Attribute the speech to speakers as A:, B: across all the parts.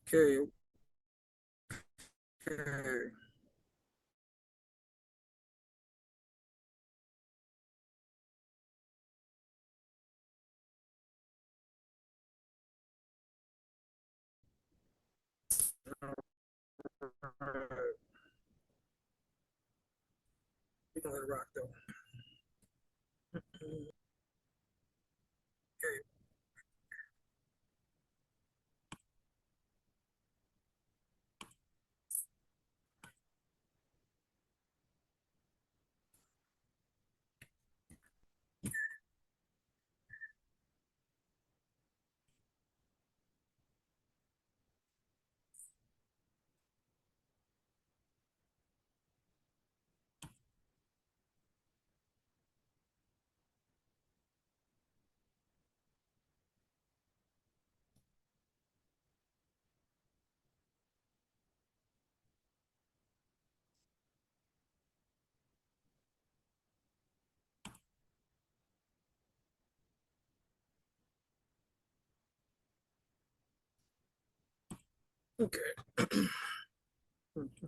A: Okay, okay. All right. We're gonna let it rock though. Okay, okay.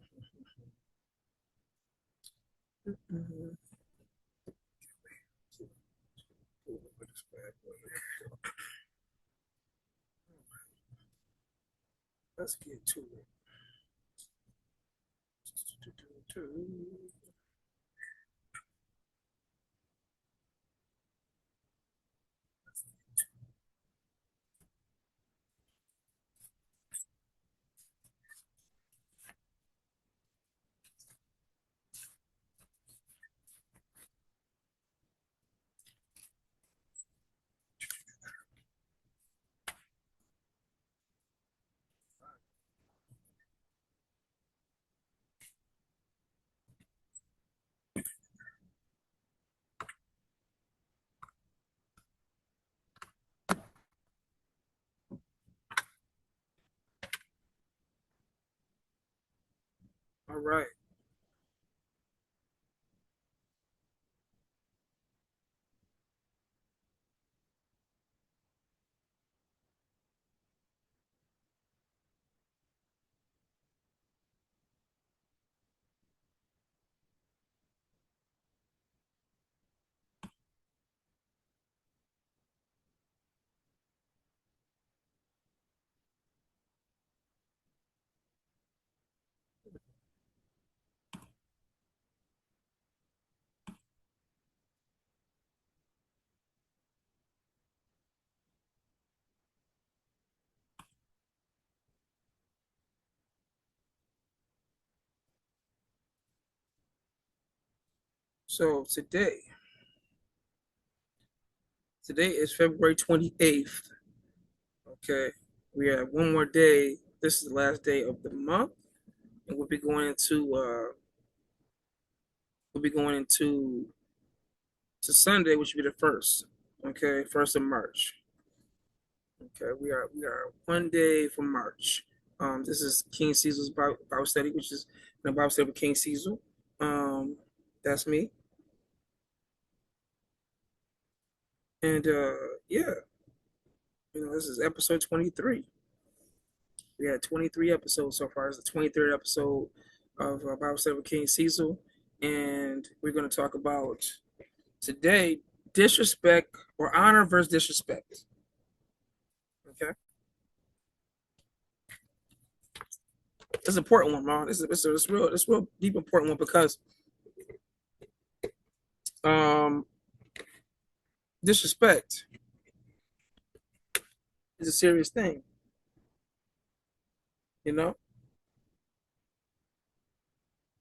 A: Let's get to it. All right. So today is February 28th. Okay. We have one more day. This is the last day of the month. And we'll be going into to Sunday, which will be the first. Okay, first of March. Okay, we are one day from March. This is King Caesar's Bible study, which is the Bible study with King Caesar. That's me. And yeah, this is episode 23. We had 23 episodes so far. It's the 23rd episode of Bible study with King Caesar, and we're going to talk about today disrespect or honor versus disrespect. Okay, it's an important one, man. It's real deep important one because um disrespect is a serious thing. You know,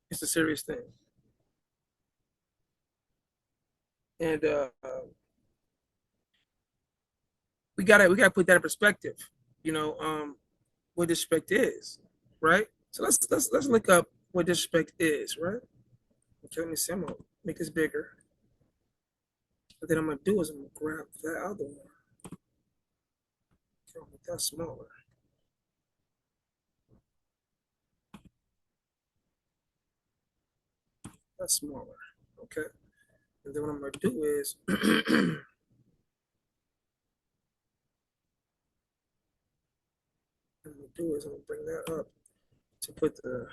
A: it's a serious thing, and we gotta put that in perspective. You know, what disrespect is, right? So let's look up what disrespect is, right? Okay, let me see. I'm gonna make this bigger. But then I'm gonna do is I'm gonna grab that other one. Okay, I'll make that smaller. That's smaller. Okay. And then what I'm gonna do is I'm gonna do is I'm gonna bring that up to put the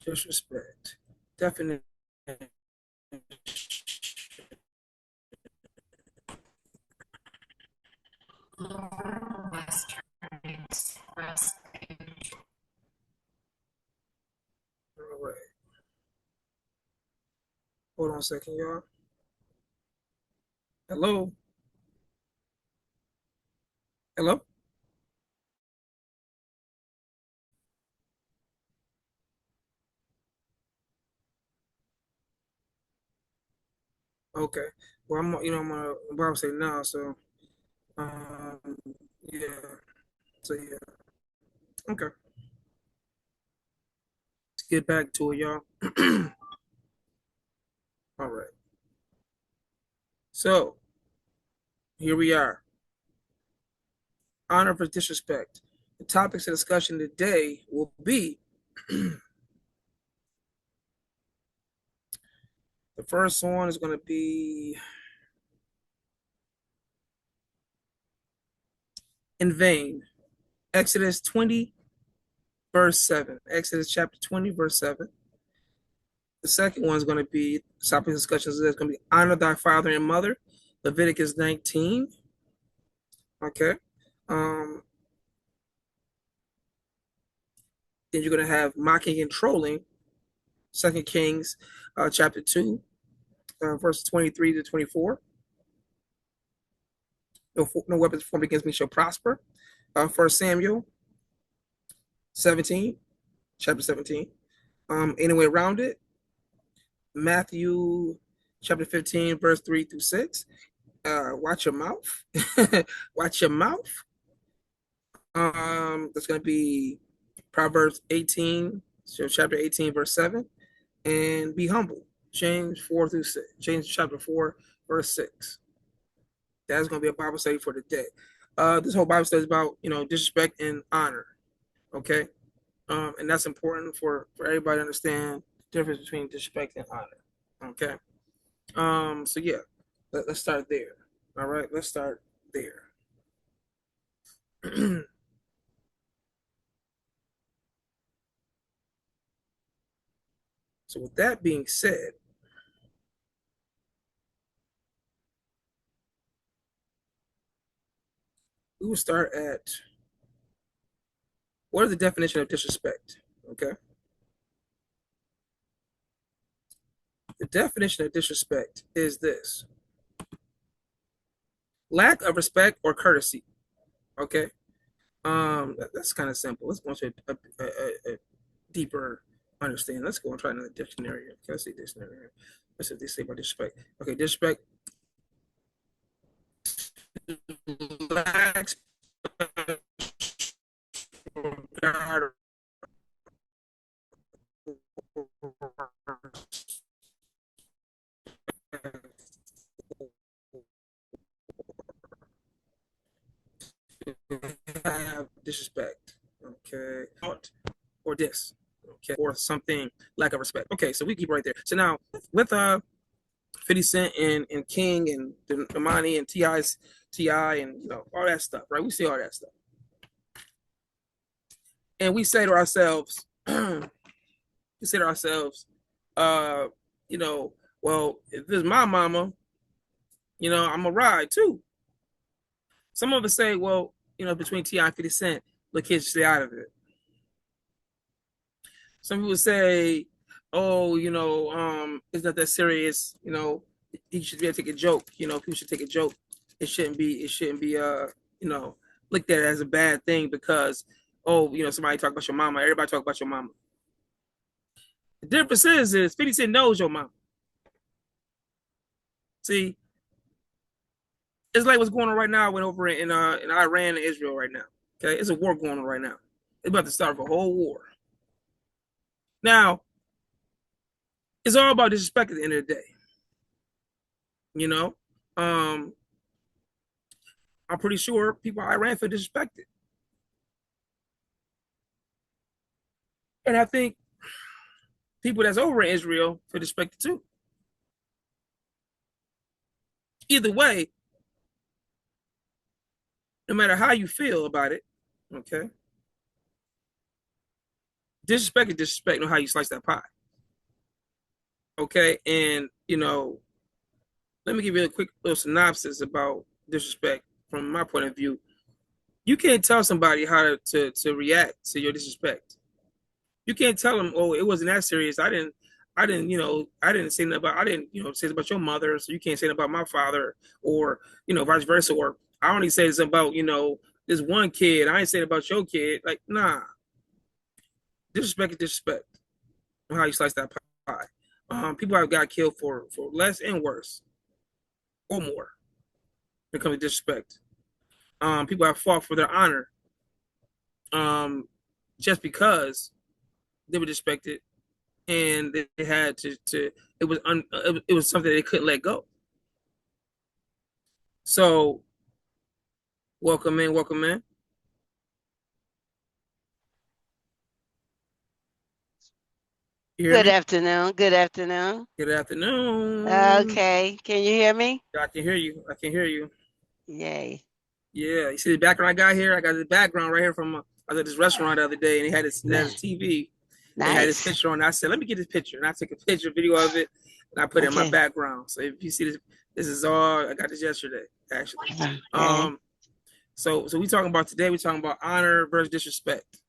A: disrespect definition. All right, hold on a second, y'all. Hello, hello. Okay. Well, I'm gonna Bible say now. So, um, yeah. So yeah. Okay. Let's get back to it, y'all. All right. So here we are. Honor versus disrespect. The topics of discussion today will be the first one is going to be in vain. Exodus 20, verse 7. Exodus chapter 20, verse 7. The second one is going to be topic discussions. Is going to be honor thy father and mother. Leviticus 19. Okay. Um, then you're going to have mocking and trolling. Second Kings chapter 2, verse 23 to 24. No weapons formed against me shall prosper. First Samuel 17, chapter 17. Anyway around it. Matthew chapter 15, verse 3 through 6. Watch your mouth. Watch your mouth. That's going to be Proverbs 18, so chapter 18, verse 7. And be humble. James 4 through 6. James chapter 4, verse 6. That's going to be a Bible study for today. This whole Bible study is about, disrespect and honor. Okay. And that's important for everybody to understand the difference between disrespect and honor. Okay. So yeah, let's start there. All right, let's start there. So with that being said, we will start at what is the definition of disrespect? Okay. The definition of disrespect is this: lack of respect or courtesy. Okay. That's kind of simple. Let's go into a deeper understanding. Let's go and try another dictionary. Can I see dictionary? Let's see what they say about disrespect. Okay, disrespect. Lacks regard have disrespect. Okay, or this. Okay, or something lack of respect. Okay, so we keep right there. So now with 50 Cent and King and the Money and Ti and all that stuff, right? We see all that stuff, and we say to ourselves, uh, well, if this is my mama, I'm a ride too. Some of us say, well, between Ti and 50 Cent, the kids stay out of it. Some people say, oh, it's not that serious. You should be able to take a joke. People should take a joke. It shouldn't be looked at as a bad thing because, oh, somebody talk about your mama. Everybody talk about your mama. The difference is 50 Cent knows your mama. See, it's like what's going on right now over in Iran and Israel right now. Okay, it's a war going on right now. It's about to start a whole war. Now, it's all about disrespect at the end of the day. You know, um, I'm pretty sure people in Iran feel disrespected, and I think people that's over in Israel feel disrespected too. Either way, no matter how you feel about it, okay, disrespect is disrespect on how you slice that pie. Okay, and let me give you a quick little synopsis about disrespect from my point of view. You can't tell somebody how to react to your disrespect. You can't tell them, oh, it wasn't that serious. I didn't say nothing about, I didn't, say about your mother, so you can't say about my father, or, vice versa, or I only say this about, this one kid. I ain't saying about your kid. Like, nah, disrespect is disrespect on how you slice that pie. People have got killed for less and worse, or more, when it comes to disrespect. People have fought for their honor, just because they were disrespected, and they had to it was something they couldn't let go. So welcome in. You hear
B: Good
A: me?
B: afternoon. Good afternoon.
A: Good afternoon.
B: Okay. Can you hear me?
A: I can hear you.
B: Yay.
A: Yeah, you see the background I got here? I got the background right here from I was at this restaurant the other day, and they had this TV. They had this
B: Nice.
A: picture on it. I said, let me get this picture. And I took a picture, video of it, and I put it in my
B: Okay.
A: background. So if you see this is all, I got this yesterday, actually.
B: Okay.
A: So we talking about today, we're talking about honor versus disrespect.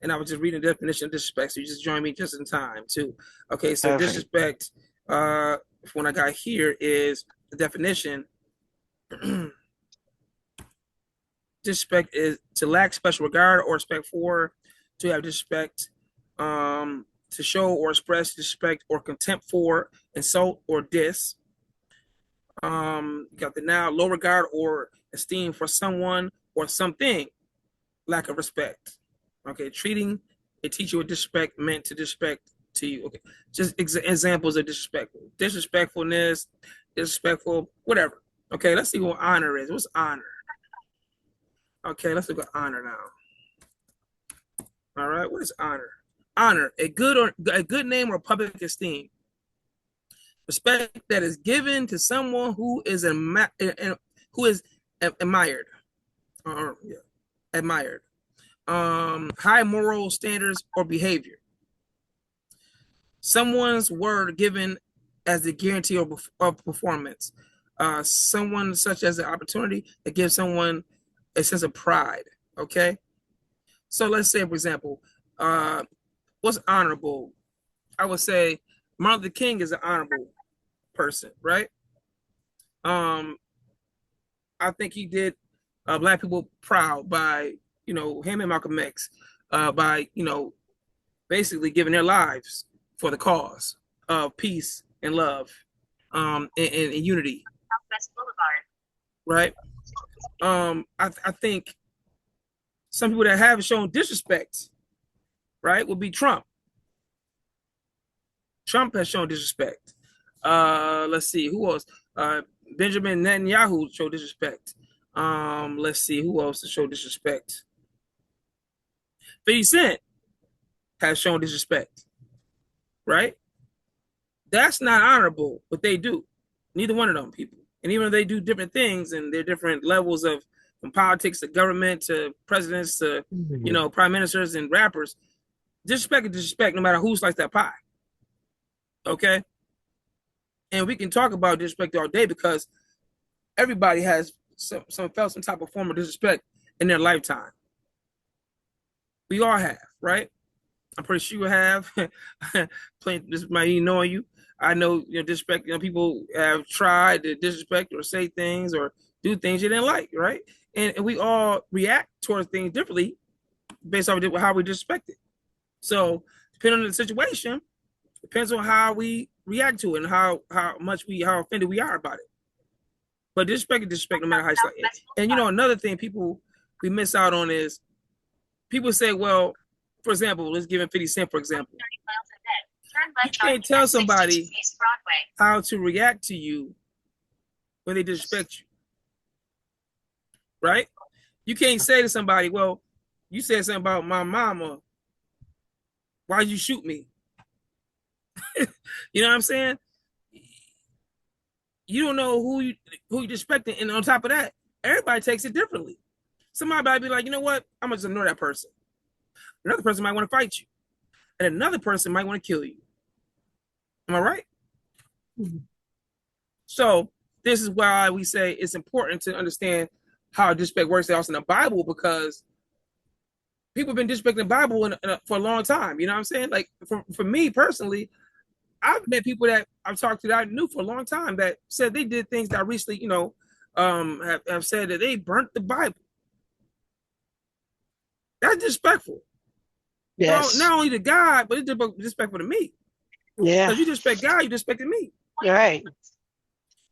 A: And I was just reading the definition of disrespect, so you just joined me just in time, too. Okay, so
B: Perfect.
A: disrespect, when I got here, is the definition. Disrespect is to lack special regard or respect for, to have disrespect, to show or express disrespect or contempt for, insult or diss. You got the now low regard or esteem for someone or something, lack of respect. Okay, treating a teacher with disrespect meant to disrespect to you. Okay, just examples of disrespectfulness, disrespectful, whatever. Okay, let's see what honor is. What's honor? Okay, let's look at honor now. All right, what is honor? Honor, a good name or public esteem. Respect that is given to someone who is admired. Yeah, admired. High moral standards or behavior. Someone's word given as the guarantee of performance. Someone such as the opportunity that gives someone a sense of pride. Okay, so let's say, for example, what's honorable? I would say Martin Luther King is an honorable person, right? I think he did black people proud by him and Malcolm X, by basically giving their lives for the cause of peace and love, and unity, right? I think some people that have shown disrespect, right, would be Trump. Trump has shown disrespect. Let's see who else. Benjamin Netanyahu showed disrespect. Let's see who else to show disrespect. 50 Cent has shown disrespect, right? That's not honorable, but they do. Neither one of them people. And even if they do different things and they're different levels of, from politics to government to presidents to prime ministers and rappers, disrespect is disrespect no matter who slices that pie. Okay? And we can talk about disrespect all day because everybody has felt some type of form of disrespect in their lifetime. We all have, right? I'm pretty sure you have. This might be knowing you. I know, disrespect. People have tried to disrespect or say things or do things you didn't like, right? And we all react towards things differently based off of how we disrespect it. So, depending on the situation, depends on how we react to it and how offended we are about it. But disrespect is disrespect no matter how you like it. And another thing we miss out on is people say, well, for example, let's give him 50 Cent, for example. You can't tell somebody how to react to you when they disrespect you, right? You can't say to somebody, well, you said something about my mama, Why'd you shoot me? You know what I'm saying? You don't know who you disrespecting, and on top of that, everybody takes it differently. Somebody might be like, you know what? I'm gonna just ignore that person. Another person might want to fight you, and another person might want to kill you. Am I right? So this is why we say it's important to understand how disrespect works also in the Bible, because people have been disrespecting the Bible for a long time. You know what I'm saying? Like for me personally, I've met people that I've talked to that I knew for a long time that said they did things that recently, have said that they burnt the Bible. That's disrespectful. Well,
B: Yes.
A: not only to God, but it's disrespectful to me.
B: Yeah.
A: Because you disrespect God, you disrespecting me.
B: Right.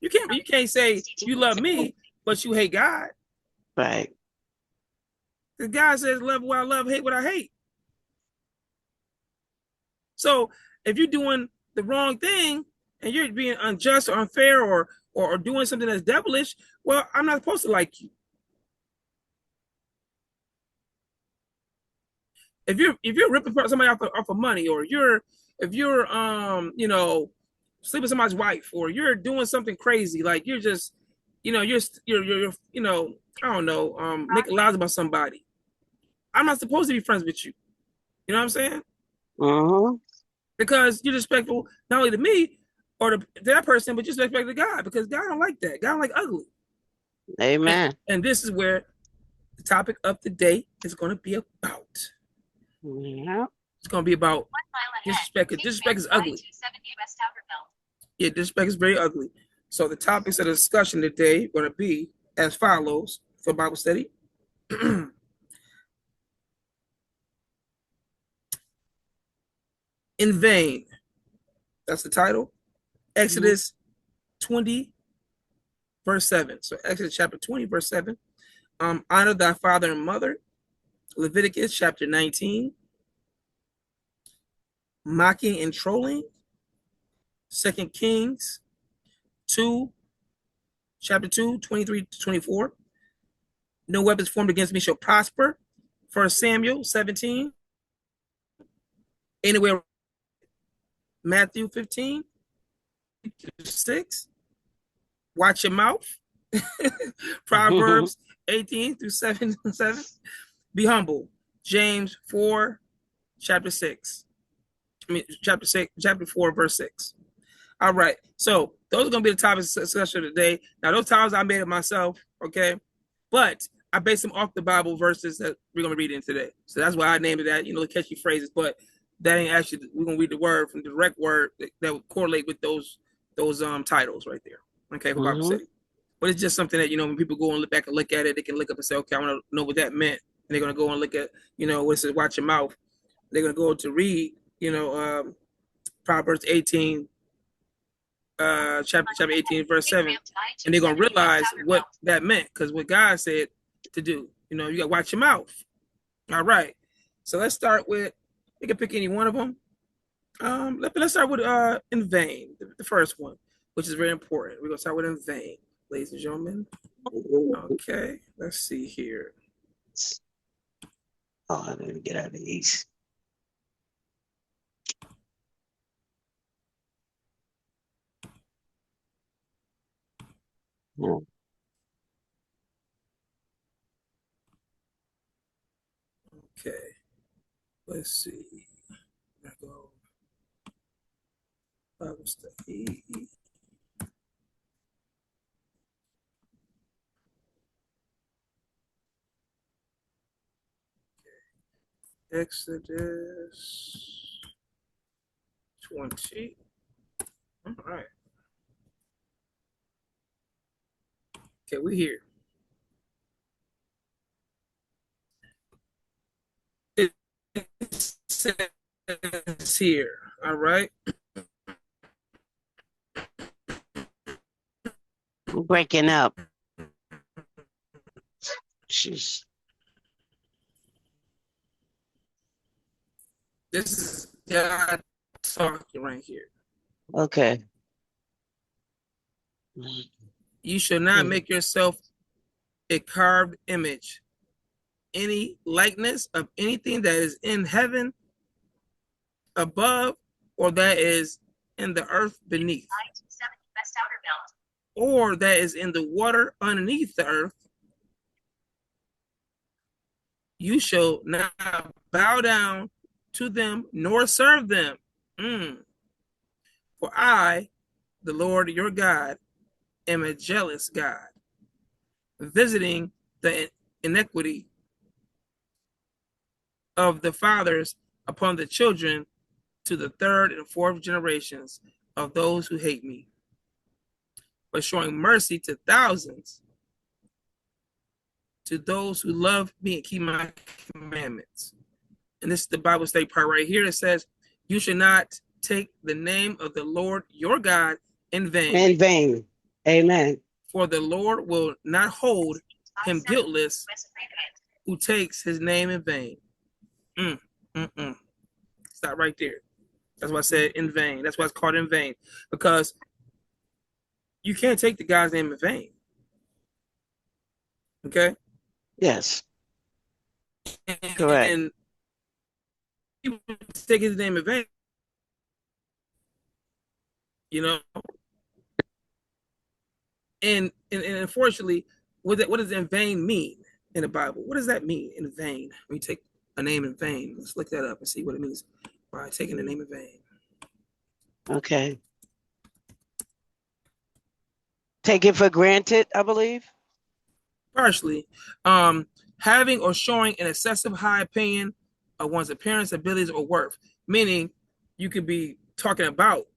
A: You can't say you love me, but you hate God.
B: Right.
A: Because God says, love what I love, hate what I hate. So if you're doing the wrong thing and you're being unjust or unfair or doing something that's devilish, well, I'm not supposed to like you. If you're ripping somebody off of money, or if you're sleeping with somebody's wife, or you're doing something crazy, like you're just you're I don't know, making lies about somebody, I'm not supposed to be friends with you. You know what I'm saying?
B: Mm-hmm.
A: Because you're disrespectful not only to me or to that person, but you're disrespectful to God, because God don't like that. God don't like ugly.
B: Amen.
A: And this is where the topic of the day is going to be about.
B: Yeah.
A: It's going to be about disrespect. Disrespect is ugly. Yeah, disrespect is very ugly. So the topics of the discussion today are going to be as follows for Bible study. In vain. That's the title. Exodus 20, verse 7. So Exodus chapter 20, verse 7. Honor thy father and mother. Leviticus chapter 19. Mocking and trolling. 2 Kings 2, chapter 2, 23 to 24. No weapons formed against me shall prosper. 1 Samuel 17. Anywhere. Matthew 15, 6. Watch your mouth. Proverbs 18 through 7. Be humble. James 4, chapter 6. Chapter 6, chapter 4, verse 6. All right. So those are going to be the topics of discussion today. Now, those topics I made it myself, okay? But I based them off the Bible verses that we're going to read in today. So that's why I named it that, the catchy phrases. But that ain't actually, we're going to read the word from the direct word that would correlate with those titles right there, okay, for Bible study. But it's just something that, when people go and look back and look at it, they can look up and say, okay, I want to know what that meant. And they're going to go and look at, what it says, watch your mouth. They're going to go to read, Proverbs 18, chapter 18, verse 7. And they're going to realize what that meant, because what God said to do, you got to watch your mouth. All right. So let's start with, you can pick any one of them. Let's start with in vain, the first one, which is very important. We're going to start with in vain, ladies and gentlemen. Okay, let's see here.
B: Oh, let me get out of these. Yeah.
A: Okay, let's see. I go Bible study. Exodus 20. All right. Okay, we're here. It says here. All right.
B: I'm breaking up. Jeez.
A: This is God talking right here.
B: Okay.
A: You shall not make yourself a carved image, any likeness of anything that is in heaven, above or that is in the earth beneath, or that is in the water underneath the earth, you shall not bow down to them nor serve them. For I, the Lord your God, am a jealous God, visiting the iniquity of the fathers upon the children to the third and fourth generations of those who hate me, but showing mercy to thousands, to those who love me and keep my commandments. And this is the Bible study part right here. It says, you should not take the name of the Lord your God in vain.
B: In vain. Amen.
A: For the Lord will not hold him guiltless who takes his name in vain. Stop right there. That's why I said in vain. That's why it's called in vain. Because you can't take the God's name in vain. Okay?
B: Yes.
A: Correct. And people take his name in vain. You know? And unfortunately, what does in vain mean in the Bible? What does that mean in vain? When you take a name in vain, let's look that up and see what it means by taking the name in vain.
B: Okay. Take it for granted, I believe.
A: Partially, having or showing an excessive high opinion of one's appearance, abilities, or worth. Meaning, you could be talking about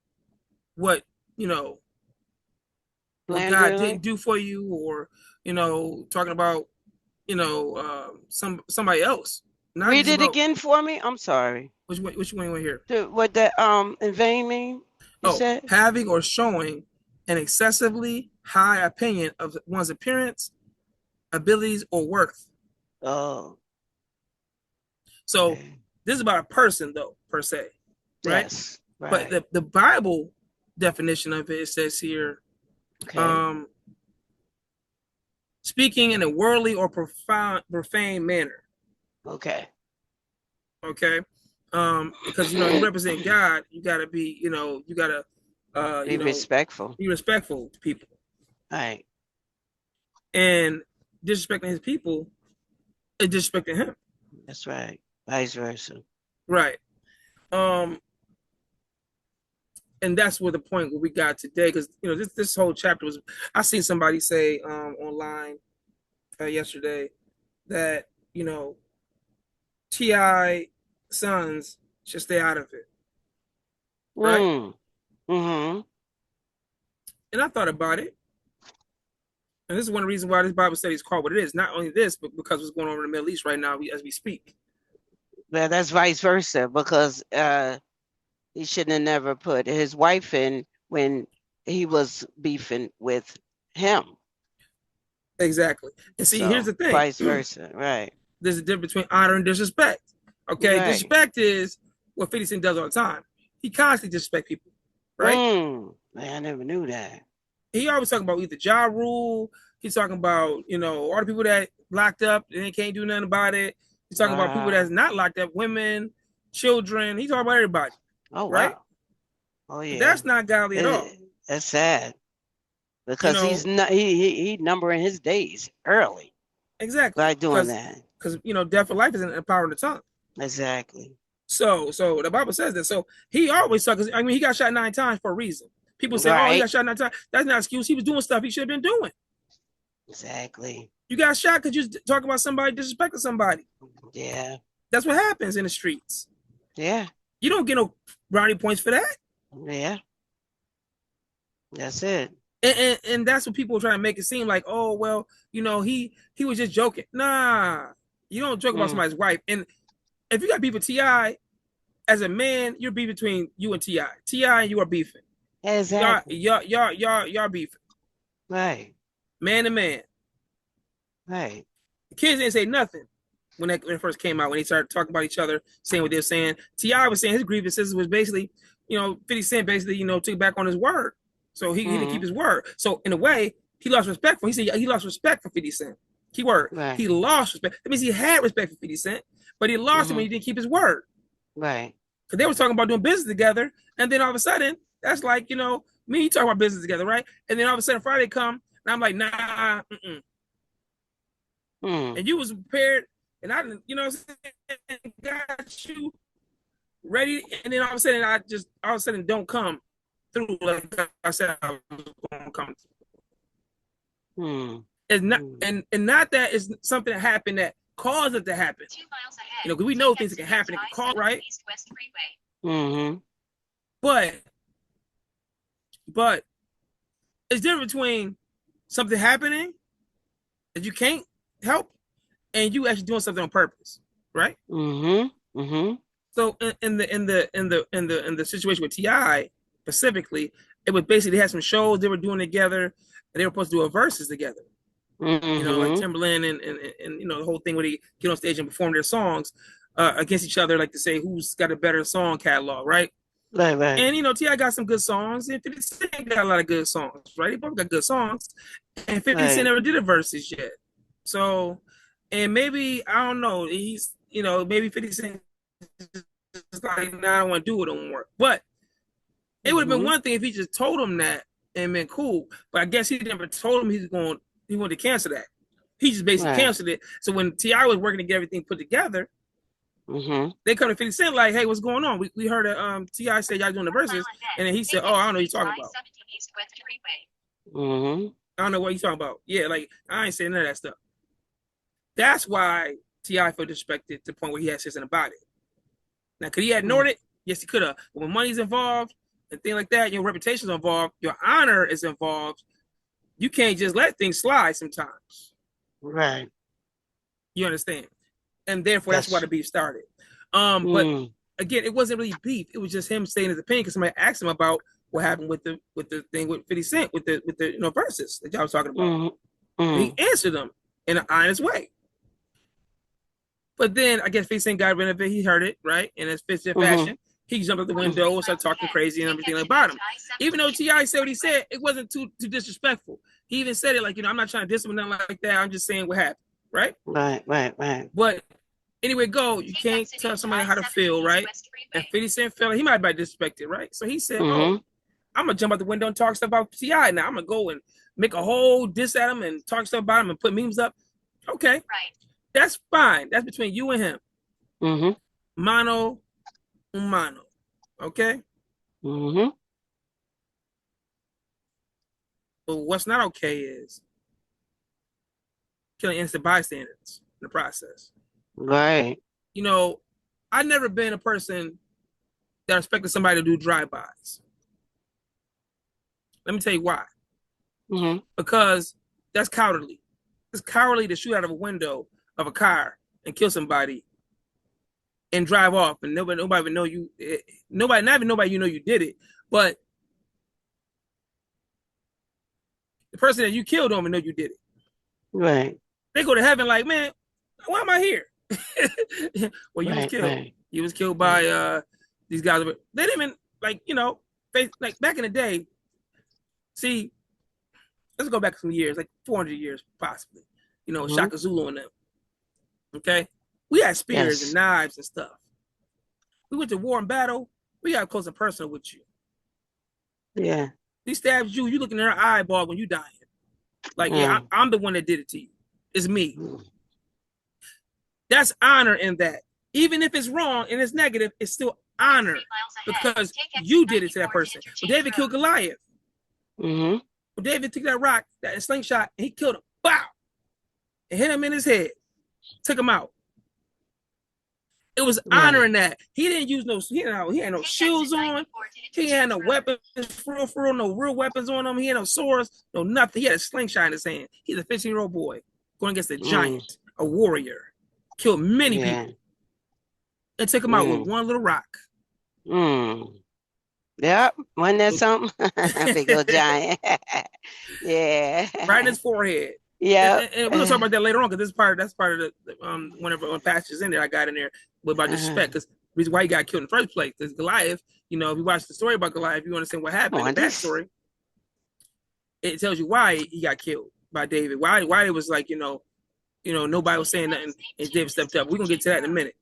A: what what God didn't do for you, or talking about somebody else.
B: Not read it again for me. I'm sorry.
A: Which one you want to hear?
B: What that in vain mean? You said?
A: Having or showing an excessively high opinion of one's appearance, abilities, or worth.
B: Oh.
A: So this is about a person, though, per se, right? Yes, right. But the Bible definition of it says here, speaking in a worldly or profane manner. Okay. Because you represent God, you gotta be, you gotta be respectful. Be respectful to people. Right. And disrespecting his people is disrespecting him. That's right. Vice versa. Right. And that's where the point where we got today, because this whole chapter was, I seen somebody say online yesterday that T.I. sons should stay out of it. Right. And I thought about it. And this is one of the reasons why this Bible study is called what it is. Not only this, but because what's going on in the Middle East right now as we speak.
B: Well, that's vice versa, because he shouldn't have never put his wife in when he was beefing with him.
A: Exactly. And see, here's the thing.
B: Vice versa, right.
A: There's a difference between honor and disrespect. Okay, right. Disrespect is what 50 Cent does all the time. He constantly disrespects people, right? Man,
B: I never knew that.
A: He always talking about either Ja Rule. He's talking about, all the people that locked up and they can't do nothing about it. He's talking about people that's not locked up, women, children. He's talking about everybody. Oh, right? Wow. Oh, yeah. But that's not godly at all.
B: That's sad. Because he's not, he numbering his days early.
A: Exactly.
B: By doing that.
A: Because, death or life is in the power of the tongue.
B: Exactly.
A: So the Bible says that. So he always talks. He got shot 9 times for a reason. People say, right. Oh, he got shot 9 times. That's not an excuse. He was doing stuff he should have been doing.
B: Exactly.
A: You got shot because you talk about somebody, disrespecting somebody.
B: Yeah.
A: That's what happens in the streets.
B: Yeah.
A: You don't get no brownie points for that.
B: Yeah. That's it.
A: And that's what people are trying to make it seem like, oh, well, he was just joking. Nah, you don't joke about somebody's wife. And if you got beef with T.I., as a man, you're beef between you and T.I. T.I. and you are beefing.
B: Exactly.
A: Y'all beefing.
B: Right.
A: Man to man.
B: Right.
A: The kids didn't say nothing when it first came out, when they started talking about each other, saying what they're saying. T.I. was saying his grievances was basically, 50 Cent basically, took back on his word. So he didn't keep his word. So in a way, he lost respect for him. He said he lost respect for 50 Cent. Keyword. Right. He lost respect. That means he had respect for 50 Cent, but he lost it when he didn't keep his word.
B: Right.
A: because they were talking about doing business together, and then all of a sudden, that's like, you know, me and you talk about business together, right? And then all of a sudden Friday come, and I'm like, nah, and you was prepared, and I didn't, you know, got you ready, and then all of a sudden all of a sudden don't come through like I said I was going to come. It's not, and not that it's something that happened that caused it to happen.
C: 2 miles ahead,
A: you know, because we know things that can happen, it can cause, right?
C: East-West Freeway.
A: But it's different between something happening that you can't help and you actually doing something on purpose, right? So in the situation with T.I. specifically, it was basically they had some shows they were doing together, and they were supposed to do a verses together. You know, like Timberland and you know the whole thing where they get on stage and perform their songs against each other, like to say who's got a better song catalog, right?
B: Right.
A: And you know, T.I. got some good songs, and 50 Cent got a lot of good songs, right? They both got good songs, and 50 Cent never did a verses yet. So, and maybe I don't know, he's, you know, maybe 50 Cent is like, nah, I don't want to do it no more. But it would have been one thing if he just told him that and been cool. But I guess he never told him he wanted to cancel that. He just basically canceled it. So when T.I. was working to get everything put together, they come to 50 Cent like, hey, what's going on? We heard T.I. said y'all doing the verses, and then he said, oh, I don't know what you're talking about. I don't know what you're talking about. Yeah, like, I ain't saying none of that stuff. That's why T.I. felt disrespected to the point where he had something about it. Now, could he have ignored it? Yes, he could have. But when money's involved and things like that, your reputation's involved, your honor is involved, you can't just let things slide sometimes.
B: Right.
A: You understand? And therefore, that's why the beef started. But again, it wasn't really beef. It was just him staying his opinion because somebody asked him about what happened with the thing with 50 Cent with the you know verses that y'all was talking about. He answered them in an honest way. But then I guess 50 Cent got rid of it. He heard it, right? And as fits in fashion, he jumped out the window and started talking crazy and everything about him. Even though T.I. said what he said, it wasn't too disrespectful. He even said it like, you know, I'm not trying to diss him or nothing like that. I'm just saying what happened, right?
B: Right.
A: But anyway, you can't tell somebody how to feel, right? And 50 Cent felt like he might be disrespected, right? So he said, oh, I'm going to jump out the window and talk stuff about T.I. now. I'm going to go and make a whole diss at him and talk stuff about him and put memes up. Okay.
C: Right.
A: That's fine. That's between you and him. Mano a mano. Okay? But what's not okay is killing innocent bystanders in the process.
B: Right.
A: You know, I've never been a person that expected somebody to do drive-bys. Let me tell you why. Because that's cowardly. It's cowardly to shoot out of a window of a car and kill somebody and drive off, and nobody would know you. Not even nobody you know you did it, but the person that you killed don't even know you did it.
B: Right.
A: They go to heaven like, man, why am I here? Well, you was killed.
B: Right.
A: You was killed by these guys. They didn't even like, you know, like back in the day. See, let's go back some years, like 400 years possibly. You know, Shaka Zulu and them. Okay, we had spears and knives and stuff. We went to war and battle. We got close and personal with you.
B: Yeah.
A: We stabbed you. You looking in her eyeball when you dying. Like, yeah, I'm the one that did it to you. It's me. That's honor in that. Even if it's wrong and it's negative, it's still honor because you did it to that person. When David killed Goliath, when David took that rock, that slingshot, and he killed him. Wow! And hit him in his head. Took him out. It was honoring that. He didn't use he had no shields on. He had no weapons, for real, no real weapons on him. He had no swords, no nothing. He had a slingshot in his hand. He's a 15-year-old boy going against a giant, a warrior. Killed many people. And took him out with one little rock.
B: Yep. Wasn't that something? Big old giant. Yeah.
A: Right in his forehead.
B: Yeah,
A: and we're gonna talk about that later on because that's part of the whenever on passages in there I got in there about disrespect because reason why he got killed in the first place because Goliath, you know, if you watch the story about Goliath, you understand what happened in that story. It tells you why he got killed by David. Why it was like you know nobody was saying nothing and David stepped up. We're gonna get to that in a minute.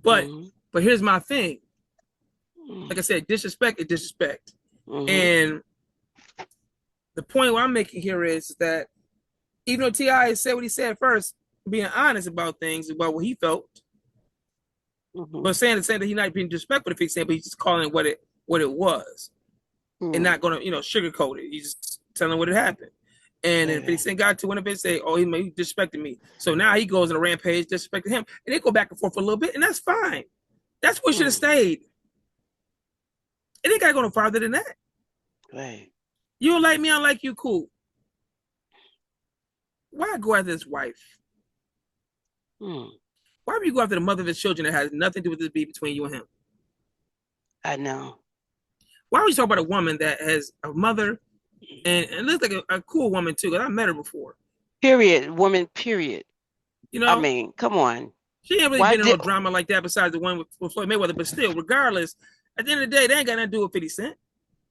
A: But But here's my thing. Like I said, disrespect is disrespect. And the point what I'm making here is that even though T.I. said what he said first, being honest about things, about what he felt, but saying that he's not being disrespectful to 50 Cent, but he's just calling it what it was, and not going to sugarcoat it. He's just telling what had happened. And then 50 Cent got to one of it, say, "Oh, he disrespected me." So now he goes on a rampage, disrespecting him, and they go back and forth for a little bit, and that's fine. That's where should have stayed. It ain't got to go no farther than that.
B: Right.
A: You don't like me, I don't like you, cool. Why go after his wife? Why would you go after the mother of his children that has nothing to do with this beef between you and him?
B: I know.
A: Why would you talk about a woman that has a mother and looks like a cool woman too? Because I met her before.
B: Period. Woman, period.
A: You know,
B: I mean, come on.
A: She ain't really been in no drama like that besides the one with Floyd Mayweather. But still, regardless, at the end of the day, they ain't got nothing to do with 50 Cent.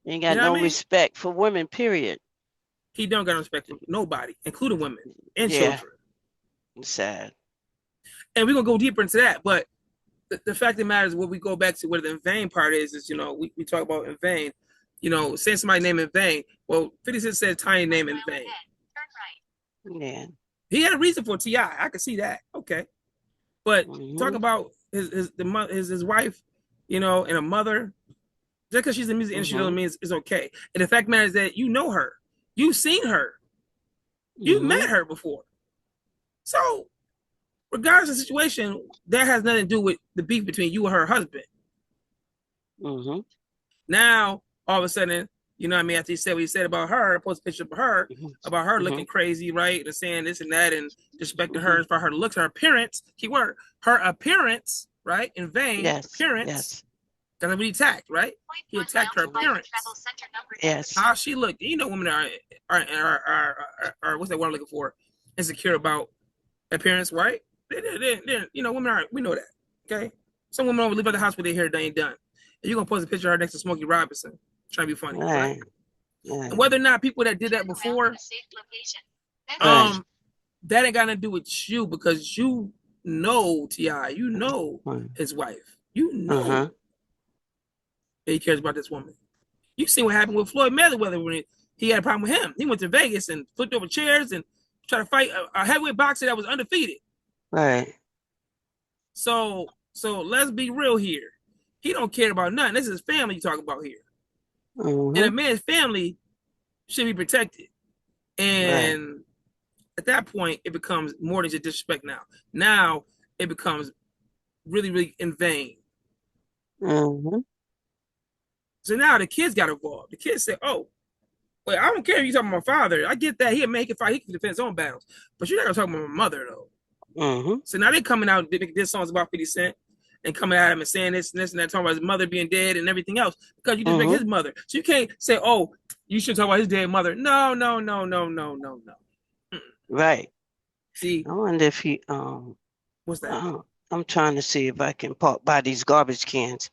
B: Ain't got no respect for women, period.
A: He don't got no respect for nobody, including women and children.
B: It's sad. And
A: we're going to go deeper into that. But the fact of the matter is what we go back to, what the in vain part is we talk about in vain. Saying somebody's name in vain. Well, 50 Cent said Tiny name in vain.
B: Yeah.
A: He had a reason for T.I. I can see that. Okay. But talking about his wife, and a mother, just because she's in the music industry doesn't mean it's okay. And the fact matters that you know her. You've seen her. You've met her before. So, regardless of the situation, that has nothing to do with the beef between you and her husband. Now, all of a sudden, after he said what he said about her, post a picture of her, about her looking crazy, right? And saying this and that and disrespecting her for her looks, her appearance, keyword, her appearance, right? In vain, appearance. Yes. That's what he attacked, right? He attacked her appearance.
B: Yes.
A: How she looked. Women are what's that word I'm looking for? Insecure about appearance, right? Women are, we know that, okay? Some women don't leave out the house with their hair done ain't done. And you're going to post a picture of her next to Smokey Robinson, trying to be funny, right? And whether or not people that did that before, that ain't got nothing to do with you, because you know T.I., you know his wife, you know that he cares about this woman. You seen what happened with Floyd Mayweather when he had a problem with him. He went to Vegas and flipped over chairs and tried to fight a heavyweight boxer that was undefeated.
B: Right.
A: So let's be real here. He don't care about nothing. This is his family you talk about here. And a man's family should be protected. And at that point, it becomes more than just disrespect now. Now, it becomes really, really in vain. So now the kids got involved. The kids said, "Oh, well, I don't care if you're talking about my father. I get that. He'll make it fight. He can defend his own battles. But you're not going to talk about my mother, though." So now they're coming out and making songs about 50 Cent and coming at him and saying this and this and that, talking about his mother being dead and everything else, because you just make his mother. So you can't say, "Oh, you should talk about his dead mother." No.
B: Right.
A: See,
B: I wonder if he
A: what's that?
B: I'm trying to see if I can buy these garbage cans.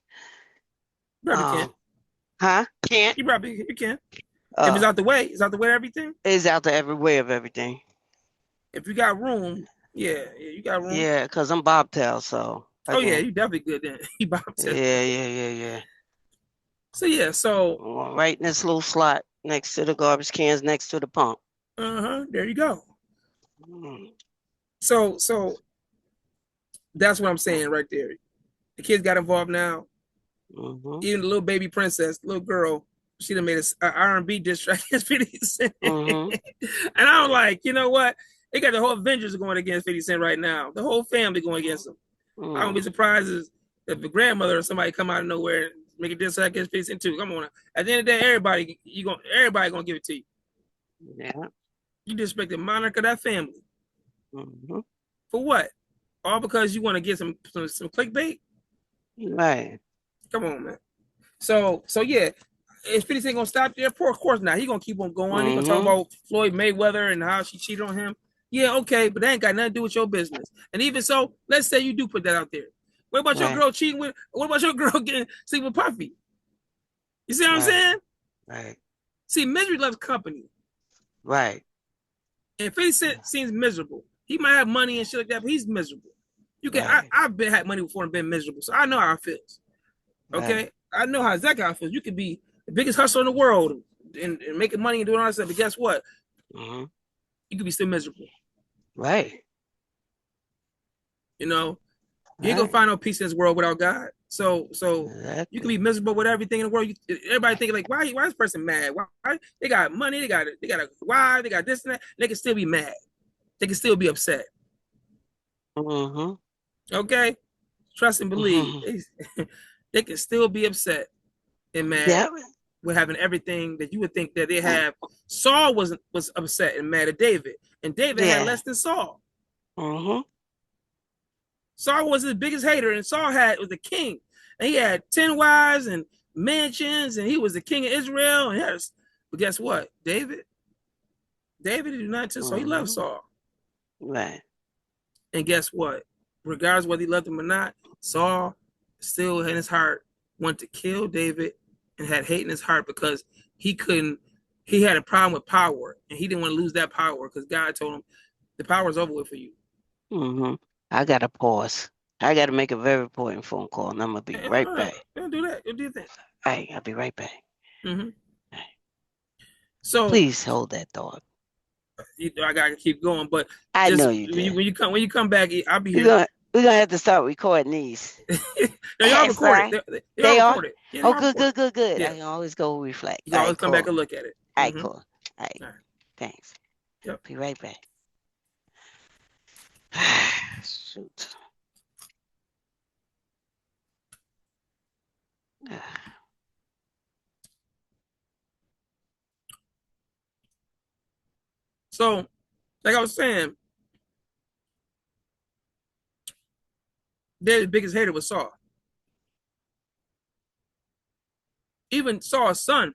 A: You probably can.
B: Huh? Can't?
A: You can. If it's out the way, of everything.
B: It's out the way of everything.
A: If you got room, yeah, you got room.
B: Yeah, because I'm bobtail, so.
A: Yeah, you definitely good then. You bobtail.
B: Yeah.
A: So
B: right in this little slot next to the garbage cans, next to the pump.
A: There you go. So that's what I'm saying right there. The kids got involved now. Even the little baby princess, little girl, she done made an R&B diss track against 50 Cent. And I'm like, you know what? They got the whole Avengers going against 50 Cent right now. The whole family going against him. I won't be surprised if the grandmother or somebody come out of nowhere and make a diss track against 50 Cent too. Come on. At the end of the day, everybody gonna give it to you.
B: Yeah. You
A: disrespect the monarch of that family. For what? All because you want to get some clickbait?
B: Right.
A: Come on, man. So yeah, is 50 Cent gonna stop there? Of course not. He gonna keep on going. He gonna talk about Floyd Mayweather and how she cheated on him. Yeah, okay, but that ain't got nothing to do with your business. And even so, let's say you do put that out there. What about your girl cheating with? What about your girl getting sleep with Puffy? You see what I'm saying?
B: Right.
A: See, misery loves company.
B: Right.
A: And 50 Cent seems miserable. He might have money and shit like that, but he's miserable. You can.
B: Right.
A: I've been had money before and been miserable, so I know how it feels.
B: Right.
A: Okay, I know how exactly how it feels. You could be the biggest hustler in the world and making money and doing all that stuff, but guess what?
B: Mm-hmm.
A: You could be still miserable.
B: Right.
A: You know, you ain't gonna
B: Right.
A: find no peace in this world without God. So you can
B: Exactly.
A: be miserable with everything in the world. Everybody thinking like, why is this person mad? Why they got money? They got a wife. They got this and that. They can still be mad. They can still be upset.
B: Mm-hmm.
A: Okay, trust and believe.
B: Mm-hmm.
A: They can still be upset and mad
B: Yeah.
A: with having everything that you would think that they have. Saul was upset and mad at David, and David had
B: Yeah.
A: less than Saul.
B: Mm-hmm.
A: Saul was his biggest hater, and Saul was the king, and he had 10 wives and mansions, and he was the king of Israel. But guess what? David did not too, so he loved
B: Mm-hmm.
A: Saul.
B: Right.
A: And guess what? Regardless whether he loved him or not, Saul still in his heart wanted to kill David and had hate in his heart because he couldn't. He had a problem with power, and he didn't want to lose that power because God told him the power is over with for you.
B: Mm-hmm. I gotta pause. I gotta make a very important phone call, and I'm gonna be
A: And,
B: right back.
A: don't do that. Don't do that.
B: Hey, I'll be right back.
A: Mm-hmm.
B: Hey,
A: So
B: please hold that thought.
A: I gotta keep going, but
B: I
A: just
B: know you did.
A: when you come back, I'll be
B: We're
A: here.
B: gonna we're gonna have to start recording these.
A: No, y'all
B: That's
A: record
B: right.
A: it. They all
B: They are?
A: record it. Yeah, they
B: Oh,
A: all
B: good,
A: record it.
B: good, good, good. I
A: Yeah,
B: can always go reflect.
A: you
B: All
A: can always
B: right,
A: come back
B: cool.
A: and look at it.
B: All right,
A: Mm-hmm.
B: cool. All right,
A: All right.
B: thanks.
A: Yep.
B: Be right back. Shoot.
A: So, like I was saying, David's biggest hater was Saul. Even Saul's son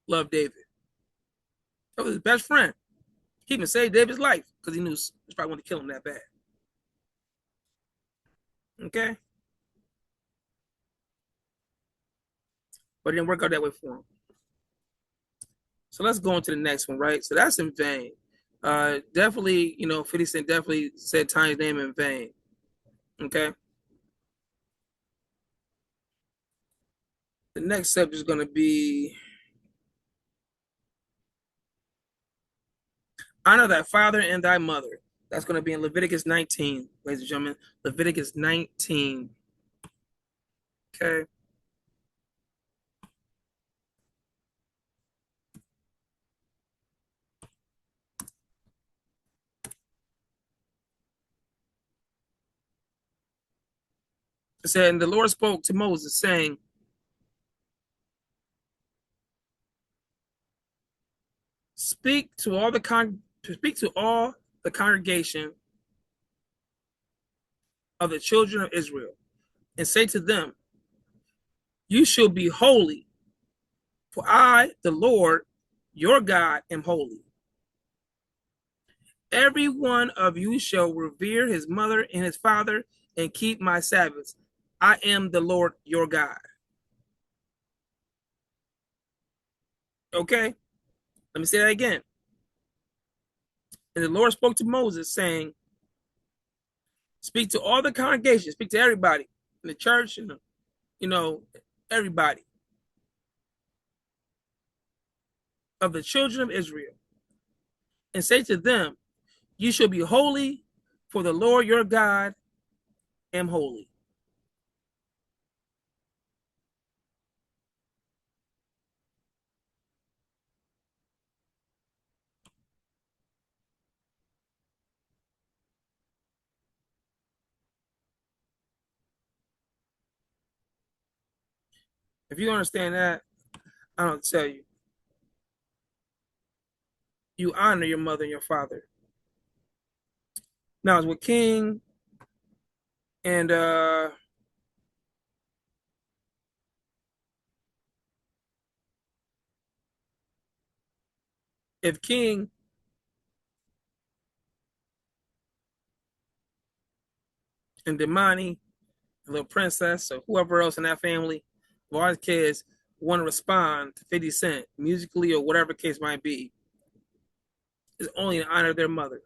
A: loved David. That was his best friend. He even saved David's life because he knew he probably wanted to kill him that bad. Okay, but it didn't work out that way for him. So let's go on to the next one, right? So that's in vain. Definitely, 50 Cent definitely said Tiny's name in vain. Okay. The next subject is going to be honor thy father and thy mother. That's going to be in Leviticus 19, ladies and gentlemen. Leviticus 19. Okay. It said, and the Lord spoke to Moses, saying, speak to all the congregation of the children of Israel, and say to them, you shall be holy, for I, the Lord, your God, am holy. Every one of you shall revere his mother and his father, and keep my Sabbaths. I am the Lord your God. Okay? Let me say that again. And the Lord spoke to Moses, saying, speak to all the congregation, speak to everybody in the church, and everybody of the children of Israel, and say to them, you shall be holy, for the Lord your God am holy. If you understand that, I don't tell you. You honor your mother and your father. Now, it's with King and if King and Demani, the little princess, or whoever else in that family, of all his kids, want to respond to 50 Cent musically or whatever case might be, is only in honor of their mother.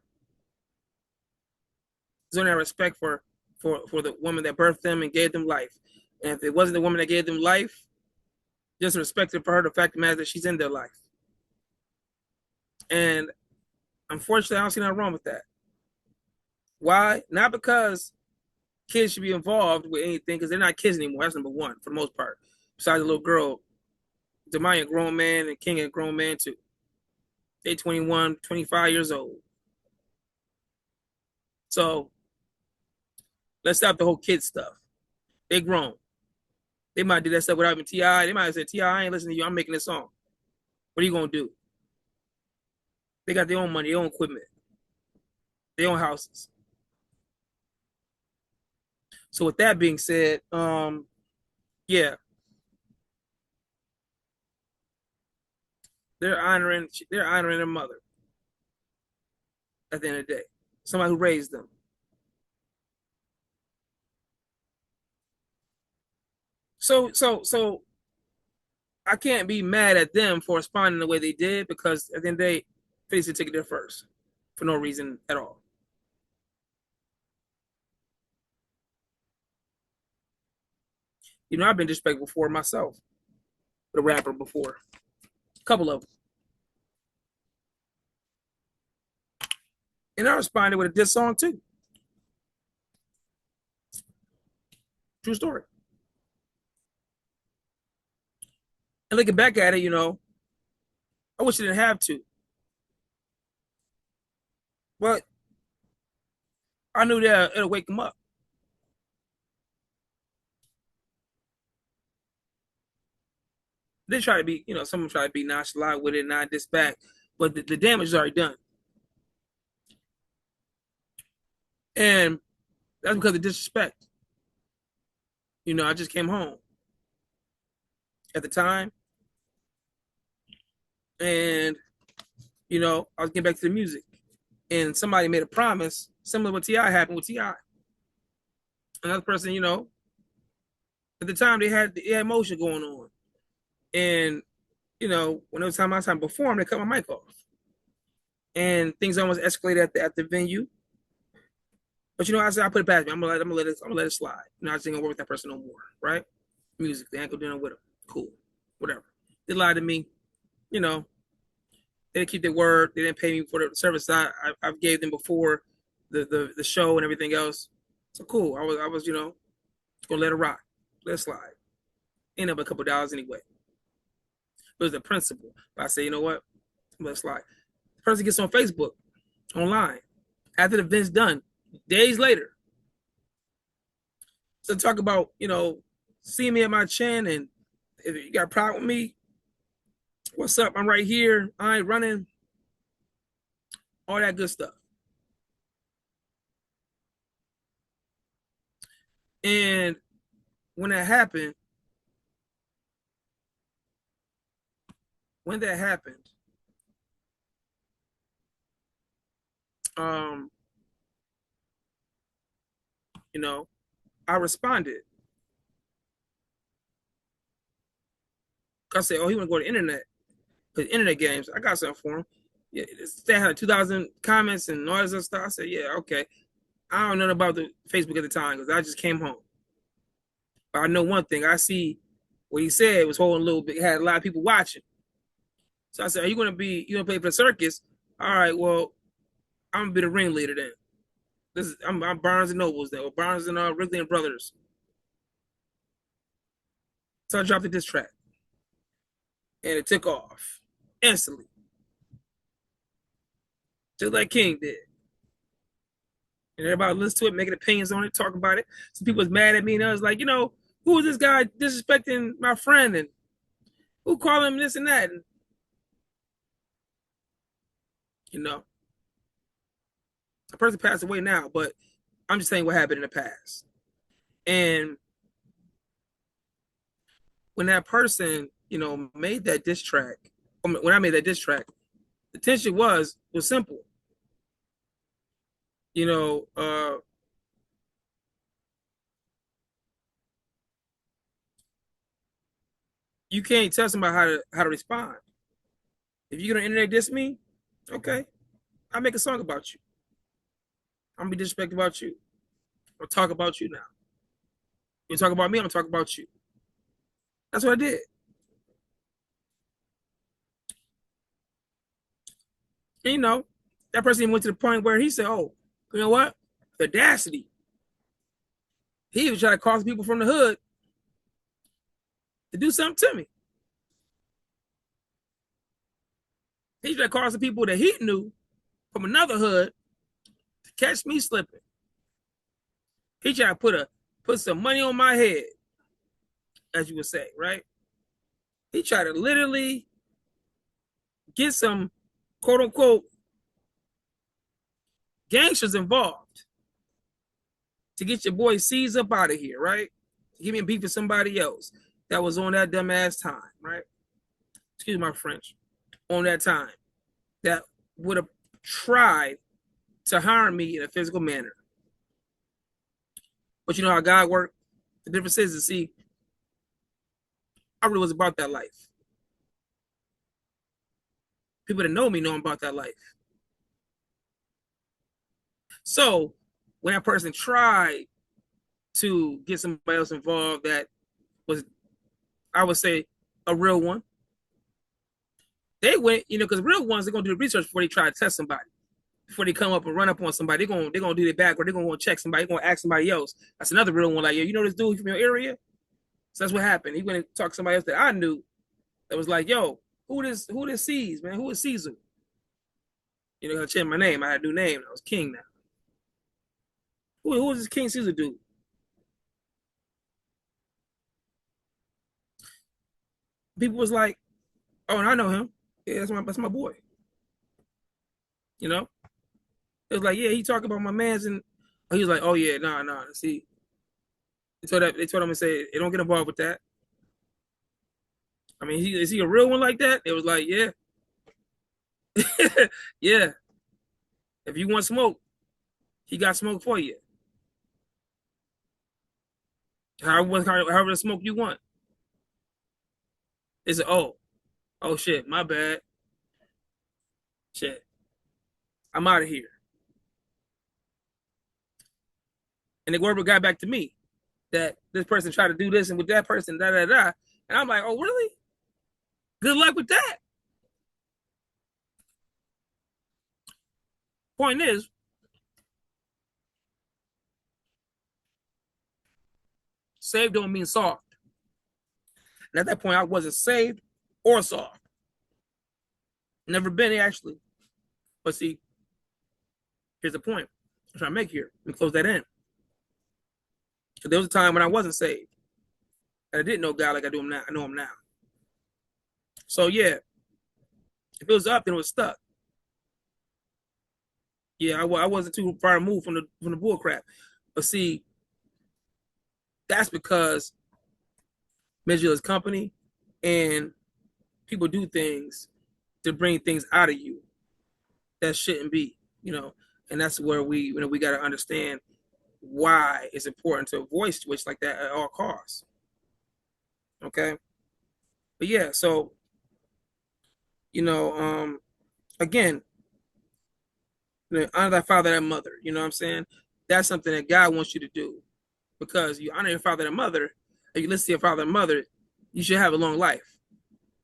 A: don't have respect for the woman that birthed them and gave them life. And if it wasn't the woman that gave them life, just respect for her. The fact of the matter that she's in their life. And unfortunately, I don't see nothing wrong with that. Why? Not because kids should be involved with anything, because they're not kids anymore. That's number one, for the most part. Besides the little girl, Demaya a grown man and King a grown man too. They 21, 25 years old. So let's stop the whole kid stuff. They grown. They might do that stuff without even T.I. They might have said, T.I., I ain't listening to you. I'm making this song. What are you going to do? They got their own money, their own equipment, their own houses. So with that being said, yeah, they're honoring their mother at the end of the day. Somebody who raised them. So I can't be mad at them for responding the way they did, because at the end of the day, 50 Cent took it there first for no reason at all. You know, I've been disrespectful for myself, with a rapper before, a couple of them, and I responded with a diss song too. True story. And looking back at it, you know, I wish I didn't have to, but I knew that it'll wake them up. They try to be, you know, someone try to be nonchalant with it, not this back, but the damage is already done, and that's because of disrespect. You know, I just came home at the time, and you know, I was getting back to the music, and somebody made a promise similar to what T.I. happened with T.I. Another person, you know, at the time they had emotion going on, and you know, when it was time my time to perform, they cut my mic off, and things almost escalated at the venue. But you know, I said I put it past me. I'm gonna let it slide. You know, I just ain't gonna work with that person no more, right? Music, they ain't gonna do nothing with them. Cool, whatever. They lied to me. You know, they didn't keep their word. They didn't pay me for the service I've gave them before the show and everything else. So cool. I was you know, gonna let it rock, let it slide. Ain't up a couple dollars anyway. It was the principle. But I say, you know what? Let it slide. The person gets on Facebook, online, after the event's done, days later. So talk about, you know, see me at my chin, and if you got a problem with me, what's up? I'm right here. I ain't running. All that good stuff. And when that happened, when that happened, um, you know, I responded. I said, "Oh, he want to go to the internet, play internet games. I got something for him." Yeah, they had 2,000 comments and all this other stuff. I said, "Yeah, okay." I don't know about the Facebook at the time because I just came home. But I know one thing. I see what he said was holding a little bit. Had a lot of people watching. So I said, "Are you gonna play for the circus?" All right. Well, I'm gonna be the ringleader then. I'm Barnes and Nobles then, or Barnes and Wrigley and Brothers. So I dropped the diss track, and it took off instantly, just like King did. And everybody listened to it, making opinions on it, talking about it. Some people was mad at me, and I was like, you know, who is this guy disrespecting my friend, and who called him this and that, and you know, a person passed away now, but I'm just saying what happened in the past. And when that person, you know, made that diss track, when I made that diss track, the tension was simple. You know, you can't tell somebody how to respond. If you're gonna internet diss me, okay, I'll make a song about you. I'm gonna be disrespectful about you. I'll talk about you now. You talk about me, I'm talk about you. That's what I did. And, you know, that person even went to the point where he said, "Oh, you know what? The audacity. He was trying to cause people from the hood to do something to me. He tried to cause the people that he knew from another hood to catch me slipping. He tried to put some money on my head, as you would say, right? He tried to literally get some quote unquote gangsters involved to get your boy C's up out of here, right? To give me a beef with somebody else that was on that dumbass time, right? Excuse my French. On that time, that would have tried to harm me in a physical manner. But you know how God worked? The difference is, see, I really was about that life. People that know me know I'm about that life. So when that person tried to get somebody else involved that was, I would say, a real one, they went, because real ones, they're going to do the research before they try to test somebody. Before they come up and run up on somebody, they're gonna do their back, or they're gonna check somebody, they're gonna ask somebody else. That's another real one, like, yo, you know this dude from your area? So that's what happened. He went and talked to somebody else that I knew that was like, yo, who this sees, man? Who is Caesar? I changed my name. I had a new name. I was King now. Who is this King Caesar dude? People was like, oh, and I know him. Yeah, that's my boy. You know? It was like, yeah, he talked about my man's, and he was like, oh yeah, nah. See, they told him to say, they don't get involved with that. I mean, is he a real one like that? It was like, yeah. Yeah. If you want smoke, he got smoke for you. However the smoke you want. It's oh shit, my bad. Shit, I'm out of here. And the word got back to me that this person tried to do this and with that person, da da da. And I'm like, oh really? Good luck with that. Point is, saved don't mean soft. And at that point, I wasn't saved or soft. Never been actually. But see, here's the point I'm trying to make here. Let me close that in. So there was a time when I wasn't saved. And I didn't know God like I do him now. I know him now. So yeah, if it was up, then it was stuck. Yeah, I wasn't too far removed from the bull crap. But see, that's because measure is company, and people do things to bring things out of you that shouldn't be. And that's where we got to understand why it's important to avoid switch like that at all costs. Okay, but yeah, so again, honor thy father and mother. You know what I'm saying? That's something that God wants you to do, because you honor your father and mother. If you listen to your father and mother, you should have a long life.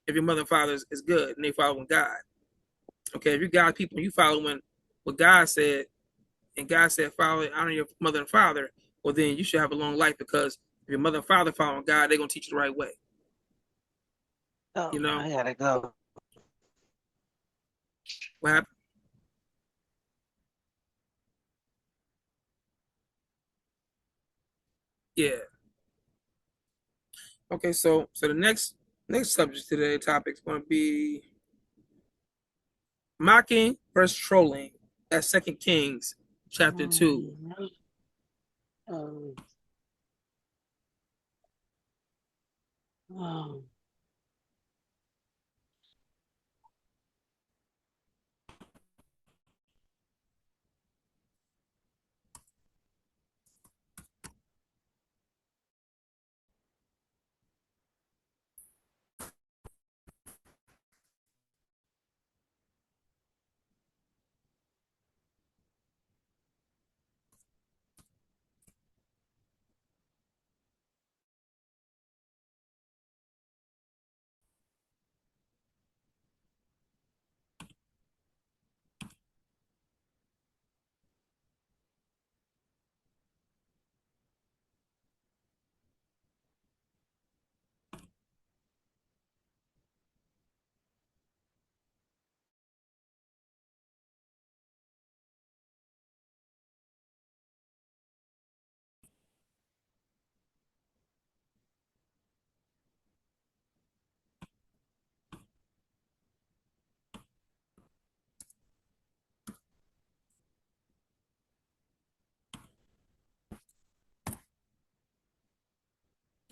A: If your mother and father is good and they following God. Okay, if you're God people and you following what God said, and God said follow honor your mother and father, well then you should have a long life, because if your mother and father following God, they're gonna teach you the right way. You
B: Oh,
A: know
B: I gotta go.
A: what happened? Yeah. Okay, so the next subject today topic is going to be mocking versus trolling at Second Kings chapter 2.
B: Um, um,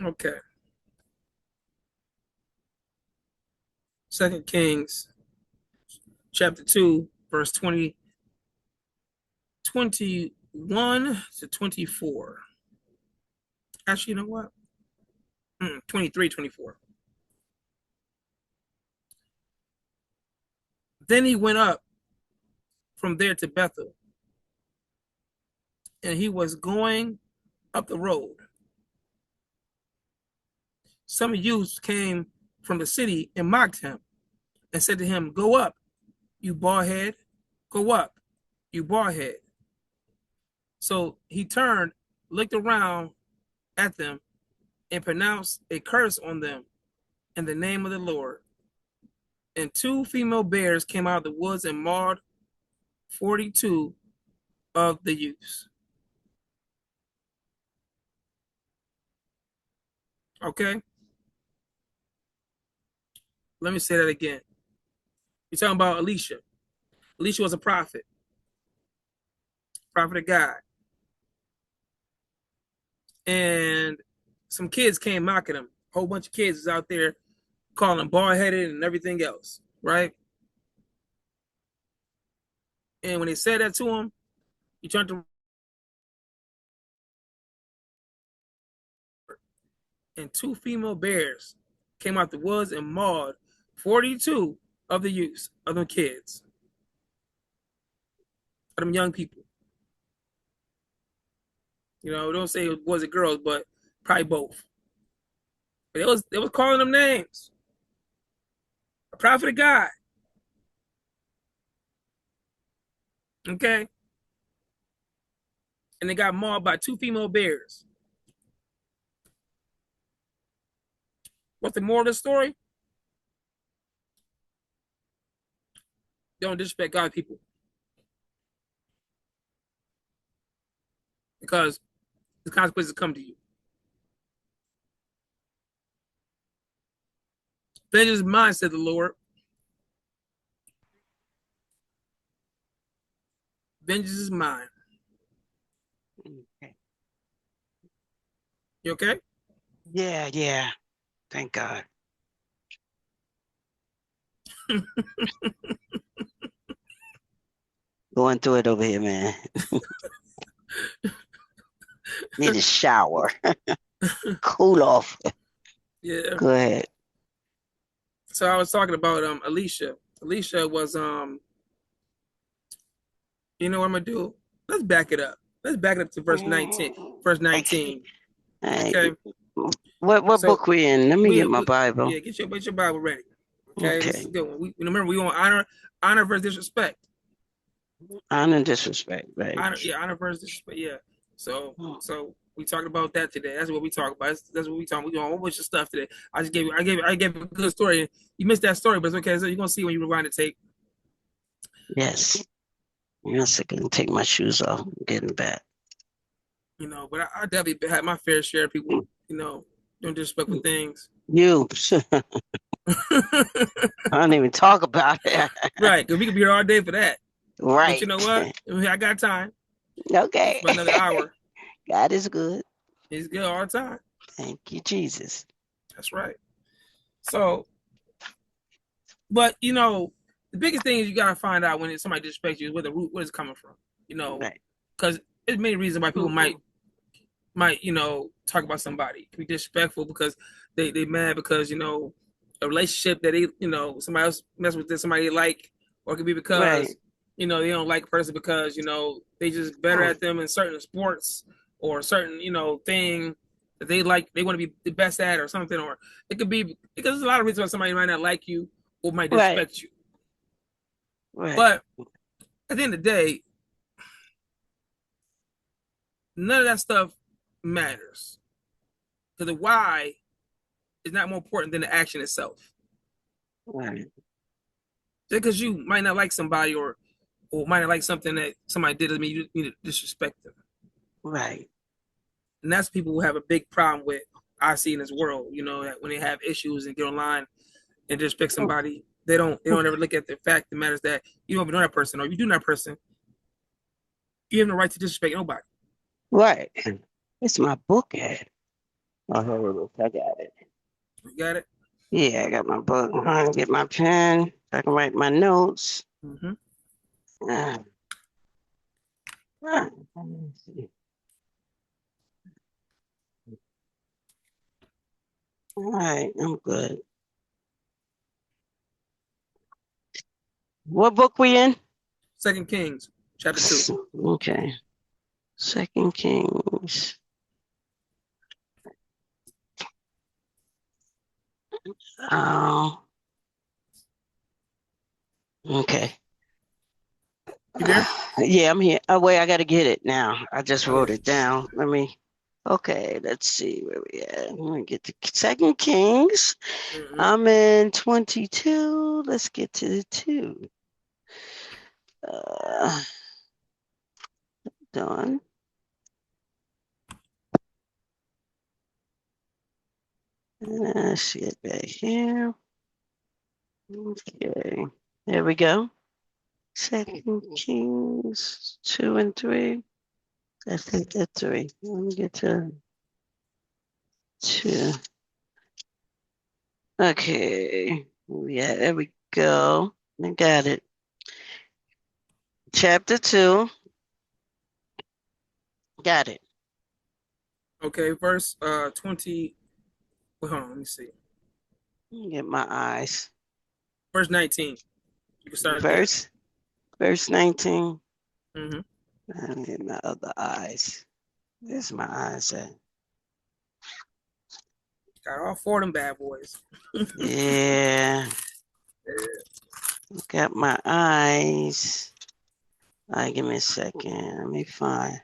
A: Okay. 2 Kings chapter 2, verse 21 to 24. Actually, you know what? 23, 24. Then he went up from there to Bethel, and he was going up the road. Some youths came from the city and mocked him and said to him, "Go up, you bald head. Go up, you bald head." So he turned, looked around at them, and pronounced a curse on them in the name of the Lord. And 2 female bears came out of the woods and mauled 42 of the youths. Okay? Let me say that again. You're talking about Elisha. Elisha was a prophet of God. And some kids came mocking him. A whole bunch of kids was out there calling him bald headed and everything else, right? And when they said that to him, he turned to, and 2 female bears came out the woods and mauled 42 of the youths, of them kids, of them young people. You know, don't say it was boys or girls, but probably both. But they was calling them names. A prophet of God. Okay? And they got mauled by 2 female bears. What's the moral of the story? Don't disrespect God's people. Because the consequences come to you. Vengeance is mine, said the Lord. Vengeance is mine.
B: Okay.
A: You okay?
B: Yeah, yeah. Thank God. Going through it over here, man. Need a shower. Cool off.
A: Yeah.
B: Go ahead.
A: So I was talking about Elisha. Elisha was you know what I'm gonna do? Let's back it up. Let's back it up to verse 19. Verse 19. Okay.
B: What
A: So
B: book we in? Let me get my
A: we
B: Bible.
A: yeah, get your Bible ready. Okay, this is
B: Okay.
A: a good one. We remember we want honor versus disrespect.
B: Honor and disrespect, right?
A: Honor versus disrespect. Yeah. So we talked about that today. That's what we talk about. That's what we talk. We doing a whole bunch of stuff today. I gave a good story. You missed that story, but it's okay. So you're gonna see when you rewind the tape.
B: Yes. Yes, I can take my shoes off. I'm getting back.
A: You know, but I definitely had my fair share of people, you know, doing disrespectful things.
B: You. I don't even talk about it.
A: Right, because we could be here all day for that. But you
B: Right.
A: know what? I got time.
B: Okay.
A: For another hour.
B: God is good.
A: He's good all the time.
B: Thank you, Jesus.
A: That's right. So, but you know, the biggest thing is you gotta find out when somebody disrespects you, where the root, where it's coming from. You know, because right. There's many reasons why people might you know talk about somebody. It can be disrespectful because they mad because you know a relationship that they you know somebody else mess with this somebody they like, or it could be because right. you know they don't like a person because you know they just better at them in certain sports or certain you know thing that they like they want to be the best at or something, or it could be because there's a lot of reasons why somebody might not like you or might disrespect right. you. Right. But at the end of the day, none of that stuff matters. Because the why is not more important than the action itself. Right. Just because you might not like somebody or might not like something that somebody did doesn't mean you need to disrespect them. Right. And that's people who have a big problem with I see in this world, you know, that when they have issues and get online and disrespect somebody, they don't ever look at the fact that matters that you don't even know that person, or if you do know that person, you have no right to disrespect nobody. Right.
B: It's my book at. Oh, here it is. I got it.
A: You got it?
B: Yeah, I got my book. I'm gonna get my pen so I can write my notes.
A: Mm-hmm.
B: Let me see. All right, I'm good. What book we in?
A: 2 Kings, chapter 2.
B: Okay. 2 Kings. Oh, okay.
A: You there?
B: Yeah, I'm here. Oh, wait, I got to get it now. I just wrote
A: Okay.
B: it down. Okay, let's see where we at. I'm going to get to 2 Kings.
A: Mm-hmm.
B: I'm in 22. Let's get to the 2. Uh, done. Let's get back here. Okay, there we go. 2 Kings 2 and 3. I think that's 3. Let me get to 2. Okay, yeah, there we go. I got it. Chapter 2. Got it.
A: Okay, verse 20. Wait, hold on, let me see.
B: Get my eyes.
A: Verse 19. You can start there.
B: Verse 19.
A: Mm-hmm.
B: I need my other eyes. Where's my eyes at?
A: Got all four of them bad boys.
B: Yeah, got my eyes. All right, give me a second. Let me find.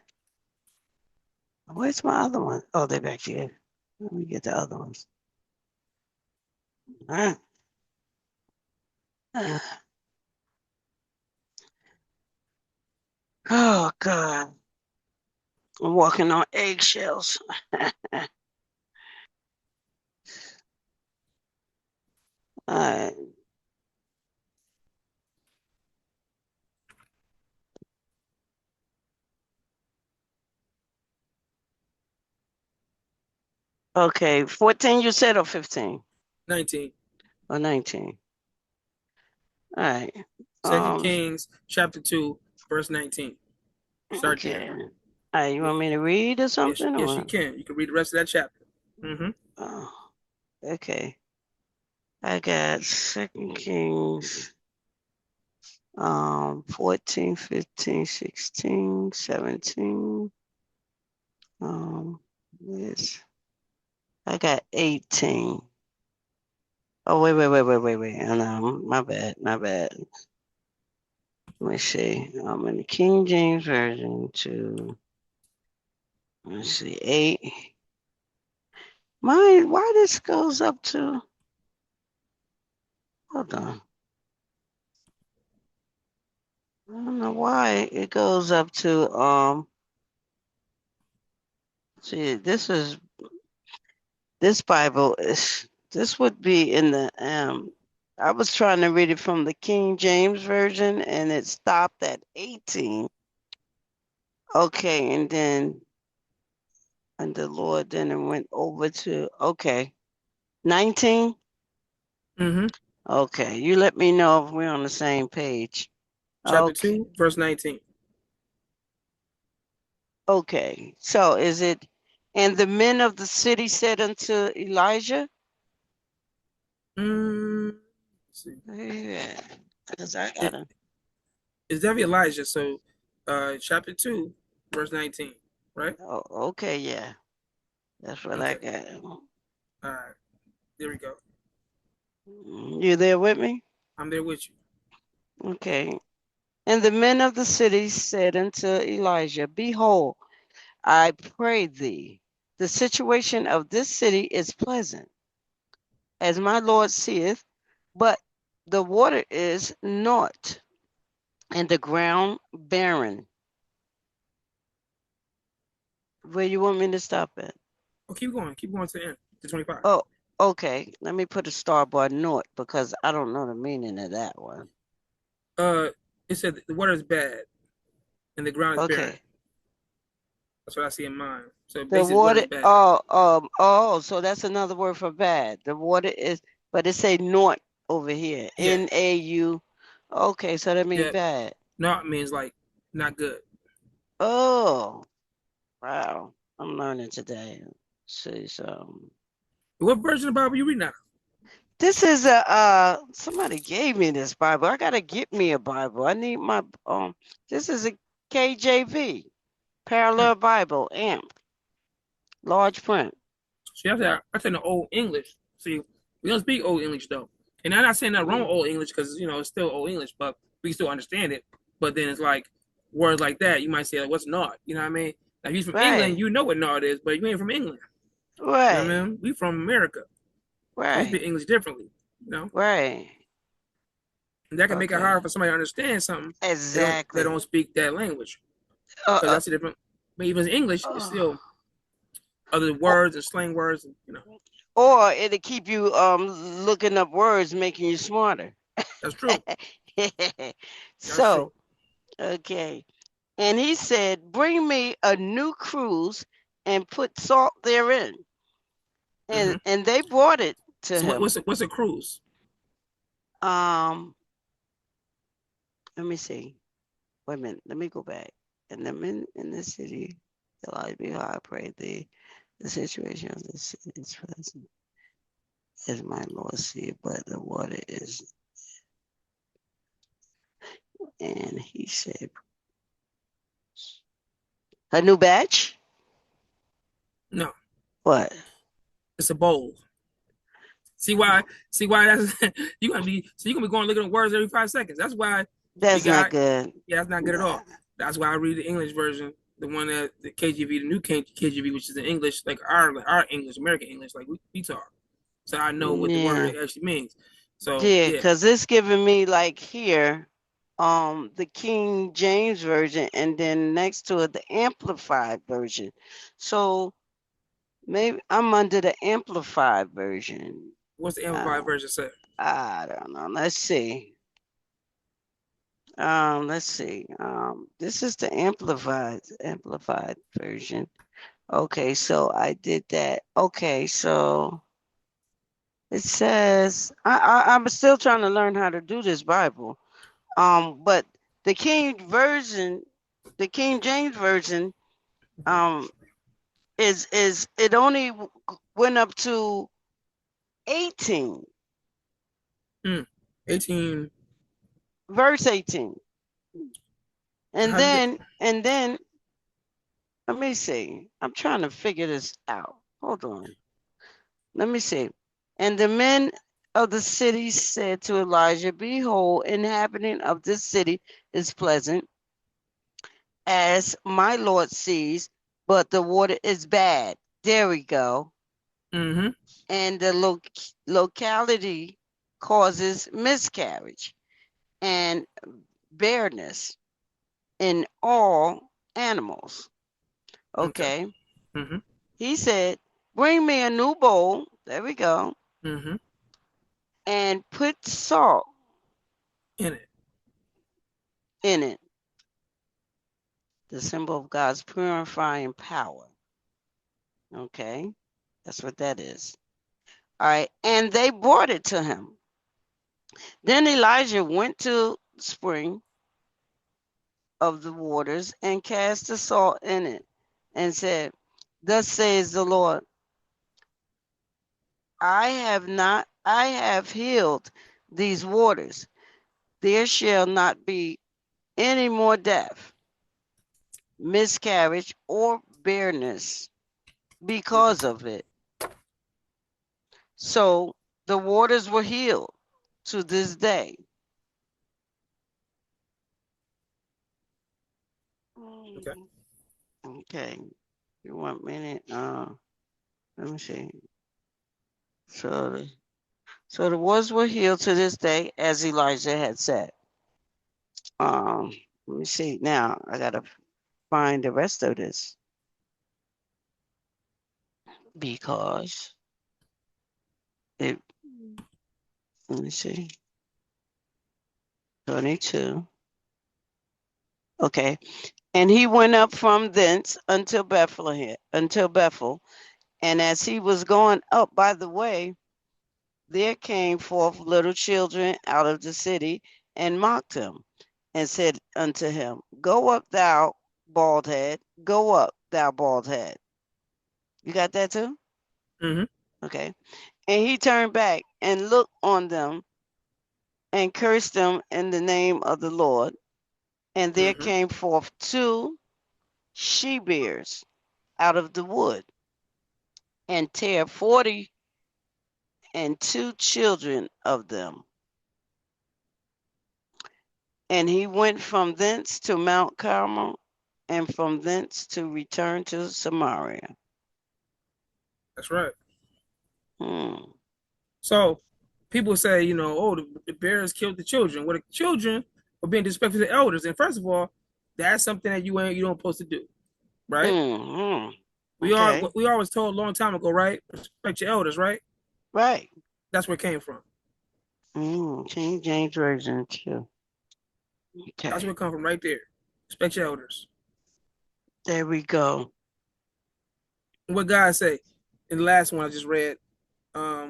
B: Where's my other one? Oh, they're back here. Let me get the other ones. All right. Oh, God. I'm walking on eggshells. All right. Okay, 14 you said or 15?
A: 19.
B: Or 19? All right.
A: 2 Kings chapter 2, verse 19. Start there.
B: Okay. All right, you
A: Yeah.
B: want me to read or
A: Yes,
B: something
A: yes, you
B: or?
A: can. You can read the rest of that chapter. Mm-hmm.
B: Oh, okay. I got 2 Kings 14, 15, 16, 17. Yes. I got 18. Oh, wait. Oh, no, my bad. Let me see. I'm in the King James Version to, let's see, 8. Why this goes up to, hold on. I don't know why it goes up to, see, this Bible this would be in the, I was trying to read it from the King James Version and it stopped at 18. Okay, and the Lord then it went over to, okay, 19.
A: Mm-hmm.
B: Okay, you let me know if we're on the same page.
A: Chapter
B: Okay,
A: 2, verse 19.
B: okay. So is it, and the men of the city said unto Elijah,
A: Let's see.
B: yeah, because I
A: It,
B: gotta,
A: it's definitely Elijah. So, chapter 2, verse 19. Right?
B: oh, okay, yeah, that's what I
A: Okay.
B: got.
A: All right. There we go.
B: You there with me?
A: I'm there with you.
B: Okay. And the men of the city said unto Elijah, behold, I pray thee, the situation of this city is pleasant, as my Lord seeth, but the water is naught, and the ground barren. Where you want me to stop at?
A: Oh, keep going. Keep going to the end, to 25.
B: Oh, okay. Let me put a starboard naught because I don't know the meaning of that one.
A: Uh, it said the water is bad and the ground is barren.
B: Okay.
A: That's what I see in mine. So
B: The
A: basically, water is
B: water,
A: bad.
B: so that's another word for bad. The water is, but it say naught over here.
A: Yeah,
B: NAU. Okay, so that means
A: yeah.
B: bad.
A: No, it means like not good.
B: Oh, wow. I'm learning today. See, so
A: What version of the Bible you read now?
B: this is somebody gave me this Bible. I gotta get me a Bible. I need my this is a KJV,
A: Hmm.
B: Parallel Bible, AMP, large print.
A: See, that's in the Old English. See, we don't speak Old English though, and I'm not saying that wrong with
B: Mm,
A: Old English because it's still Old English, but we still understand it. But then it's like words like that, you might say, like, "What's not?" You know what I mean? Now, if you're from England,
B: right,
A: you know what not is, but you ain't from England. You know what I
B: right,
A: mean? We from America, so we speak
B: right,
A: English differently. You know,
B: right.
A: and that can make it hard
B: Okay.
A: for somebody to understand something. They don't
B: Exactly.
A: speak that language
B: Uh,
A: because
B: uh,
A: that's a different. But even English, it's
B: uh,
A: still other
B: or,
A: words and slang words. And
B: or it'll keep you looking up words, making you smarter.
A: that's true. That's true.
B: So, okay. And he said, bring me a new cruise and put salt therein.
A: Hmm.
B: And they brought it to
A: So
B: him.
A: what's a cruise?
B: Um, let me see. Wait a minute. Let me go back. And the men in the city, Elijah, behold, I pray thee, the situation of the city is present, as my Lord see, but the water is. And he said, a new batch?
A: No,
B: What?
A: it's a bowl. See why? See why that's you're gonna be going looking at words every 5 seconds. That's why you
B: That's not
A: got
B: good.
A: yeah, that's not good at all. That's why I read the English version, the one that the KJV, the new KJV, which is the English like our English, American English, like we talk. So I know what the word
B: Yeah.
A: actually means. So
B: Yeah,
A: yeah,
B: because it's giving me like here, the King James version, and then next to it, the amplified version. So maybe I'm under the amplified version.
A: what's the
B: Uh,
A: amplified version say?
B: I don't know. Let's see. Let's see. This is the amplified version. Okay, so I did that. Okay, so it says I'm still trying to learn how to do this Bible. But the the King James version, um, is it only went up to 18,
A: Mm. 18.
B: verse 18,
A: How did it?
B: and then let me see. I'm trying to figure this out. Hold on. Let me see. And the men of the city said to Elijah, behold, inhabiting of this city is pleasant, as my Lord sees, but the water is bad. There we go.
A: Mm-hmm.
B: And the locality causes miscarriage and bareness in all animals.
A: Okay.
B: Okay.
A: Mm-hmm.
B: He said, bring me a new bowl. There we go.
A: Mm-hmm.
B: And put salt
A: In it.
B: in it, the symbol of God's purifying power. Okay. That's what that is. All right. And they brought it to him. Then Elijah went to the spring of the waters and cast the salt in it and said, thus says the Lord, I have healed these waters. There shall not be any more death, miscarriage, or bareness because of it. So the waters were healed to this day.
A: Okay.
B: Okay. You want a minute? Let me see. So so the waters were healed to this day, as Elijah had said. Um, Let me see. Now I gotta find the rest of this because it. Let me see. 22. Okay. And he went up from thence until Bethel, and as he was going up by the way, there came forth little children out of the city and mocked him, and said unto him, Go up, thou bald head, go up, thou bald head. You got that too?
A: Mm-hmm.
B: Okay. And he turned back and looked on them and cursed them in the name of the Lord. And there
A: Mm-hmm.
B: came forth 2 she-bears out of the wood, and tear 42 children of them. And he went from thence to Mount Carmel, and from thence to return to Samaria.
A: That's right.
B: Hmm.
A: So people say, oh, the bears killed the children. Well, the children are being disrespectful to the elders. And first of all, that's something that you don't supposed to do, right?
B: Hmm.
A: We are
B: Okay.
A: we always told a long time ago, right? Respect your elders, right?
B: Right.
A: That's where it came from.
B: King James Version too.
A: That's where
B: Okay.
A: it come from, right there. Respect your elders.
B: There we go.
A: And what God say in the last one I just read,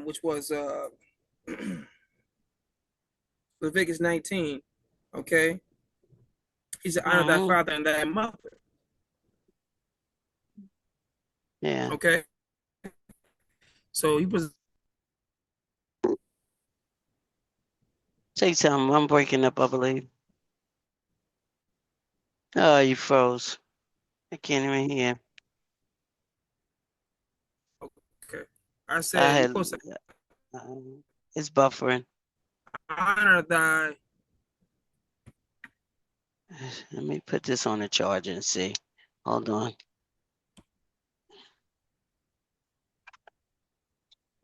A: which was Leviticus 19. Okay, he said, "Honor thy
B: Hmm.
A: father and thy mother."
B: Yeah.
A: Okay, so he was.
B: Say something. I'm breaking up, I believe. Oh, you froze. I can't even hear.
A: Okay, I
B: I
A: said you're
B: had
A: supposed to
B: it's buffering.
A: honor thy.
B: Let me put this on the charger and see. Hold on.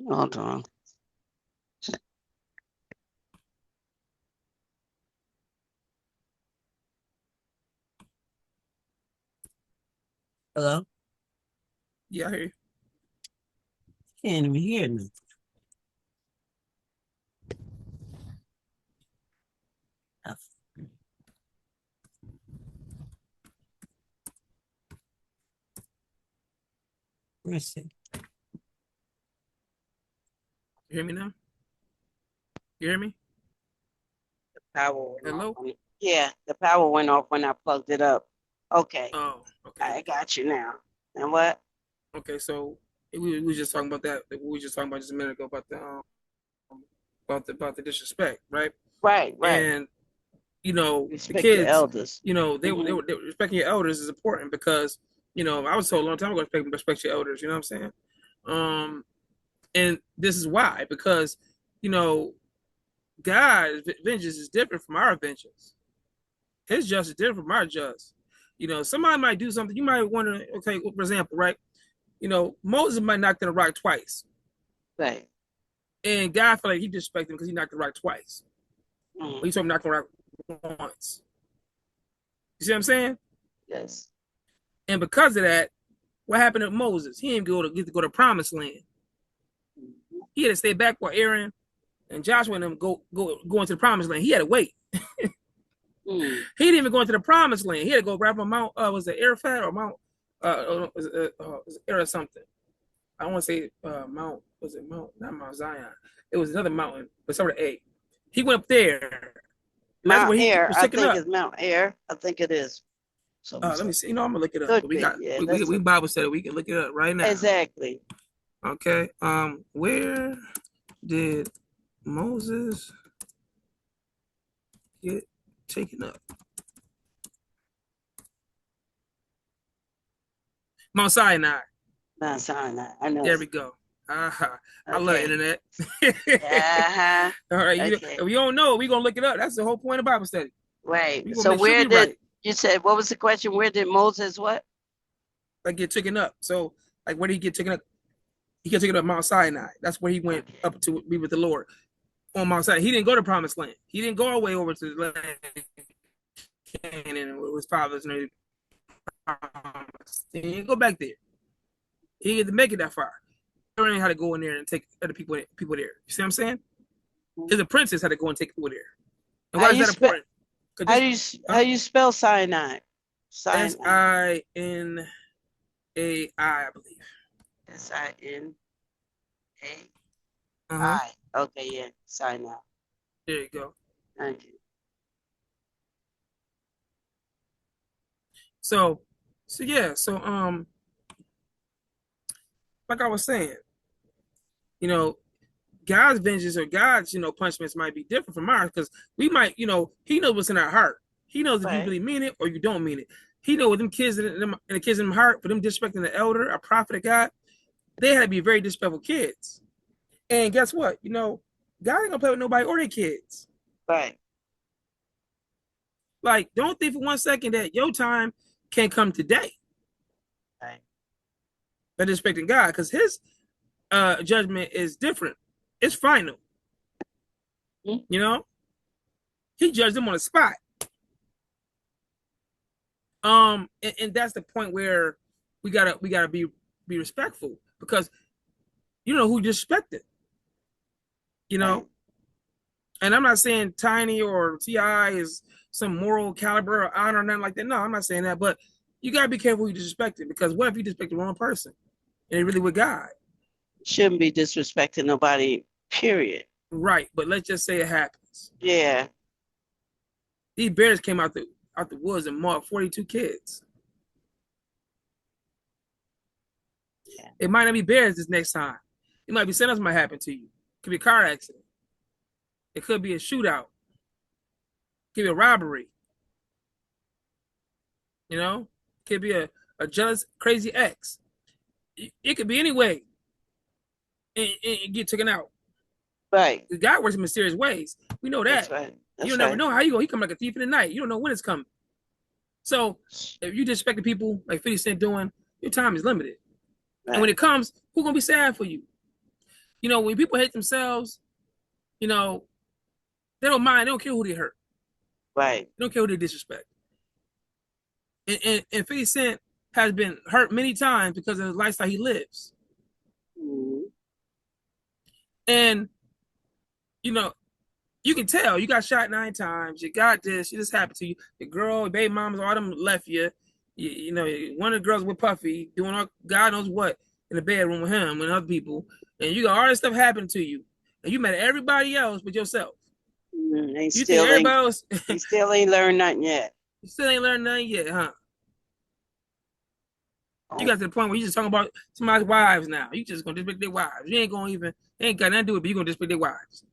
B: Hold on. Hello?
A: Yeah, I hear you.
B: Can't even hear me. Let's see.
A: You hear me now? You hear me?
B: Power went off.
A: Hello?
B: Yeah, the power went off when I plugged it up. Okay,
A: Oh, okay.
B: I got you now. And what?
A: Okay, so we were just talking about that. We were just talking about just a minute ago about the disrespect, right?
B: Right, right.
A: And the
B: Respect your
A: kids,
B: elders.
A: they respecting your elders is important because I was told a long time ago respect your elders. You know what I'm saying? And this is why because you know God's vengeance is different from our vengeance. His justice is different from our justice. Somebody might do something. You might wonder, okay, for example, right? Moses might knock down a rock twice,
B: Right.
A: and God felt like he disrespected him because he knocked the rock twice. But he
B: Mm.
A: told him knock the rock once. You see what I'm saying?
B: Yes.
A: And because of that, what happened to Moses? He didn't get to go to promised land.
B: Mhm.
A: He had to stay back while Aaron and Joshua and them go into the promised land. He had to wait.
B: Mm.
A: He didn't even go into the promised land. He had to go grab a Mount. Was it Arafat or Mount? Was it Arafat something? I don't want to say Mount. Was it Mount? Not Mount Zion. It was another mountain, but started with A. He went up there. And that's
B: Mount
A: where he
B: Air,
A: was
B: I
A: taken
B: think
A: up.
B: it's Mount Air. I think it is.
A: Let me see. I'm gonna look it up.
B: Could
A: But we
B: be.
A: got
B: Yeah,
A: we Bible study. We can look it up right now.
B: exactly.
A: Okay. Where did Moses get taken up? Mount Sinai.
B: Mount Sinai. I know.
A: There we go. I love the
B: Okay.
A: internet.
B: Uh-huh.
A: All right.
B: Okay.
A: If we don't know, we're gonna look it up. That's the whole point of Bible study.
B: Right.
A: We're gonna
B: So
A: make sure
B: where
A: we
B: did
A: right.
B: you said what was the question? Where did Moses what?
A: Like get taken up. So like where did he get taken up? He got taken up Mount Sinai. That's where he went
B: Okay.
A: up to be with the Lord on Mount Sinai. He didn't go to Promised Land. He didn't go all the way over to the land Canaan with his fathers and everything. He didn't go back there. He didn't get to make it that far. He learned how to go in there and take other people there. You see what I'm saying? His apprentice had to go and take people there. And
B: How
A: why is
B: you
A: that
B: spell
A: important?
B: How do you spell cyanide? Cyanide.
A: Sinai, I believe.
B: Sinai.
A: Uh-huh.
B: Okay, yeah, cyanide.
A: There you go.
B: Thank you.
A: So yeah, like I was saying, you know, God's vengeance or God's, punishments might be different from ours because we might, He knows what's in our heart. He knows if you really mean it or you don't mean it. He knows with them kids and the kids in their heart for them disrespecting the elder, a prophet of God, they had to be very disrespectful kids. And guess what? God ain't gonna play with nobody or their kids.
B: Right.
A: Like, don't think for 1 second that your time can't come today.
B: Right.
A: But disrespecting God, because His judgment is different. It's final.
B: Mm-hmm.
A: He judged them on the spot. And that's the point where we gotta be respectful because you know who disrespected.
B: Right.
A: And I'm not saying Tiny or Ti is some moral caliber or honor or nothing like that. No, I'm not saying that, but you gotta be careful who you disrespect it because what if you disrespect the wrong person and it really with God?
B: Shouldn't be disrespecting nobody, period.
A: Right, but let's just say it happens.
B: Yeah.
A: These bears came out the woods and mauled 42 kids. Yeah. It might not be bears this next time. It might be something else might happen to you. It could be a car accident. It could be a shootout. It could be a robbery. It could be a jealous, crazy ex. It could be any way and get taken out.
B: Right.
A: God works in mysterious ways. We know that.
B: That's right.
A: You never know how you go. He come like a thief in the night. You don't know when it's coming. So if you disrespect people like 50 Cent doing, your time is limited. Right. And when it comes, who's gonna be sad for you? When people hate themselves, they don't mind. They don't care who they hurt.
B: Right.
A: They don't care who they disrespect. And 50 Cent has been hurt many times because of the lifestyle he lives.
B: Mm-hmm.
A: And you can tell you got shot 9 times. You got this. This happened to you. The girl, your baby mamas, all them left you. One of the girls with Puffy doing all God knows what in the bedroom with him and other people, and you got all this stuff happening to you, and you met everybody else but yourself.
B: You think everybody else? He still ain't learned nothing yet.
A: You still ain't learned nothing yet, huh? You got to the point where you just talking about somebody's wives now. You just gonna disrespect their wives. You ain't gonna even ain't got nothing to do with it, but you gonna disrespect their wives.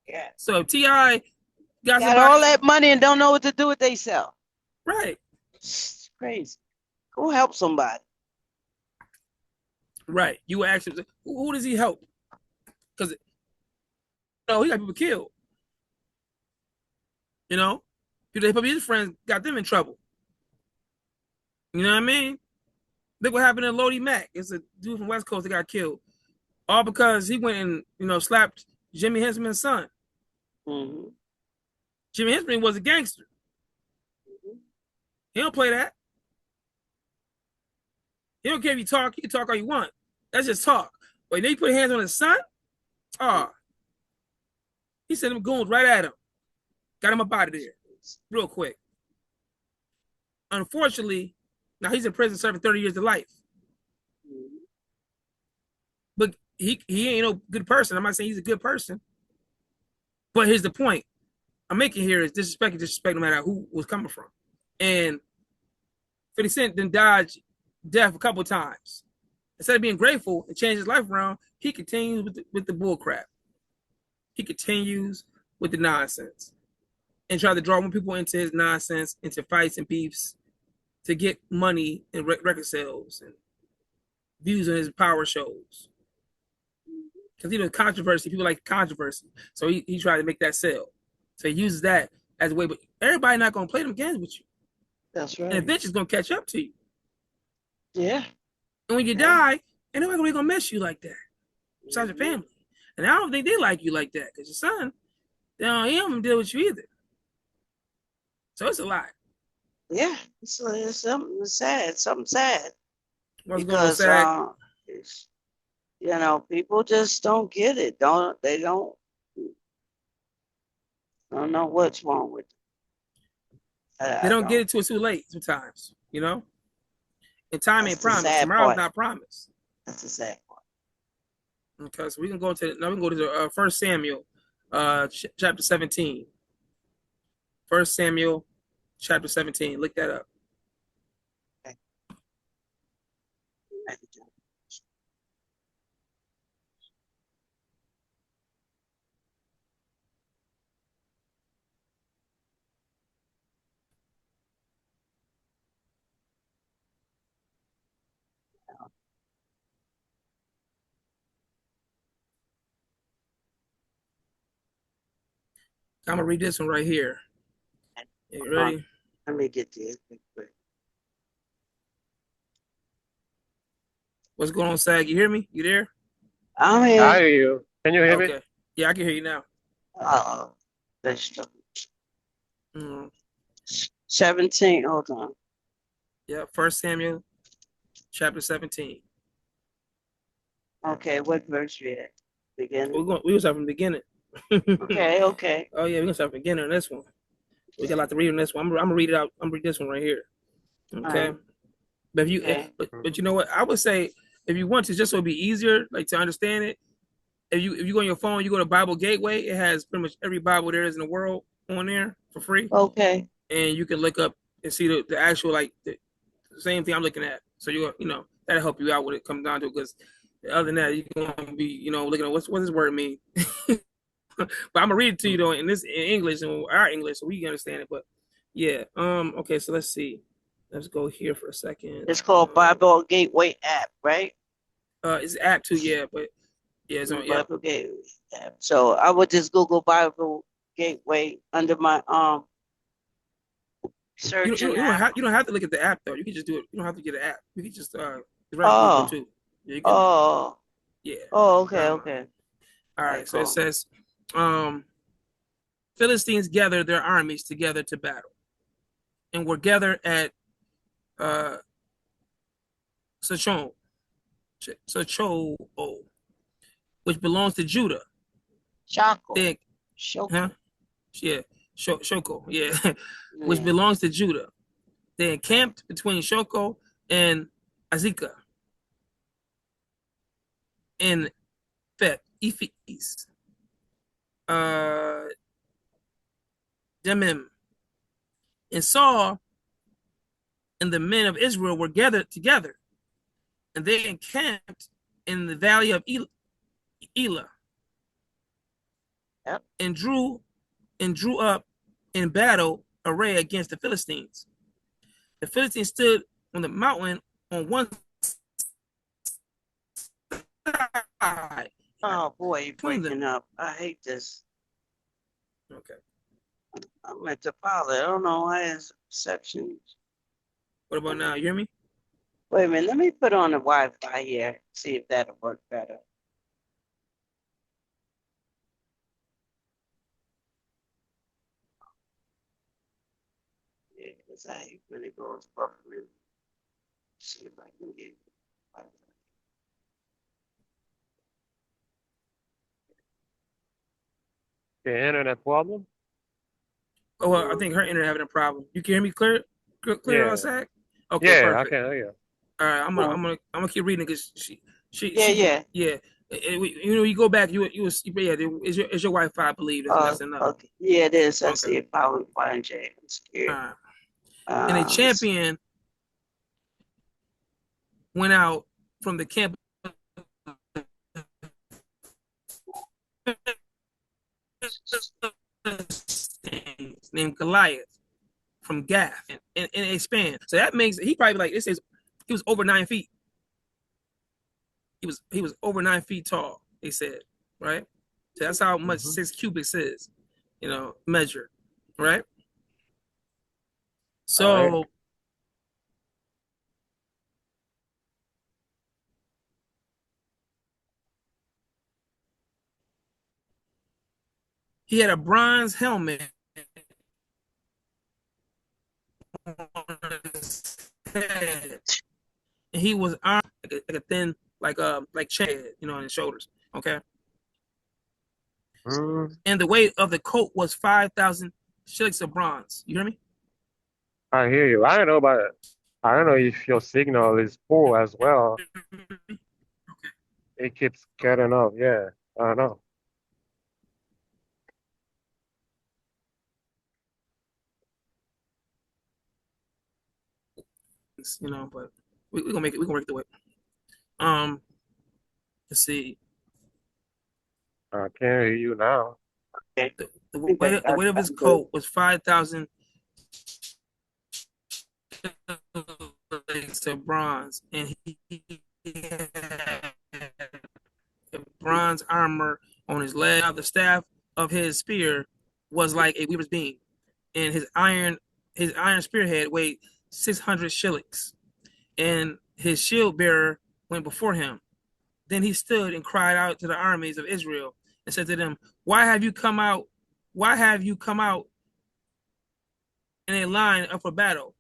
A: Yeah. So T.I. got
B: all that money and don't know what to do with themselves.
A: Right.
B: It's crazy. Go help somebody.
A: Right. You actually, who does he help? Because he got people killed. His friends got them in trouble. You know what I mean? Look what happened to Lodi Mack. It's a dude from West Coast that got killed. All because he went and slapped Jimmy Henchman's son. Mm-hmm. Jimmy Henchman was a gangster. Mm-hmm. He don't play that. He don't care if you talk. You can talk all you want. That's just talk. But then you put hands on his son. He sent them goons right at him. Got him up out of there real quick. Unfortunately, now he's in prison serving 30 years to life. Mm-hmm. But he ain't no good person. I'm not saying he's a good person. But here's the point I'm making here is disrespect no matter who was coming from. And 50 Cent then dodged death a couple of times. Instead of being grateful and change his life around, he continues with the bull crap. He continues with the nonsense and try to draw more people into his nonsense, into fights and beefs to get money and record sales and views on his power shows. Because controversy, people like controversy. So he tried to make that sell. So he uses that as a way, but everybody not going to play them games with you.
B: That's right.
A: And eventually it's going to catch up to you.
B: Yeah.
A: And when you die, ain't nobody really going to miss you like that. Besides your family. And I don't think they like you like that because your son, he don't deal with you either. So it's a lot.
B: Yeah. It's something sad. Something sad.
A: What's going on sad?
B: People just don't get it. They don't know what's wrong with them.
A: They
B: I
A: don't get
B: don't.
A: it till it's too late sometimes, you know? And time
B: That's
A: ain't
B: the
A: promised.
B: sad
A: Tomorrow's
B: part.
A: not promised.
B: That's the sad part.
A: Okay, so we can go to now we can go to the 1 Samuel chapter 17. 1 Samuel chapter 17. Look that up.
B: Okay.
A: I'm gonna read this one right here. You ready?
B: Let me get this quick.
A: What's going on, Sag? You hear me? You there?
B: I'm
C: I
B: here.
C: hear you. Can you hear me?
A: Okay. Yeah, I can hear you now. Mm,
B: 17. Hold on.
A: yeah, 1 Samuel chapter 17.
B: Okay, what verse you at? Beginning.
A: We was from the beginning.
B: Okay, okay.
A: Oh yeah, we're gonna start from the beginning on this one. We got a lot to read on this one. I'm gonna read it out. I'm gonna read this one right here. Okay.
B: Right.
A: But if you
B: Okay.
A: but you know what? I would say if you want to, just so it'd be easier, like to understand it, if you go on your phone, you go to Bible Gateway, it has pretty much every Bible there is in the world on there for free.
B: Okay.
A: And you can look up and see the actual like the same thing I'm looking at. So you know, that'll help you out when it comes down to it, because other than that, you're gonna be, you know, looking at what does this word mean. But I'm gonna read it to you though in English and our English so we can understand it. But yeah, okay, so let's see. Let's go here for a second.
B: It's called Bible Gateway app, right?
A: It's app too, yeah, but yeah, it's on
B: Bible Gateway app. So I would just Google Bible Gateway under my search
A: you
B: and app.
A: don't have to look at the app though. You can just do it. You don't have to get an app. You can just it's right on Google
B: Oh.
A: too. Yeah, you can,
B: Oh.
A: yeah.
B: Oh, okay, okay.
A: All right, so it says Philistines gathered their armies together to battle and were gathered at Czol, which belongs to Judah.
B: Shoko.
A: Huh? Yeah, Shoko, yeah, which belongs to Judah. They encamped between Shoko and Azekah in Ephes, Demim, and Saul and the men of Israel were gathered together, and they encamped in the valley of Elah, and drew up in battle array against the Philistines. The Philistines stood on the mountain on one side.
B: Oh boy, you're breaking up. I hate this.
A: Okay.
B: I'm at the pilot. I don't know why it's sections.
A: What about now? You hear me?
B: Wait a minute. Let me put on the Wi-Fi here. See if that'll work better. Yeah, because I hate when it goes properly. See if I can get Wi-Fi.
C: The internet problem?
A: Oh, well, I think her internet having a problem. You can hear me clear
C: Yeah.
A: outside? Okay,
C: Yeah,
A: perfect.
C: I can hear you.
A: All right, I'm gonna keep reading because she.
B: Yeah.
A: You know, you go back. Yeah. Is your Wi-Fi? I believe that's messing up.
B: Okay. Yeah, it is. I see it. Probably find Jay. I'm scared.
A: And a champion went out from the camp named Goliath from Gath and expand. So that makes he probably like it says he was over 9 feet. He was over 9 feet tall. They said, right? So that's how much 6 cubits is, you know, measured, right? So he had a bronze helmet on his head, and he was armed like a thin, like chain, you know, on his shoulders. Okay. And the weight of the coat was 5,000 shillings of bronze. You hear me?
C: I hear you. I don't know about it. I don't know if your signal is poor as well. It keeps cutting off. Yeah. I don't know.
A: But we're gonna make it. We're gonna work through it. Let's see.
C: I can't hear you now.
B: Okay.
A: The weight of his coat was 5,000 of bronze, and he had bronze armor on his leg. Now the staff of his spear was like a weaver's beam, and his iron spearhead weighed 600 shillings, and his shield bearer went before him. Then he stood and cried out to the armies of Israel and said to them, Why have you come out? Why have you come out in a line up for battle?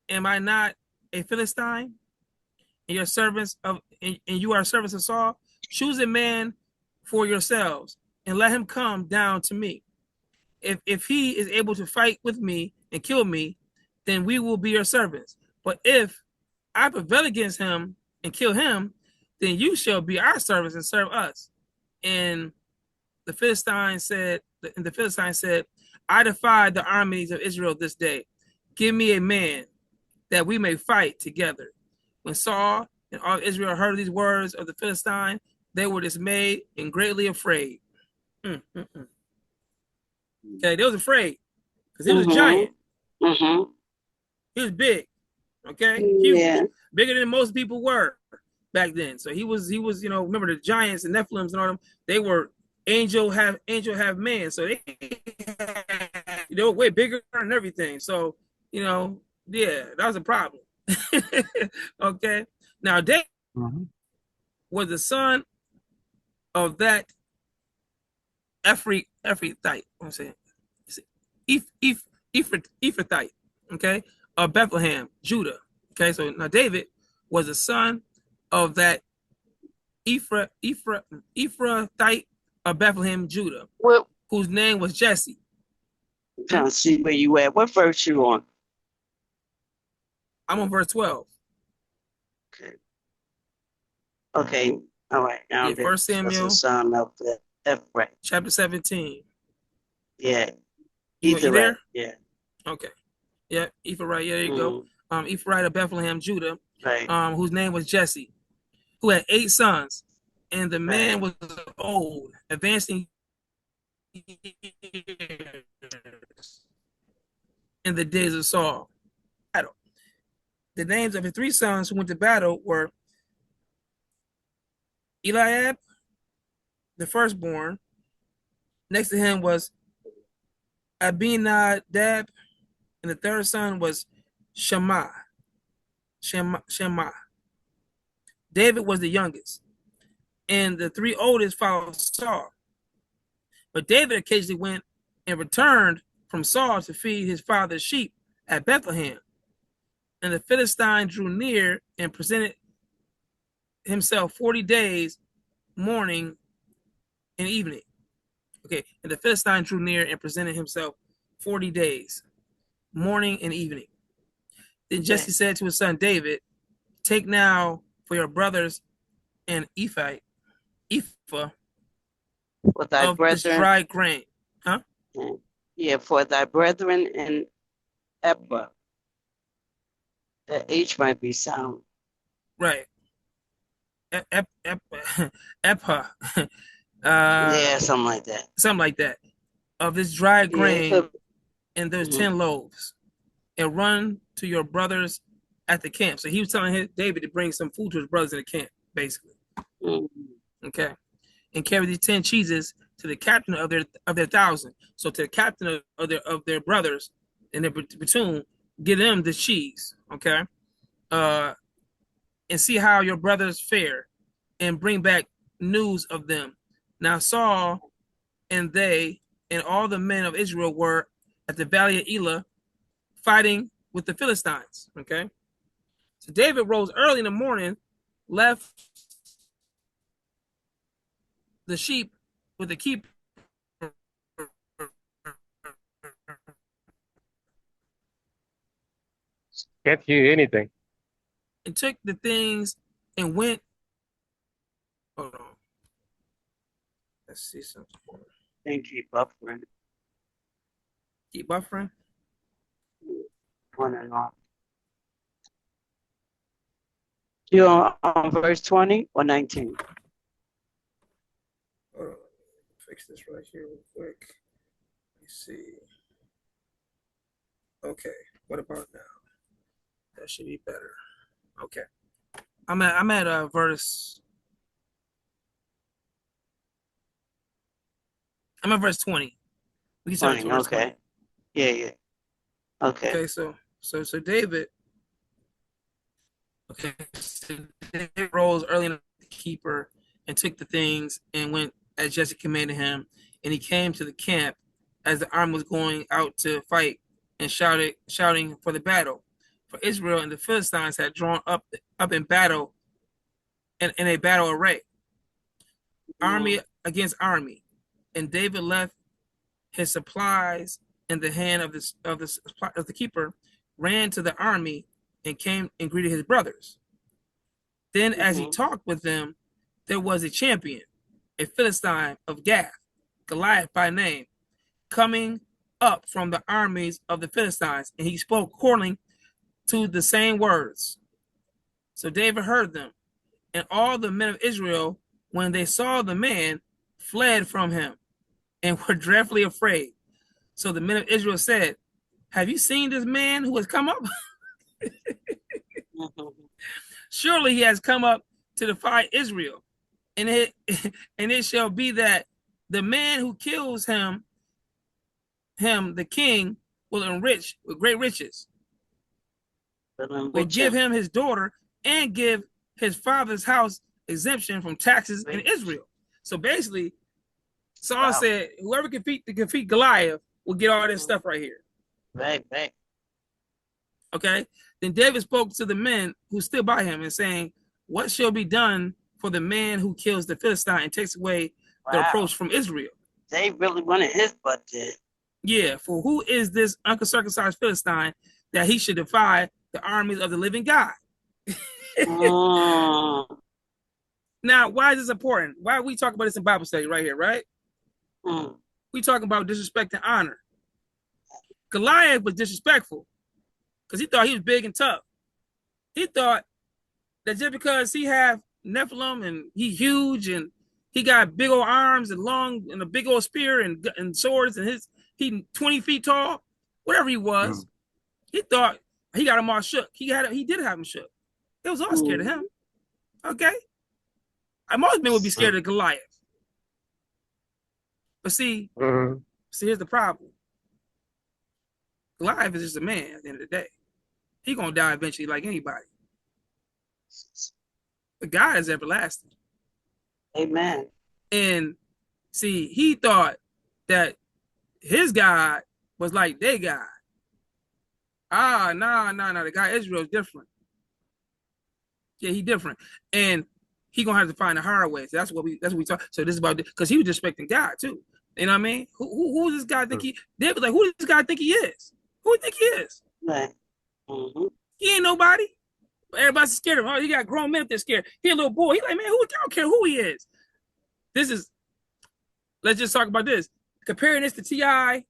A: Am I not a Philistine? And you are servants of Saul? Choose a man for yourselves and let him come down to me. If he is able to fight with me and kill me, then we will be your servants. But if I prevail against him and kill him, then you shall be our servants and serve us. And the Philistine said, I defy the armies of Israel this day. Give me a man that we may fight together. When Saul and all Israel heard these words of the Philistine, they were dismayed and greatly afraid. Okay, they was afraid because he was a giant. He was big. Okay, huge, bigger than most people were back then. So he was, remember the giants and Nephilims and all them, they were angel have man. So they were way bigger and everything. So, that was a problem. Okay. Now David was the son of that Ephrathite. I'm saying Ephrathite, okay, of Bethlehem, Judah. Okay, so now David was the son of that Ephrathite of Bethlehem, Judah, whose name was Jesse.
B: I'm trying to see where you at. What verse you on?
A: I'm on verse 12.
B: Okay. All right. Now
A: Yeah, 1 Samuel,
B: son of the Ephraim.
A: chapter 17.
B: Yeah.
A: You there?
B: Yeah.
A: Okay. Yeah, Ephrathite. Yeah, there you go. Ephrathite of Bethlehem, Judah,
B: Right.
A: Whose name was Jesse, who had 8 sons, and the man was old, advancing in the days of Saul. The names of his 3 sons who went to battle were Eliab, the firstborn. Next to him was Abinadab, and the third son was Shema. David was the youngest, and the 3 oldest followed Saul. But David occasionally went and returned from Saul to feed his father's sheep at Bethlehem. And the Philistine drew near and presented himself 40 days, morning and evening. Okay, and the Philistine drew near and presented himself 40 days, morning and evening. Then Jesse said to his son David, Take now for your brothers an ephah
B: for thy
A: of this dried grain. Huh?
B: Yeah, for thy brethren in Ephah. The H might be sound.
A: Right. Ephah.
B: Yeah, something like that.
A: Something like that. Of this dried grain, and there's 10 loaves. And run to your brothers at the camp. So he was telling David to bring some food to his brothers in the camp, basically. Okay. And carry these 10 cheeses to the captain of their 1,000. So to the captain of their brothers in their platoon, give them the cheese. Okay. And see how your brothers fare, and bring back news of them. Now Saul and they and all the men of Israel were at the valley of Elah, fighting with the Philistines. Okay. So David rose early in the morning, left the sheep with the keeper,
C: Can't hear anything.
A: And took the things and went. Hold on. Let's see something.
B: Thank you, buffering.
A: Keep buffering.
B: On and on. You're on verse 20 or 19?
A: Hold on. Fix this right here real quick. Let me see. Okay. What about now? That should be better. Okay. I'm at verse. I'm at verse 20. We can start
B: 20,
A: at verse
B: okay.
A: 20.
B: Yeah. Okay.
A: Okay, so David. Okay, so David rose early in the keeper and took the things and went as Jesse commanded him. And he came to the camp as the army was going out to fight and shouting for the battle. For Israel and the Philistines had drawn up in battle in a battle array, army against army. And David left his supplies in the hand of the keeper, ran to the army, and came and greeted his brothers. Then, as he talked with them, there was a champion, a Philistine of Gath, Goliath by name, coming up from the armies of the Philistines, and he spoke according to the same words. So David heard them, and all the men of Israel, when they saw the man, fled from him and were dreadfully afraid. So the men of Israel said, "Have you seen this man who has come up? Surely he has come up to defy Israel. And it shall be that the man who kills him, the king, will enrich with great riches, will give him his daughter, and give his father's house exemption from taxes in Israel." So basically, Saul said, whoever can defeat Goliath will get all this stuff right here.
B: Right.
A: Okay. Then David spoke to the men who stood by him and saying, "What shall be done for the man who kills the Philistine and takes away the reproach from Israel?"
B: They really wanted his butt dead.
A: Yeah, for who is this uncircumcised Philistine that he should defy the armies of the living God? Now, why is this important? Why are we talking about this in Bible study right here, right? We talking about disrespect and honor. Goliath was disrespectful because he thought he was big and tough. He thought that just because he had Nephilim and he huge and he got big old arms and long and a big old spear and swords and he 20 feet tall, whatever he was, he thought he got him all shook. He did have him shook. They was all scared of him. Okay? Most men would be scared of Goliath. But see, here's the problem. Goliath is just a man at the end of the day. He's going to die eventually like anybody. But God is everlasting.
B: Amen.
A: And see, he thought that his God was like their God. The guy Israel is different. Yeah, he different. And he gonna have to find a hard way. So that's what we talk. So this is about, because he was respecting God too. You know what I mean? Who does this guy think he? David was like, who does this guy think he is? Who do you think he is?
B: Right.
A: He ain't nobody. But everybody's scared of him. Oh, he got grown men up there scared. He a little boy. He like, man, I don't care who he is. Let's just talk about this. Comparing this to T.I.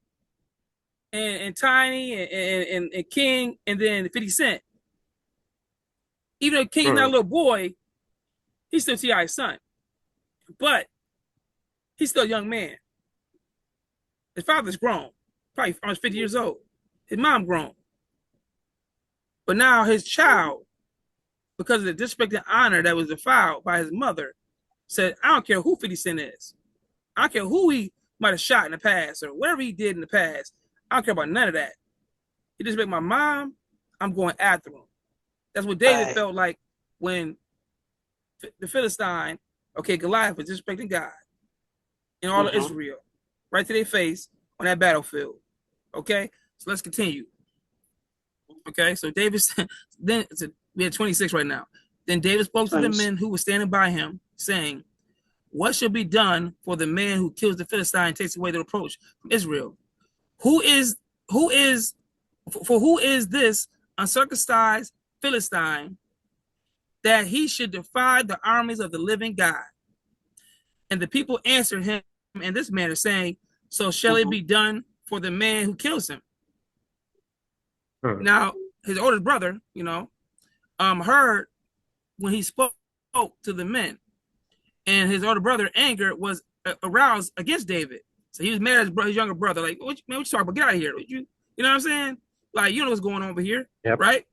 A: and Tiny and King and then 50 Cent. Even though King's not a little boy, he's still T.I.'s son. But he's still a young man. His father's grown, probably almost 50 years old. His mom grown. But now his child, because of the disrespect and honor that was defiled by his mother, said, I don't care who 50 Cent is. I don't care who he might have shot in the past or whatever he did in the past. I don't care about none of that. He disrespect my mom, I'm going after him. That's what David felt like when the Philistine, Goliath was disrespecting God and all of Israel, right to their face on that battlefield. Okay, so let's continue. Okay, so David, then we had 26 right now. Then David spoke to the men who were standing by him, saying, what shall be done for the man who kills the Philistine and takes away the reproach from Israel? Who is this uncircumcised Philistine, that he should defy the armies of the living God? And the people answered him in this manner, saying, so shall it be done for the man who kills him. Now, his oldest brother, heard when he spoke to the men, and his older brother, anger was aroused against David. So he was mad at his younger brother, like, what you talking about? Get out of here. You know what I'm saying? Like, you know what's going on over here, right?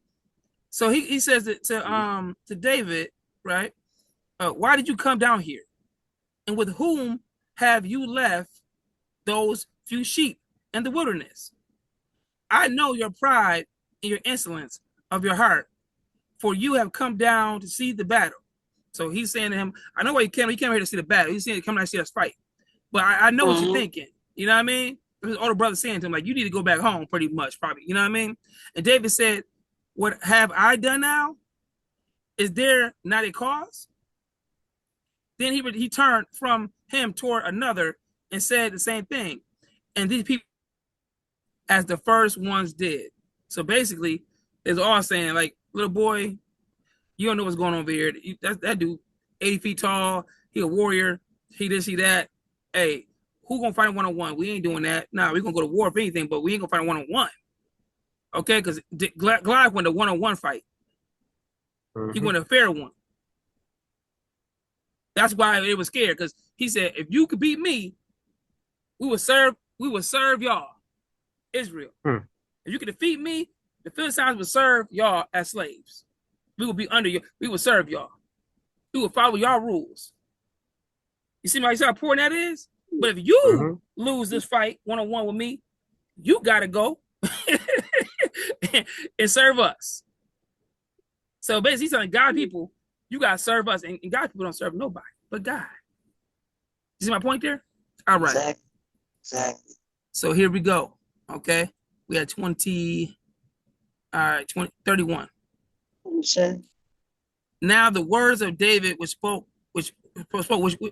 A: So he says to David, right? Why did you come down here? And with whom have you left those few sheep in the wilderness? I know your pride and your insolence of your heart, for you have come down to see the battle. So he's saying to him, I know why you came. He came here to see the battle. He's saying to come down to see us fight. But I know what you're thinking. You know what I mean? His older brother saying to him, like, you need to go back home pretty much, probably. You know what I mean? And David said, what have I done now? Is there not a cause? Then he turned from him toward another and said the same thing. And these people, as the first ones did. So basically, it's all saying, like, little boy, you don't know what's going on over here. That dude, 80 feet tall, he a warrior, he this, he that. Hey, who gonna fight one-on-one? We ain't doing that. Nah, we gonna go to war if anything, but we ain't gonna fight one-on-one. Okay, because Goliath won a one-on-one fight. He won a fair one. That's why they were scared, because he said, if you could beat me, we would serve y'all, Israel. If you could defeat me, the Philistines would serve y'all as slaves. We would be under you. We would serve y'all. We would follow y'all rules. You see how important that is? But if you lose this fight one-on-one with me, you got to go and serve us. So basically, he's telling God people, you got to serve us. And God people don't serve nobody but God. You see my point there? All right.
B: Exactly.
A: So here we go. Okay. We had 31. Now the words of David which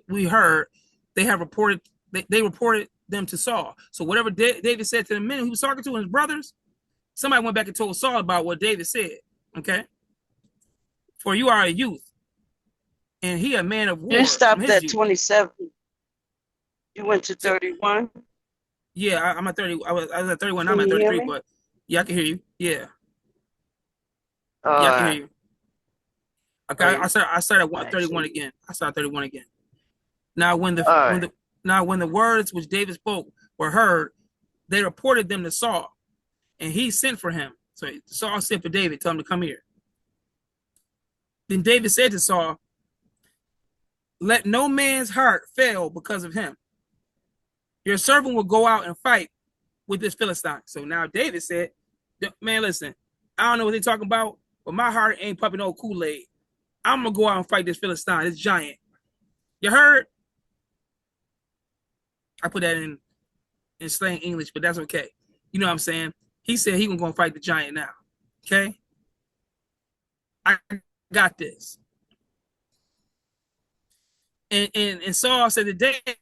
A: we heard, they reported them to Saul. So whatever David said to the men he was talking to and his brothers, somebody went back and told Saul about what David said. Okay. For you are a youth, and he a man of war.
B: You stopped at 27. You went to 31.
A: Yeah, I'm at 30. I was at 31. Now I'm at 33. But yeah, I can hear you. Yeah. I can hear you. Okay, I started at 31 again. I started 31 again. Now when the words which David spoke were heard, they reported them to Saul, and he sent for him. So Saul sent for David, told him to come here. Then David said to Saul, let no man's heart fail because of him. Your servant will go out and fight with this Philistine. So now David said, man, listen, I don't know what they're talking about, but my heart ain't pumping no Kool-Aid. I'm going to go out and fight this Philistine, this giant. You heard? I put that in slang English, but that's okay. You know what I'm saying? He said he going to go and fight the giant now. Okay? I got this. And Saul said to David,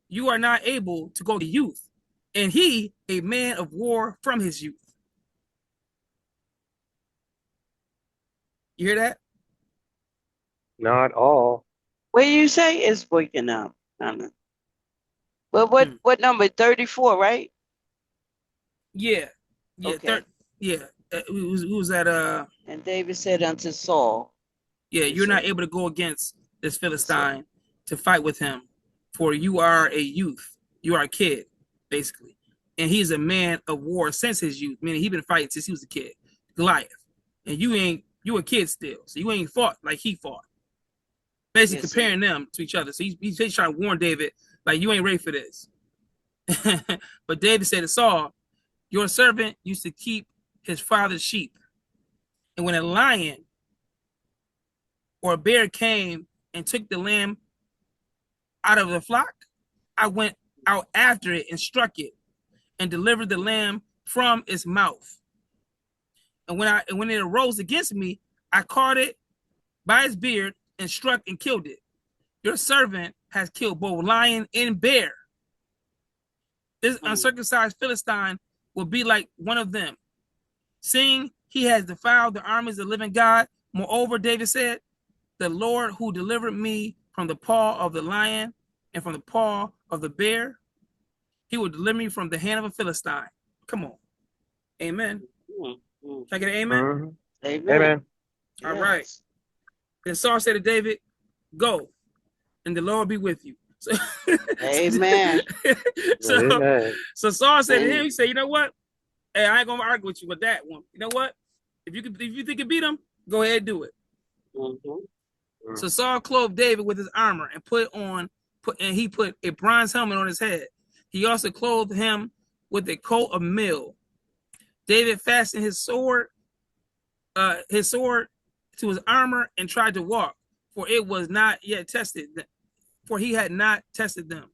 A: you are not able to go to youth, and he a man of war from his youth. You hear that?
C: Not all.
B: What you say is breaking up. But what number? 34, right?
A: Yeah. Okay. Who was that?
B: And David said unto Saul,
A: yeah, you're not able to go against this Philistine to fight with him, for you are a youth. You are a kid, basically. And he's a man of war since his youth, meaning he's been fighting since he was a kid, Goliath. And you a kid still, so you ain't fought like he fought. Basically comparing them to each other. So he's trying to warn David, like, you ain't ready for this. But David said to Saul, your servant used to keep his father's sheep. And when a lion or a bear came and took the lamb out of the flock, I went out after it and struck it and delivered the lamb from its mouth. And when it arose against me, I caught it by its beard and struck and killed it. Your servant has killed both lion and bear. This uncircumcised Philistine will be like one of them, seeing he has defiled the armies of the living God. Moreover, David said, the Lord who delivered me from the paw of the lion and from the paw of the bear, he will deliver me from the hand of a Philistine. Come on. Amen. Can I get an amen?
B: Amen.
C: Amen.
A: All right. Then Saul said to David, go, and the Lord be with you. So,
B: Amen.
C: Amen.
A: so Saul said to him, he said, you know what? Hey, I ain't gonna argue with you with that one. You know what? If you think you beat him, go ahead and do it. So Saul clothed David with his armor and he put a bronze helmet on his head. He also clothed him with a coat of mail. David fastened his sword to his armor and tried to walk, for it was not yet tested, for he had not tested them.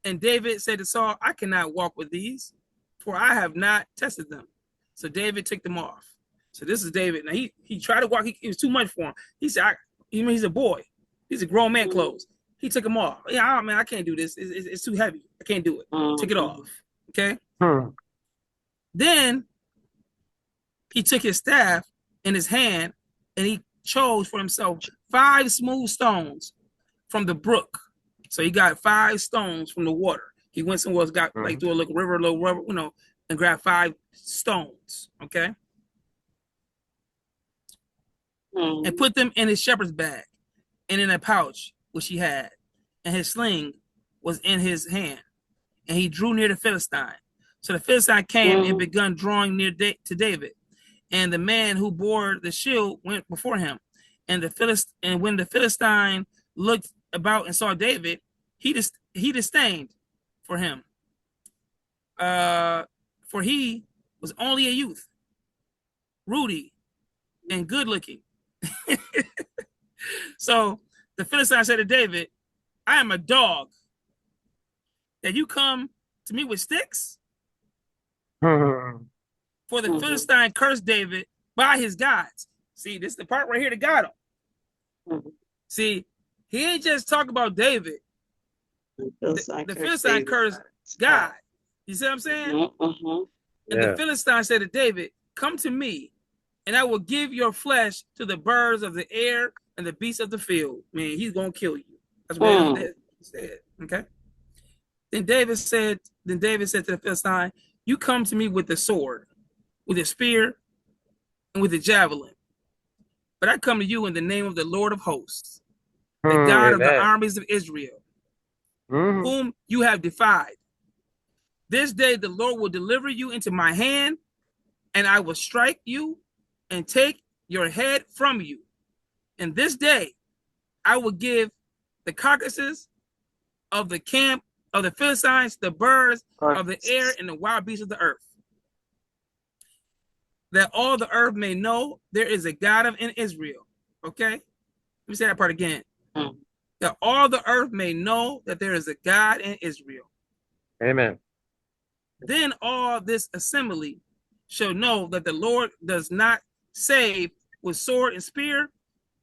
A: And David said to Saul, I cannot walk with these, for I have not tested them. So David took them off. So this is David. Now he tried to walk. It was too much for him. He said, he's a boy. He's a grown man clothes. He took them off. Yeah, man, I can't do this. It's too heavy. I can't do it. Take it off. Okay. Then he took his staff in his hand and he chose for himself 5 smooth stones from the brook. So he got 5 stones from the water. He went somewhere else, got like through a little river, and grabbed 5 stones. Okay. And put them in his shepherd's bag and in a pouch which he had, and his sling was in his hand, and he drew near the Philistine. So the Philistine came and begun drawing near to David, and the man who bore the shield went before him. And when the Philistine looked about and saw David, he disdained for him, for he was only a youth, ruddy and good looking. So the Philistine said to David, I am a dog that you come to me with sticks? For the Philistine cursed David by his gods. See, this is the part right here that got him. See, he ain't just talking about David. The Philistine cursed God. You see what I'm saying? And the Philistine said to David, come to me, and I will give your flesh to the birds of the air and the beasts of the field. Man, he's going to kill you. That's what he said. Okay. Then David said to the Philistine, you come to me with the sword, with the spear, and with the javelin. But I come to you in the name of the Lord of hosts, the God of the armies of Israel, whom you have defied. This day the Lord will deliver you into my hand, and I will strike you and take your head from you. And this day I will give the carcasses of the camp of the Philistines, the birds of the air, and the wild beasts of the earth, that all the earth may know there is a God in Israel. Okay? Let me say that part again. That all the earth may know that there is a God in Israel.
C: Amen.
A: Then all this assembly shall know that the Lord does not save with sword and spear,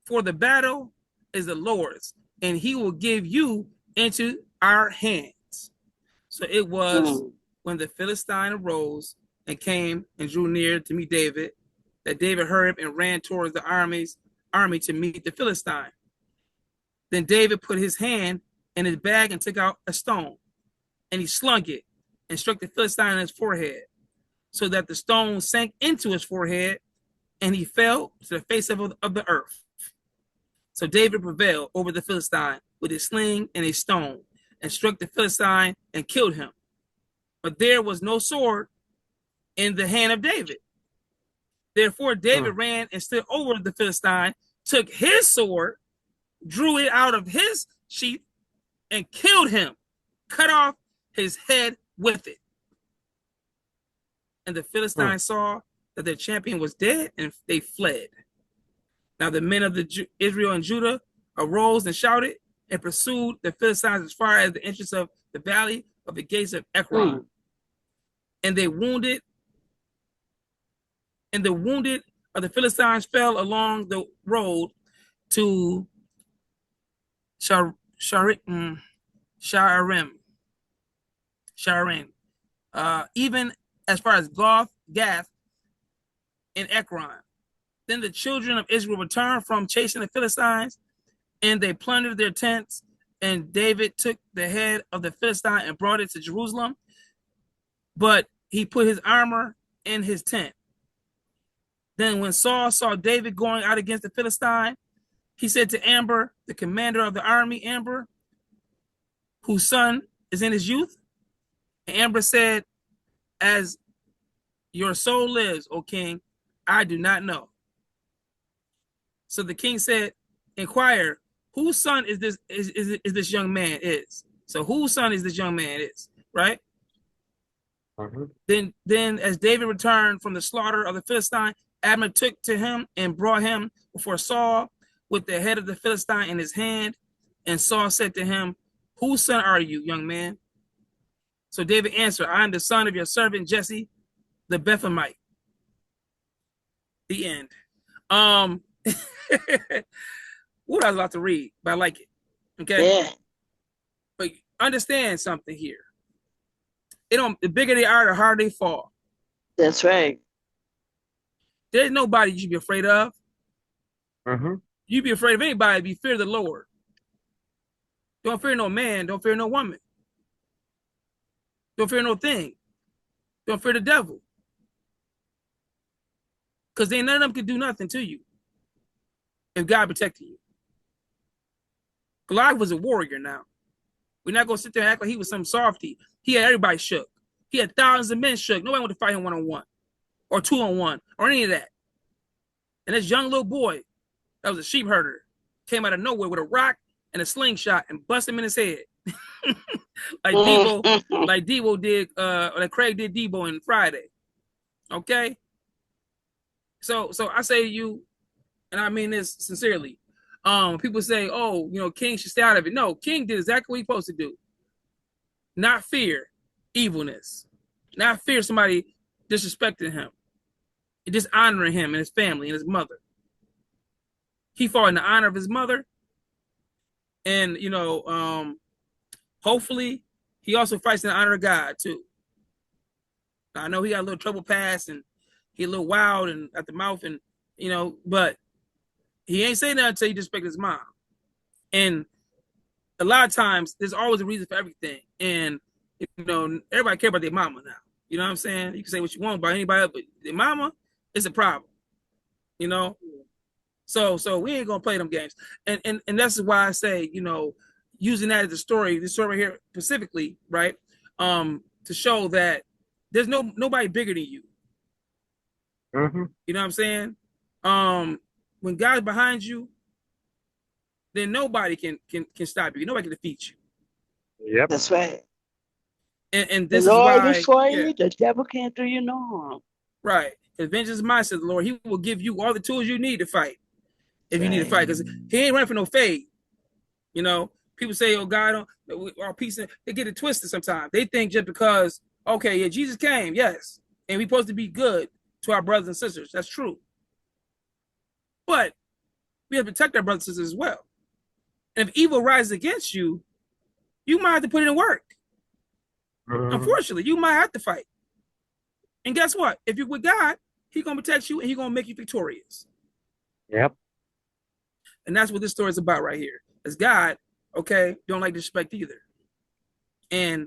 A: for the battle is the Lord's, and he will give you into our hands. So it was when the Philistine arose and came and drew near to meet David, that David heard him and ran towards the army to meet the Philistine. Then David put his hand in his bag and took out a stone, and he slung it and struck the Philistine on his forehead, so that the stone sank into his forehead, and he fell to the face of the earth. So David prevailed over the Philistine with his sling and a stone, and struck the Philistine and killed him. But there was no sword in the hand of David. Therefore David ran and stood over the Philistine, took his sword, drew it out of his sheath, and killed him, cut off his head with it. And the Philistines saw that their champion was dead, and they fled. Now the men of Israel and Judah arose and shouted and pursued the Philistines as far as the entrance of the valley of the gates of Ekron. And the wounded of the Philistines fell along the road to Sharim, even as far as Goth, Gath, and Ekron. Then the children of Israel returned from chasing the Philistines, and they plundered their tents. And David took the head of the Philistine and brought it to Jerusalem. But he put his armor in his tent. Then when Saul saw David going out against the Philistine, he said to Amber, the commander of the army, Amber, whose son is in his youth. And Amber said, as your soul lives, O king, I do not know. So the king said, inquire, whose son is this young man is? So whose son is this young man is, right? Then as David returned from the slaughter of the Philistine, Abner took to him and brought him before Saul with the head of the Philistine in his hand. And Saul said to him, whose son are you, young man? So David answered, I am the son of your servant Jesse, the Bethlehemite. The end. What I was about to read, but I like it. Okay.
B: Yeah.
A: But understand something here. The bigger they are, the harder they fall.
B: That's right.
A: There's nobody you should be afraid of.
C: Mm-hmm.
A: You be afraid of anybody, be fear the Lord. Don't fear no man, don't fear no woman. Don't fear no thing. Don't fear the devil. Because none of them can do nothing to you if God protected you. Goliath was a warrior now. We're not going to sit there and act like he was some softy. He had everybody shook. He had thousands of men shook. Nobody wanted to fight him one-on-one or two-on-one or any of that. And this young little boy that was a sheep herder came out of nowhere with a rock and a slingshot and bust him in his head. like Debo did, like Craig did Debo on Friday. Okay? So I say to you, and I mean this sincerely, people say, oh, King should stay out of it. No, King did exactly what he's supposed to do. Not fear evilness. Not fear somebody disrespecting him. Dishonoring him and his family and his mother. He fought in the honor of his mother. And, hopefully he also fights in the honor of God too. Now, I know he got a little trouble past and he a little wild and at the mouth and, but he ain't saying that until he disrespected his mom. And a lot of times there's always a reason for everything. And, everybody care about their mama now. You know what I'm saying? You can say what you want about anybody else, but their mama is a problem. So we ain't gonna play them games. And that's why I say, using that as the story right here specifically, right? To show that there's nobody bigger than you.
C: Mm-hmm.
A: You know what I'm saying? When God's behind you, then nobody can stop you. Nobody can defeat you.
C: Yep.
B: That's right.
A: And this
B: the Lord
A: is why
B: is for you, the devil can't do you no harm.
A: Right. Because vengeance is mine, says the Lord. He will give you all the tools you need to fight. If you need to fight. Because he ain't running for no fade. People say, oh, God, our peace. They get it twisted sometimes. They think just because, okay, yeah, Jesus came, yes. And we're supposed to be good to our brothers and sisters. That's true. But we have to protect our brothers and sisters as well. And if evil rises against you, you might have to put it in work.
C: Mm-hmm.
A: Unfortunately, you might have to fight. And guess what? If you're with God, he's going to protect you and he's going to make you victorious.
C: Yep.
A: And that's what this story is about right here. As God, okay, don't like disrespect either. And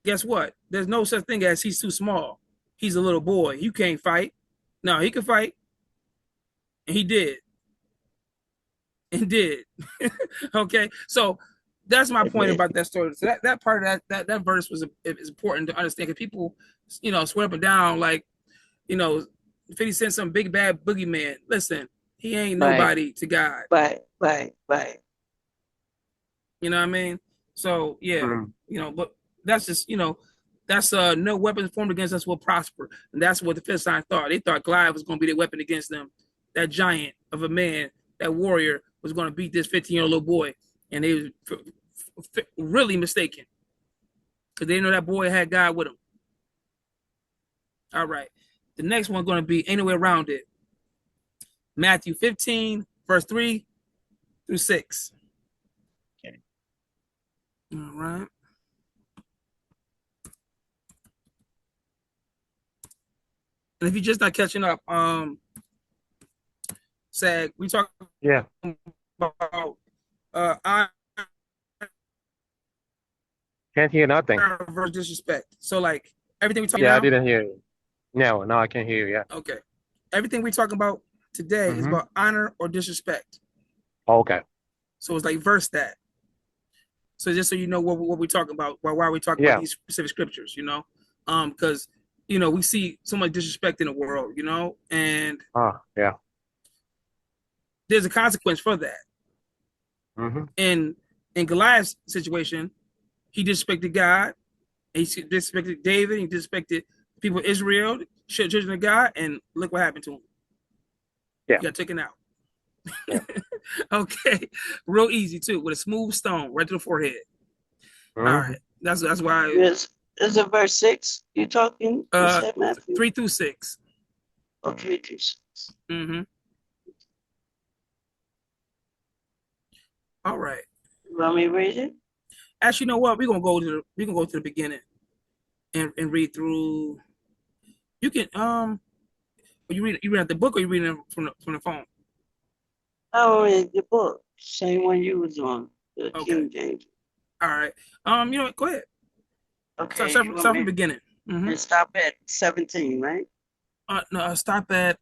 A: guess what? There's no such thing as he's too small. He's a little boy. You can't fight. No, he can fight. And he did. And did. Okay? So that's my point about that story. So that part of that verse is important to understand, because people, swear up and down like, 50 Cent some big bad boogeyman. Listen, he ain't nobody to God.
B: Right.
A: You know what I mean? So yeah,
C: Mm-hmm.
A: But that's just, that's no weapon formed against us will prosper. And that's what the Philistines thought. They thought Goliath was going to be their weapon against them. That giant of a man, that warrior was going to beat this 15-year-old little boy. And they was really mistaken, because they didn't know that boy had God with him. All right. The next one's going to be Ain't No Way Around It. Matthew 15, verse 3 through 6.
B: Okay.
A: All right. And if you're just not catching up, Sag, we talk
C: Yeah.
A: about honor
C: Can't hear nothing.
A: versus disrespect. So like everything we talk
C: Yeah, I
A: now,
C: didn't hear you. No, now I can hear you. Yeah.
A: okay. Everything we talking about today is
C: Mm-hmm.
A: about honor or disrespect.
C: Okay.
A: So it's like verse that. So just so you know what we're talking about, why we talk about
C: Yeah.
A: these specific scriptures, because we see so much disrespect in the world, and
C: Yeah.
A: there's a consequence for that.
C: Mm-hmm.
A: In Goliath's situation, he disrespected God, he disrespected David, he disrespected the people of Israel, the children of God, and look what happened to him.
C: Yeah.
A: He got taken out.
C: Yeah.
A: Okay, real easy too, with a smooth stone right to the forehead. All
C: Mm-hmm.
A: right, that's why.
B: Is it verse 6 you talking? You said Matthew?
A: 3 through 6.
B: Okay, 6.
A: Mm-hmm. All right.
B: You want me to read it?
A: Actually, you know what? We're gonna go to the beginning and read through. You can you read the book or you reading it from the phone?
B: Oh, in the book. Same one you was on. The
A: Okay.
B: King James.
A: All right. You know what? Go ahead.
B: Okay.
A: Start from the beginning. Mm-hmm.
B: And stop at 17, right?
A: No, stop at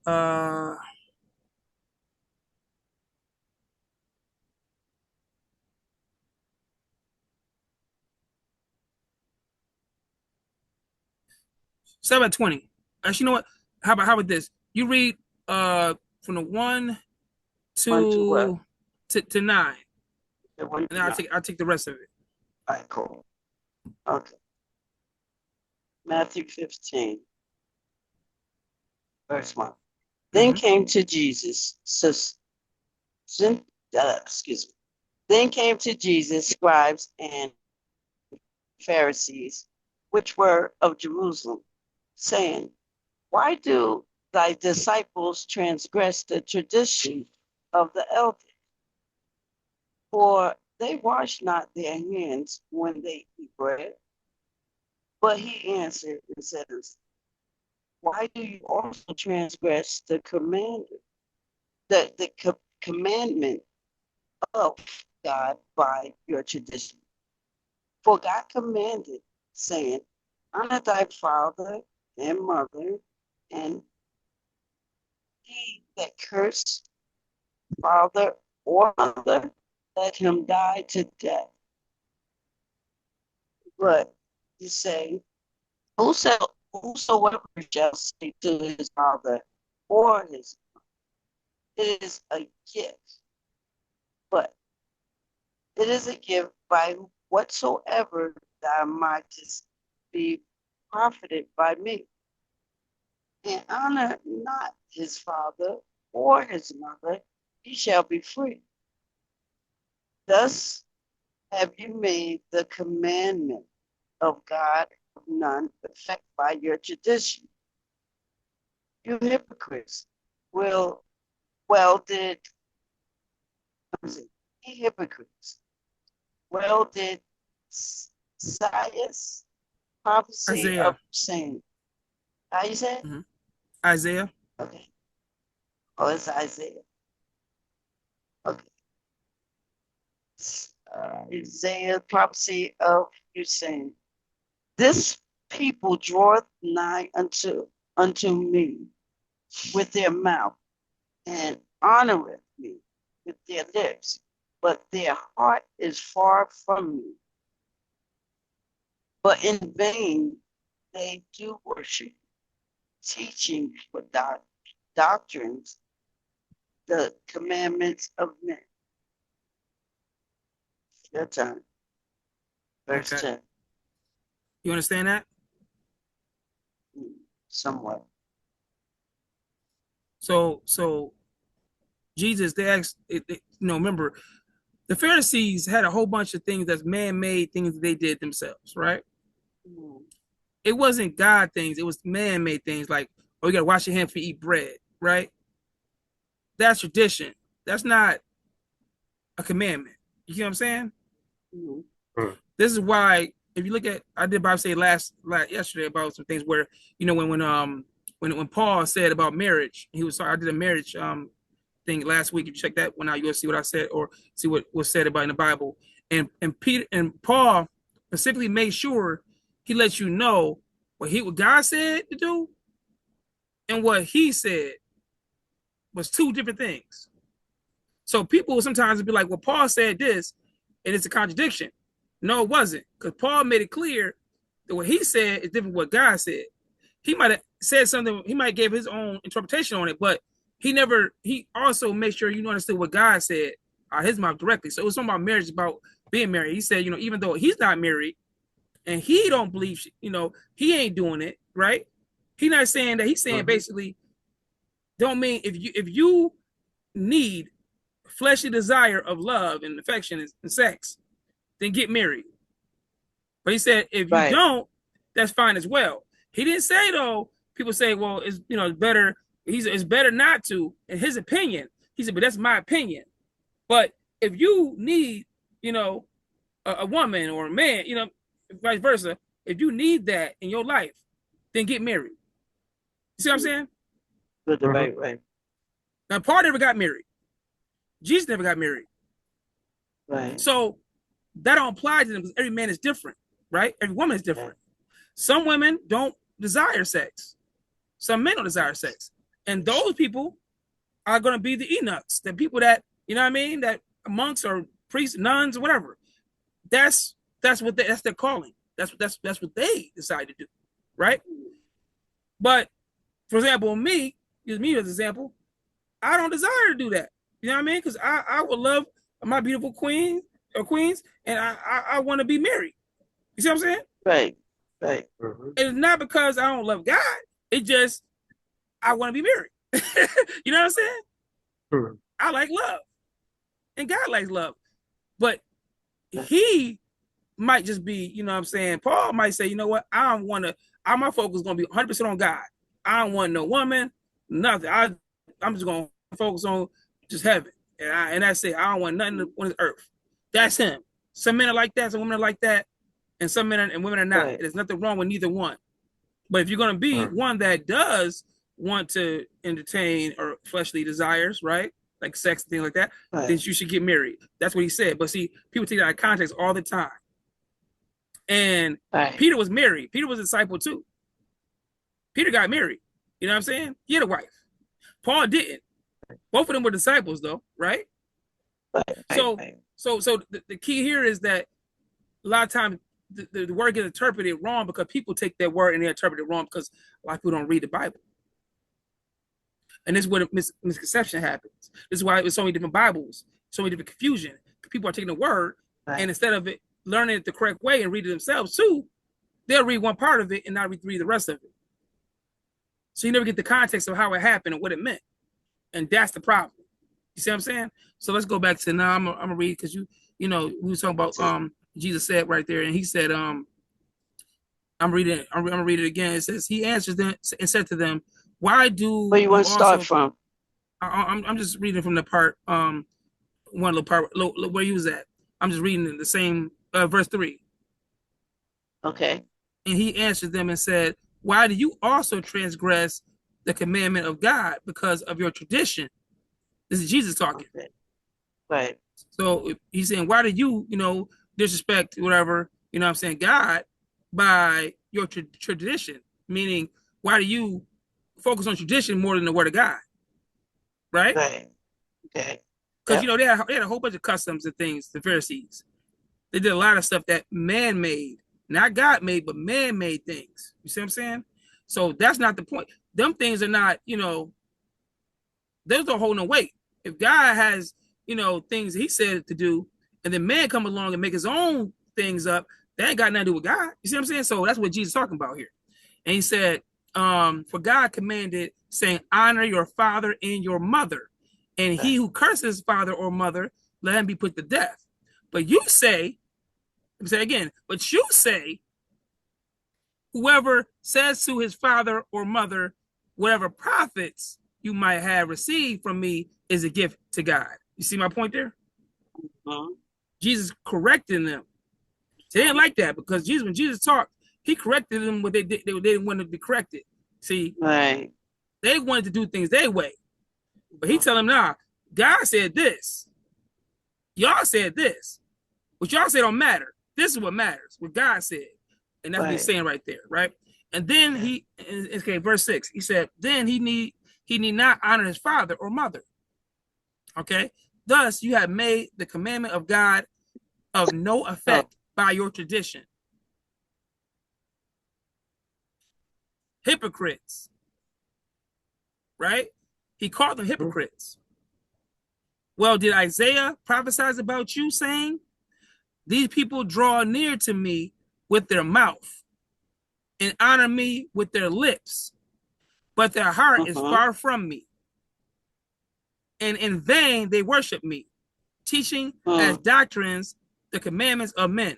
A: 7:20. Actually, you know what? How about this? You read from the 1
B: 1 to what?
A: to 9,
B: The 1
A: and
B: to 9.
A: I'll take the rest of it.
B: All right, cool. Okay. Matthew 15, verse 1. Then came to Jesus, Then came to Jesus scribes and Pharisees, which were of Jerusalem, saying, Why do thy disciples transgress the tradition of the elders? For they wash not their hands when they eat bread. But he answered and said, Why do you also transgress the commandment of God by your tradition? For God commanded, saying, Honor thy father and mother, and he that curse father or mother, let him die to death. But you say, whosoever shall say to his father or his mother, it is a gift, but it is a gift by whatsoever thou mightest be profited by me. And honor not his father or his mother, he shall be free. Thus have you made the commandment of God of none effect by your tradition. You hypocrites, well did, ye hypocrites, well did Isaiah's prophecy of
A: Isaiah.
B: saying, how you say it?
A: Mm-hmm. Isaiah.
B: Okay. Oh, it's Isaiah. Okay. Isaiah prophecy of you saying, this people draweth nigh unto me with their mouth, and honoreth me with their lips, but their heart is far from me. But in vain they do worship, teaching for doctrines the commandments of men. Your turn. Verse
A: Okay.
B: 10.
A: You understand that?
B: Somewhat.
A: So Jesus, they asked, remember, the Pharisees had a whole bunch of things that's man-made things that they did themselves, right? It wasn't God things, it was man-made things like, oh, you gotta wash your hands before you eat bread, right? That's tradition. That's not a commandment. You see what I'm saying?
C: Mm-hmm.
A: This is why, if you look at, I did Bible study yesterday about some things where, when when Paul said about marriage, he was sorry, I did a marriage thing last week. If you check that one out, you'll see what I said or see what was said about in the Bible. And Peter and Paul specifically made sure he lets you know what God said to do and what he said was two different things. So people will sometimes be like, well, Paul said this, and it's a contradiction. No, it wasn't, because Paul made it clear that what he said is different from what God said. He might have said something, he might have gave his own interpretation on it, but he also made sure you understood what God said out of his mouth directly. So it was something about marriage, about being married. He said, even though he's not married and he don't believe, he ain't doing it, right? He's not saying that. He's saying basically, don't mean if you need fleshly desire of love and affection and sex, then get married. But he said, if you don't, that's fine as well. He didn't say, though, people say, well, it's better. It's better not to, in his opinion. He said, but that's my opinion. But if you need, a woman or a man, vice versa, if you need that in your life, then get married. You see what I'm saying?
B: Right.
A: Now, Paul never got married. Jesus never got married.
B: Right.
A: So that don't apply to them because every man is different, right? Every woman is different. Some women don't desire sex. Some men don't desire sex. And those people are going to be the Enochs, the people that, that monks or priests, nuns, or whatever. That's their calling. That's what they decide to do, right? But for example, me as an example, I don't desire to do that. You know what I mean? Because I would love my beautiful queen or queens, and I want to be married. You see what I'm saying?
B: Right.
A: It's not because I don't love God. It's just I want to be married. You know what I'm saying? I like love, and God likes love, but he might just be, Paul might say, you know what? I don't want to. My focus is going to be 100% on God. I don't want no woman, nothing. I'm just going to focus on just heaven, and that's it. I don't want nothing on this earth. That's him. Some men are like that. Some women are like that, and some men and women are not. Right. There's nothing wrong with neither one. But if you're going to be one that does want to entertain or fleshly desires, right, like sex and things like that, then you should get married. That's what he said. But see, people take that out of context all the time. And Peter was married. Peter was a disciple too. Peter got married. You know what I'm saying? He had a wife. Paul didn't. Both of them were disciples, though, right? So the key here is that a lot of times the word gets interpreted wrong because people take that word and they interpret it wrong because a lot of people don't read the Bible. And this is where the misconception happens. This is why there's so many different Bibles, so many different confusion. People are taking the word and instead of it learning it the correct way and read it themselves too, they'll read one part of it and not read the rest of it. So you never get the context of how it happened and what it meant. And that's the problem. You see what I'm saying? So let's go back to now. I'm gonna read because we were talking about Jesus said right there, and he said I'm reading it again. It says he answered them and said to them, "Why do?"
B: Where you want to start from?
A: I'm just reading from the part one little part where he was at. I'm just reading the same verse 3.
B: Okay.
A: And he answered them and said, "Why do you also transgress the commandment of God because of your tradition?" This is Jesus talking.
B: Okay. Right.
A: So he's saying, why do you, disrespect whatever, I'm saying, God by your tradition? Meaning, why do you focus on tradition more than the word of God? Right?
B: Right. Okay.
A: Because, they had a whole bunch of customs and things, the Pharisees. They did a lot of stuff that man made, not God made, but man made things. You see what I'm saying? So that's not the point. Them things are not, those don't hold no weight. If God has, things he said to do, and then man come along and make his own things up, that ain't got nothing to do with God. You see what I'm saying? So that's what Jesus is talking about here. And he said, for God commanded, saying, honor your father and your mother. And he who curses father or mother, let him be put to death. But you say, let me say again, but you say, whoever says to his father or mother, whatever profits you might have received from me is a gift to God. You see my point there? Jesus correcting them. They didn't like that because when Jesus talked, he corrected them what they didn't want to be corrected. See,
B: Right.
A: they wanted to do things their way. But he tell them, nah, God said this. Y'all said this. What y'all said don't matter. This is what matters, what God said. And that's what he's saying right there, right? And then okay, verse 6, he said, then he need not honor his father or mother. Okay? Thus you have made the commandment of God of no effect by your tradition. Hypocrites. Right? He called them hypocrites. Well, did Isaiah prophesy about you, saying, these people draw near to me with their mouth and honor me with their lips, but their heart is far from me. And in vain they worship me, teaching as doctrines the commandments of men.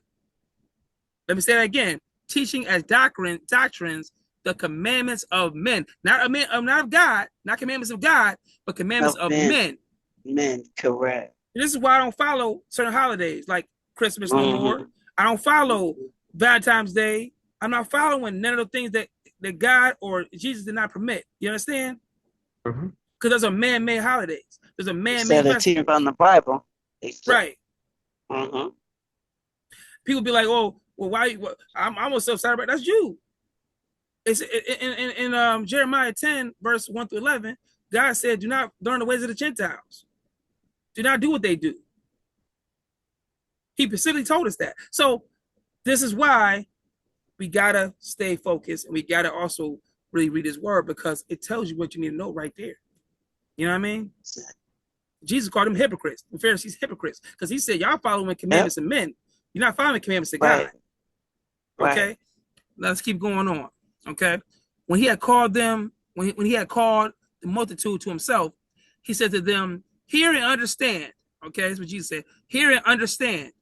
A: Let me say that again. Teaching as doctrines the commandments of men. Not of God, not commandments of God, but commandments of men.
B: Men, correct.
A: And this is why I don't follow certain holidays like Christmas no more. I don't follow Valentine's Day. I'm not following none of the things that God or Jesus did not permit. You understand? Because those are man-made holidays. There's a man-made
B: festival from the Bible.
A: Right. People be like, oh, well, why? I'm almost self-sorry, but that's you. It's in Jeremiah 10, verse 1 through 11, God said, do not learn the ways of the Gentiles. Do not do what they do. He specifically told us that. So this is why we gotta stay focused, and we gotta also really read his word, because it tells you what you need to know right there. You know what I mean? Jesus called them hypocrites, the Pharisees hypocrites, because he said, y'all following commandments of men. You're not following commandments of God. Okay? Let's keep going on. Okay? When he had called them, when he had called the multitude to himself, he said to them, hear and understand. Okay, that's what Jesus said. Hear and understand.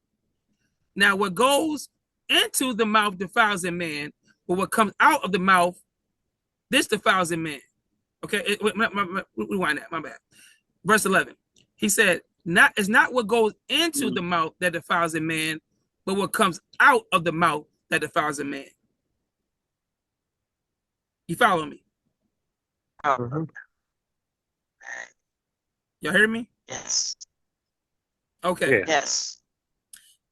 A: Now, what goes into the mouth defiles a man, but what comes out of the mouth, this defiles a man. Okay, rewind that, my bad. Verse 11, he said, it's not what goes into the mouth that defiles a man, but what comes out of the mouth that defiles a man. You follow me? Y'all hear me?
B: Yes.
A: Okay.
B: Yes.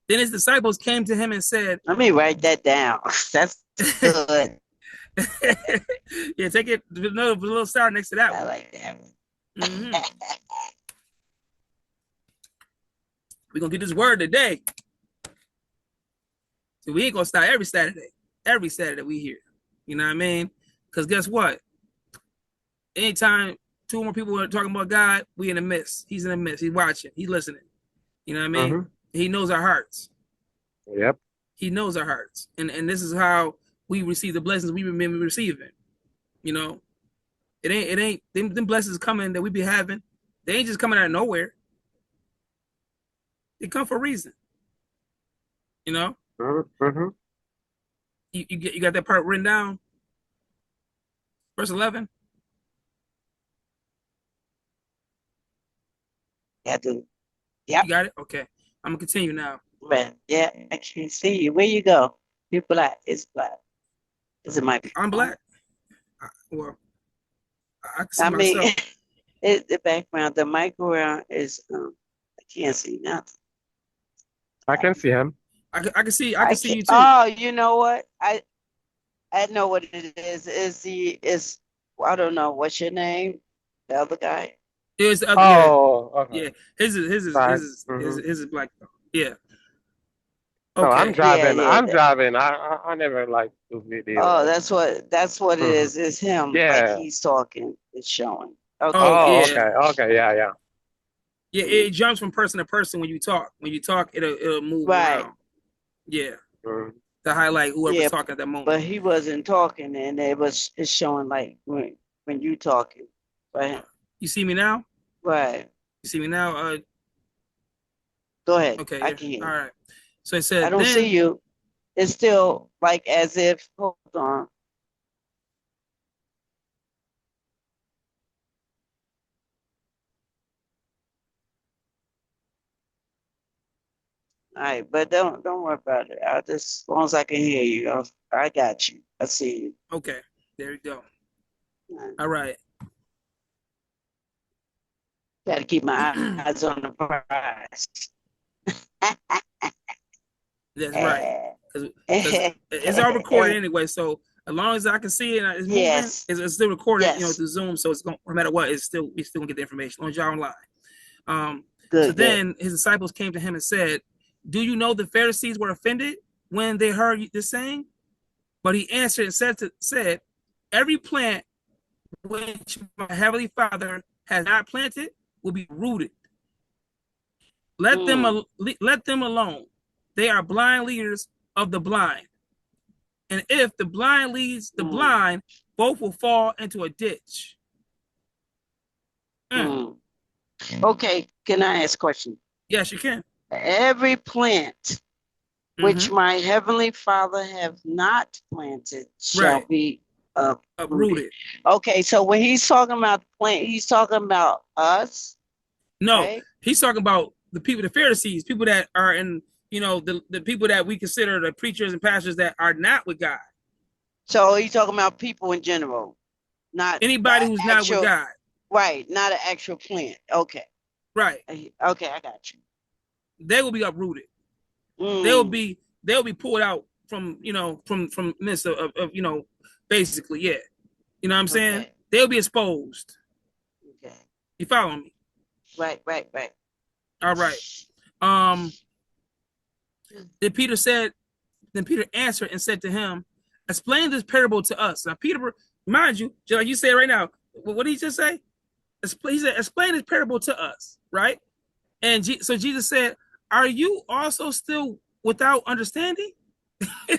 A: Then his disciples came to him and said,
B: let me write that down. That's good.
A: Yeah, take it, another little star next to that one.
B: I like that one.
A: We're going to get this word today. So we ain't going to stop every Saturday. Every Saturday we here. You know what I mean? Because guess what? Anytime two more people are talking about God, we in the midst. He's in the midst. He's watching. He's listening. You know what I mean? He knows our hearts.
C: Yep.
A: He knows our hearts. And this is how we receive the blessings we've been receiving. You know? It ain't them blessings coming that we be having. They ain't just coming out of nowhere. They come for a reason. You know? You got that part written down? Verse 11?
B: Yeah, dude. Yep.
A: You got it? Okay. I'm going to continue now.
B: Man, yeah, I can see you. Where you go? You're black. It's black. Is it my?
A: I'm black. Well, I can see myself.
B: The background, the microphone is, I can't see nothing.
C: I can see him.
A: I can see you too.
B: Oh, you know what? I know what it is. It's I don't know. What's your name? The other guy?
A: It's the other,
C: okay.
A: Yeah. His is black though. Yeah.
C: Okay. No, I'm driving.
B: Yeah,
C: I'm driving. I never like do video.
B: Oh, that's what it is. It's him.
C: Yeah.
B: Like he's talking. It's showing. Okay.
A: Oh,
C: yeah. Okay. Yeah.
A: Yeah, it jumps from person to person when you talk. When you talk, it'll move around. Yeah. To highlight whoever's talking at that moment.
B: But he wasn't talking, and it's showing like when you talking. Right.
A: You see me now?
B: Right.
A: You see me now?
B: Go ahead.
A: Okay.
B: I can hear you.
A: All right. So it said,
B: I don't see you. It's still like as if. Hold on. All right, but don't worry about it. As long as I can hear you, I got you. I see you.
A: Okay, there we go. All right.
B: Got to keep my eyes on the prize.
A: That's right. Because it's all recorded anyway. So as long as I can see it, it's moving.
B: Yes.
A: It's still recorded,
B: Yes.
A: through Zoom. So it's going, no matter what, we still gonna get the information. As long as y'all online.
B: Good,
A: so then his disciples came to him and said, "Do you know the Pharisees were offended when they heard this saying?" But he answered and said, "Every plant which my heavenly Father has not planted will be rooted. Let them alone. They are blind leaders of the blind. And if the blind leads the blind, both will fall into a ditch."
B: Okay, can I ask a question?
A: Yes, you can.
B: Every plant which my heavenly Father have not planted shall be uprooted. Okay, so when he's talking about plant, he's talking about us?
A: No,
B: right?
A: He's talking about the people, the Pharisees, people that are in, the people that we consider the preachers and pastors that are not with God.
B: So he's talking about people in general, not
A: anybody who's not with God.
B: Right, not an actual plant. Okay.
A: Right.
B: Okay, I got you.
A: They will be uprooted. They'll be pulled out from from midst of basically, yeah. You know what I'm saying? They'll be exposed.
B: Okay.
A: You follow me?
B: Right.
A: All right. Then Peter answered and said to him, "Explain this parable to us." Now, Peter, mind you, just like you say right now, what did he just say? He said, "Explain this parable to us," right? And so Jesus said, "Are you also still without understanding?" You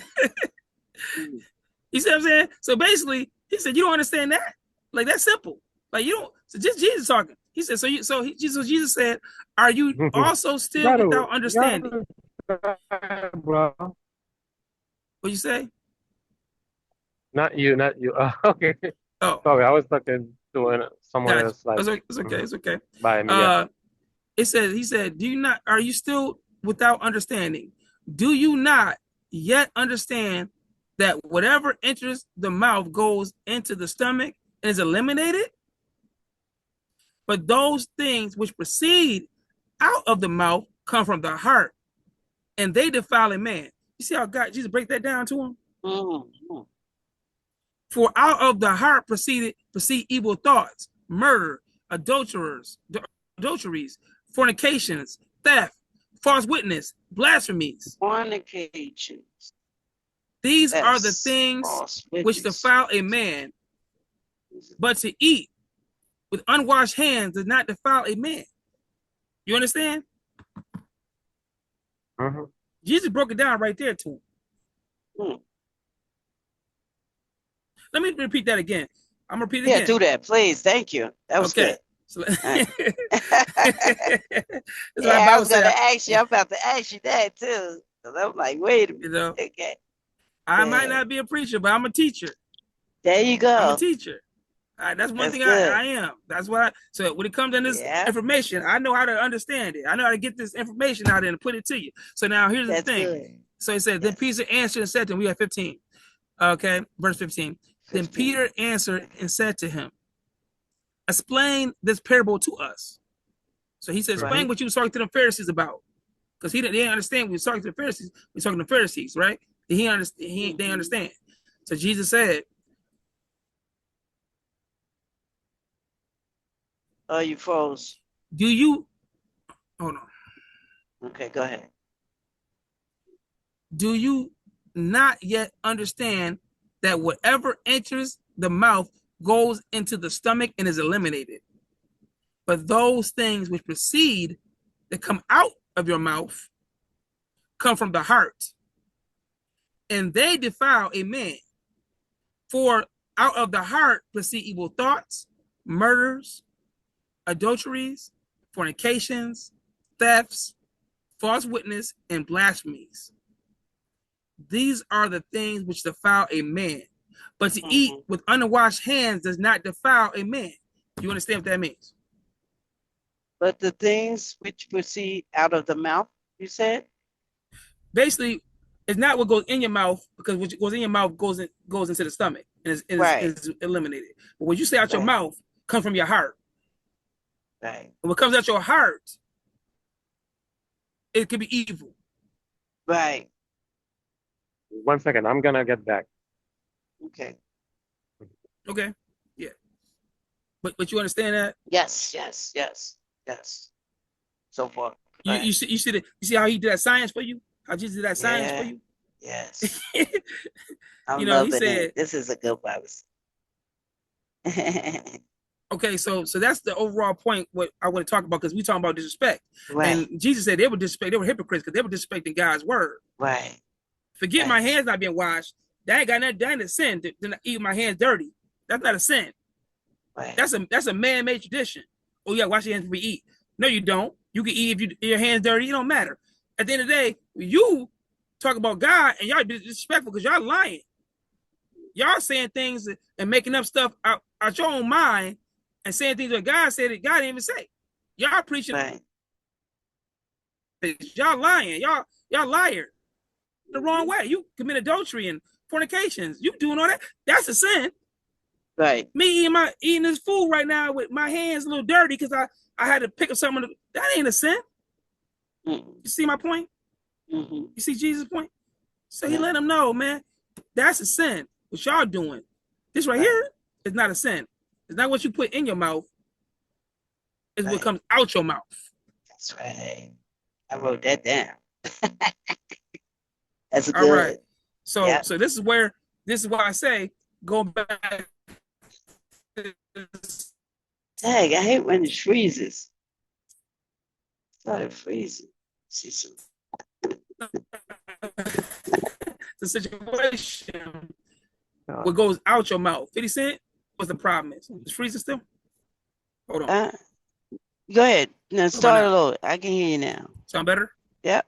A: see what I'm saying? So basically, he said, "You don't understand that? Like, that's simple. Like, you don't." So just Jesus talking. He said, Jesus said, "Are you also still without understanding?"
C: Bro.
A: What you say?
C: Not you. Okay.
A: Oh,
C: sorry. I was talking to someone else. Like,
A: it's okay. It's okay.
C: By me. Yeah.
A: He said, are you still without understanding? Do you not yet understand that whatever enters the mouth goes into the stomach and is eliminated? But those things which proceed out of the mouth come from the heart, and they defile a man. You see how Jesus break that down to him? For out of the heart proceed evil thoughts, murder, adulteries, fornications, theft, false witness, blasphemies.
B: Fornications.
A: These are the things which defile a man, but to eat with unwashed hands does not defile a man. You understand? Jesus broke it down right there to him. Let me repeat that again. I'm gonna repeat it again.
B: Yeah, do that, please. Thank you. That was good.
A: So,
B: I was gonna ask you. I'm about to ask you that too. So I'm like, wait a minute. Okay.
A: I might not be a preacher, but I'm a teacher.
B: There you go.
A: I'm a teacher. That's one thing I am. That's what so when it comes to this information, I know how to understand it. I know how to get this information out there and put it to you. So now here's the thing. Good. So he said, then Peter answered and said to him, we have 15. Okay, verse 15. Then Peter answered and said to him, "Explain this parable to us." So he said, explain what you were talking to the Pharisees about. Because they didn't understand when we were talking to the Pharisees. We were talking to the Pharisees, right? They understand. So Jesus said,
B: "Oh, you froze.
A: Do you..." Hold on.
B: Okay, go ahead.
A: "Do you not yet understand that whatever enters the mouth goes into the stomach and is eliminated? But those things which proceed, that come out of your mouth, come from the heart, and they defile a man. For out of the heart proceed evil thoughts, murders, adulteries, fornications, thefts, false witness, and blasphemies. These are the things which defile a man. But to eat with unwashed hands does not defile a man." You understand what that means?
B: But the things which proceed out of the mouth, you said?
A: Basically, it's not what goes in your mouth, because what goes in your mouth goes into the stomach. and
B: Right.
A: is eliminated. But what you say out your
B: Right.
A: mouth comes from your heart.
B: Right.
A: And what comes out your heart, it could be evil.
B: Right.
C: 1 second, I'm gonna get back.
B: Okay.
A: Okay, yeah. But you understand that?
B: Yes. Yes. Yes. Yes. So far.
A: You
B: Right.
A: you see how he did that science for you? How Jesus did that science for
B: Yeah.
A: you?
B: Yes.
A: You
B: I'm
A: know, he
B: loving it.
A: said,
B: This is a good Bible.
A: okay, so that's the overall point what I want to talk about, because we talking about disrespect.
B: Right.
A: And Jesus said they were hypocrites because they were disrespecting God's word.
B: Right.
A: Forget my
B: Right.
A: hands not being washed. That ain't got nothing, that ain't a sin to not eat my hands dirty. That's not a sin.
B: Right.
A: That's a man-made tradition. Oh yeah, wash your hands before you eat. No, you don't. You can eat if your hands dirty. It don't matter. At the end of the day, you talk about God and y'all disrespectful because y'all lying. Y'all saying things and making up stuff out your own mind and saying things that God said that God didn't even say. Y'all preaching.
B: Right.
A: Y'all lying. Y'all liar the wrong way. You commit adultery and fornications. You doing all that. That's a sin.
B: Right.
A: Me eating this food right now with my hands a little dirty because I had to pick up something. That ain't a sin.
B: Mm-hmm.
A: You see my point?
B: Mm-hmm.
A: You see Jesus' point? So he
B: Yeah.
A: let them know, man, that's a sin. What y'all doing? This right here is not a sin. It's not what you put in your mouth. It's what comes out your mouth.
B: That's right. I wrote that down. That's
A: All right.
B: good.
A: So this is why I say go back.
B: Dang, I hate when it freezes. Started freezing. See some.
A: The situation what goes out your mouth. 50 Cent, what's the problem is? It's freezing still? Hold on.
B: Go ahead. Now start it over. I can hear you now.
A: Sound better?
B: Yep.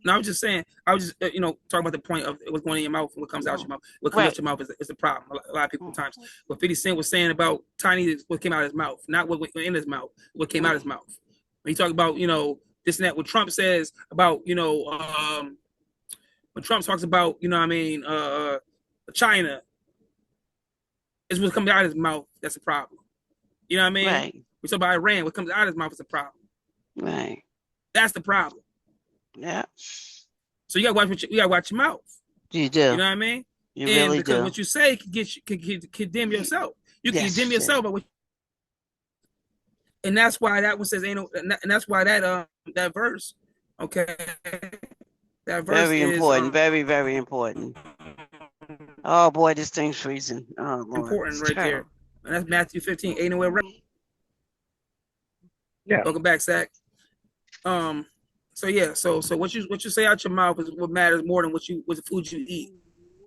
A: No, I was just saying, talking about the point of what's going in your mouth and what comes out your mouth. What comes out your mouth is the problem. A lot of people times. What 50 Cent was saying about Tiny is what came out of his mouth, not what went in his mouth, what came out of his mouth. When he talk about, this and that, what Trump says about, when Trump talks about, China, is what comes out of his mouth. That's a problem. You know what I mean?
B: Right.
A: We talk about Iran, what comes out of his mouth is a problem.
B: Right.
A: That's the problem.
B: Yeah.
A: So you gotta watch your mouth.
B: You do.
A: You know what I mean?
B: You really do.
A: Because what you say can condemn yourself. You can condemn yourself, but and that's why that one says ain't no, and that's why that verse, okay, that verse
B: very
A: is
B: important, very, very important. Oh boy, this thing's freezing. Oh Lord,
A: important right there. And that's Matthew 15. Ain't nowhere around.
C: Yeah.
A: Welcome back, Zach. So yeah, so what you say out your mouth is what matters more than what the food you eat.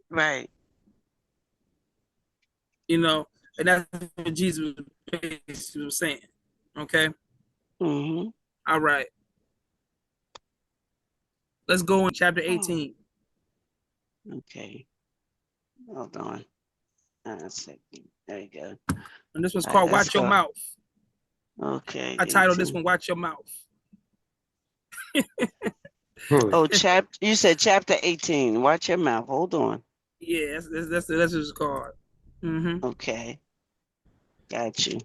B: Right.
A: And that's what Jesus was saying. Okay.
B: Mm-hmm.
A: All right. Let's go in chapter 18.
B: Okay. Hold on. A second. There you go.
A: And this one's called Watch Your Mouth.
B: Okay.
A: I titled this one Watch Your Mouth.
B: You said chapter 18. Watch your mouth. Hold on.
A: Yeah, that's what it's called. Mm-hmm.
B: Okay. Got you.